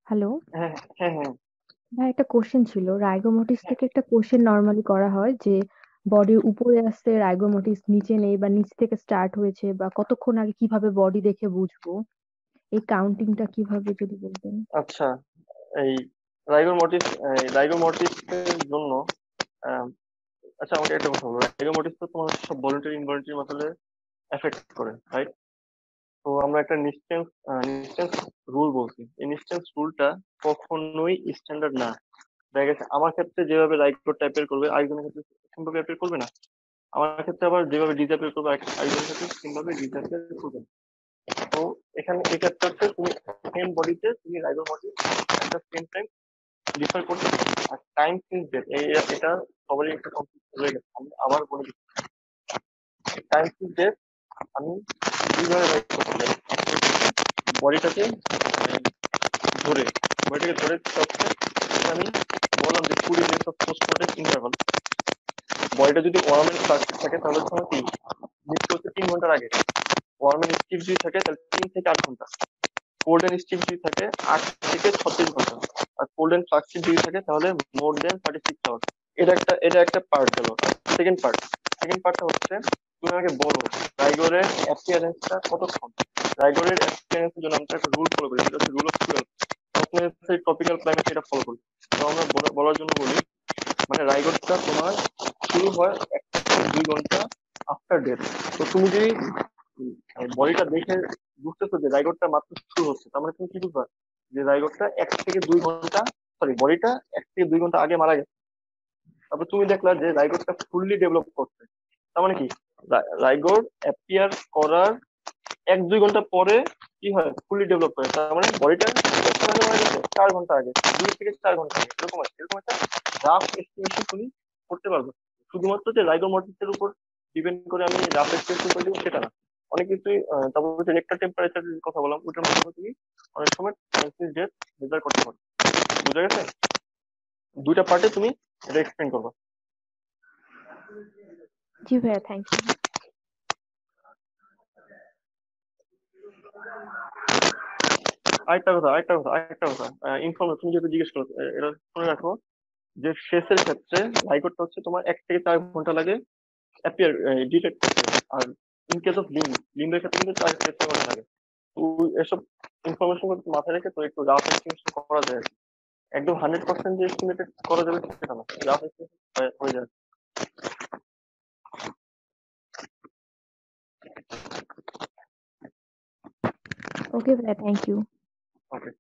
হ্যালো। হ্যাঁ হ্যাঁ হ্যাঁ ভাই, একটা কোশ্চেন ছিল। রাইগোমোটিস থেকে একটা কোশ্চেন নর্মালি করা হয় যে বডির উপরে আসছে রাইগোমোটিস, নিচে নেই, বা নিচ থেকে স্টার্ট হয়েছে, বা কতক্ষণ আগে কিভাবে বডি দেখে বুঝবো, এই কাউন্টিংটা কিভাবে যদি বলতেন। আচ্ছা, এই রাইগোর মোটিসের জন্য আহ, আচ্ছা আমাকে একটা কথা বলো, রাইগোর মোটিস তো তোমার সব ভলেন্টারি ইনভলেন্টারি মাসলে এফেক্ট করে, রাইট? তো আমরা একটা নিস্টেন্স রুল বলছি, এই নিস্টেন্স রুলটা কখনোই স্ট্যান্ডার্ড না। দেখা গেছে আমার ক্ষেত্রে যেভাবে রাইগোর টাইপের করবে, আরেকজনের ক্ষেত্রে সেমভাবে অ্যাপিয়ার করবে না। আমার ক্ষেত্রে আবার যেভাবে ডিসঅ্যাপিয়ার করবে, আরেকজনের ক্ষেত্রে সেমভাবে ডিসঅ্যাপিয়ার করবে না। তো এখানে এই ক্ষেত্রে হচ্ছে তুমি সেম বডিতে তুমি rigor mortis at the same time differ করতে পারো। আর টাইম সিন্স ডেট, এটা সবারই একটা কনফিউজ হয়ে গেছে, আমি আবার বলে দিচ্ছি। টাইম সিন্স ডেট আমি দুইভাবে রাইট করতে পারি। বডিটাকে ধরে বডিটাকে ধরে আমি বললাম যে 20 মিনিট অফ পোস্টমর্টেম ইন্টারভাল। বডিটা যদি ওয়ার্ম এন্ড ফ্লাক্সিড থাকে তাহলে তোমার কি মৃত্যু হচ্ছে 3 ঘন্টার আগে। ওয়ার্ম এন্ড স্টিফ যদি থাকে তাহলে 3 থেকে 8 ঘন্টা। কোল্ড এন্ড স্টিফ যদি থাকে 8 থেকে 36 ঘন্টা। আর কোল্ড এন্ড ফ্লাক্সিড যদি থাকে তাহলে মোর দেন 36 আওয়ার। এটা একটা পার্ট গেল। সেকেন্ড পার্টটা হচ্ছে তুমি আমাকে বলো রাইগরের অ্যাপিয়ারেন্সটা কতক্ষণ। রাইগরের অ্যাপিয়ারেন্সের জন্য আমরা একটা রুল ফলো করি, সেটা হচ্ছে রুল অফ 12। আপনার টপিক্যাল ক্লাইমেট এটা ফলো করি। তো আমরা বলার জন্য বলি, মানে রাইগরটা তোমার শুরু হয় 1 থেকে 2 ঘন্টা আফটার ডেথ। তো তুমি যদি বডিটা দেখে বুঝতেছো যে রাইগরটা মাত্র শুরু হচ্ছে, তার মানে তুমি কি বুঝবা যে রাইগরটা 1 থেকে 2 ঘন্টা, সরি বডিটা 1 থেকে 2 ঘন্টা আগে মারা গেছে। তারপর তুমি দেখলা যে রাইগরটা ফুললি ডেভেলপ করছে, তার মানে কি রাইগর অ্যাপিয়ার করার 1-2 ঘন্টা পরে কি হয়, ফুললি ডেভেলপ করে। তার মানে বডিটা 4 ঘন্টা আগে, 2 থেকে 4 ঘন্টা আগে, এরকম একটা রাফ এস্টিমেশন তুমি করতে পারবে। শুধুমাত্র যে রাইগর মোটিসের উপর ডিপেন্ড করে আমি রাফ এস্টিমেশন করে দিব সেটা না, অনেক কিছুই। তারপর হচ্ছে রেক্টার টেম্পারেচারের কথা বললাম, ওটার মধ্যে তুমি অনেক সময় ট্রান্সিট ডেট মেজার করতে পারো। বুঝা গেছে? দুইটা পার্টে তুমি এটা এক্সপ্লেন করবে। জি ভাইয়া, থ্যাংক ইউ। আরেকটা কথা ইনফরমেশন তুমি যেহেতু জিজ্ঞেস করো, এটা শুনে রাখো যে ফেসের ক্ষেত্রে রাইগরটা হচ্ছে তোমার 1 থেকে 4 ঘন্টা লাগে অ্যাপিয়ার ডিটেক্ট করতে। আর ইন কেস অফ লিম্বের ক্ষেত্রে কিন্তু 4 থেকে 6 ঘন্টা লাগে। তো এসব ইনফরমেশন মাথায় রেখে তো একটু রাফ এস্টিমেশন করা যায়। একদম 100% যে এস্টিমেটেড করা যাবে সেটা না, রাফ এস্টিমেশন হয়ে যায়। ওকে ভাইয়া, থ্যাংক ইউ। ওকে।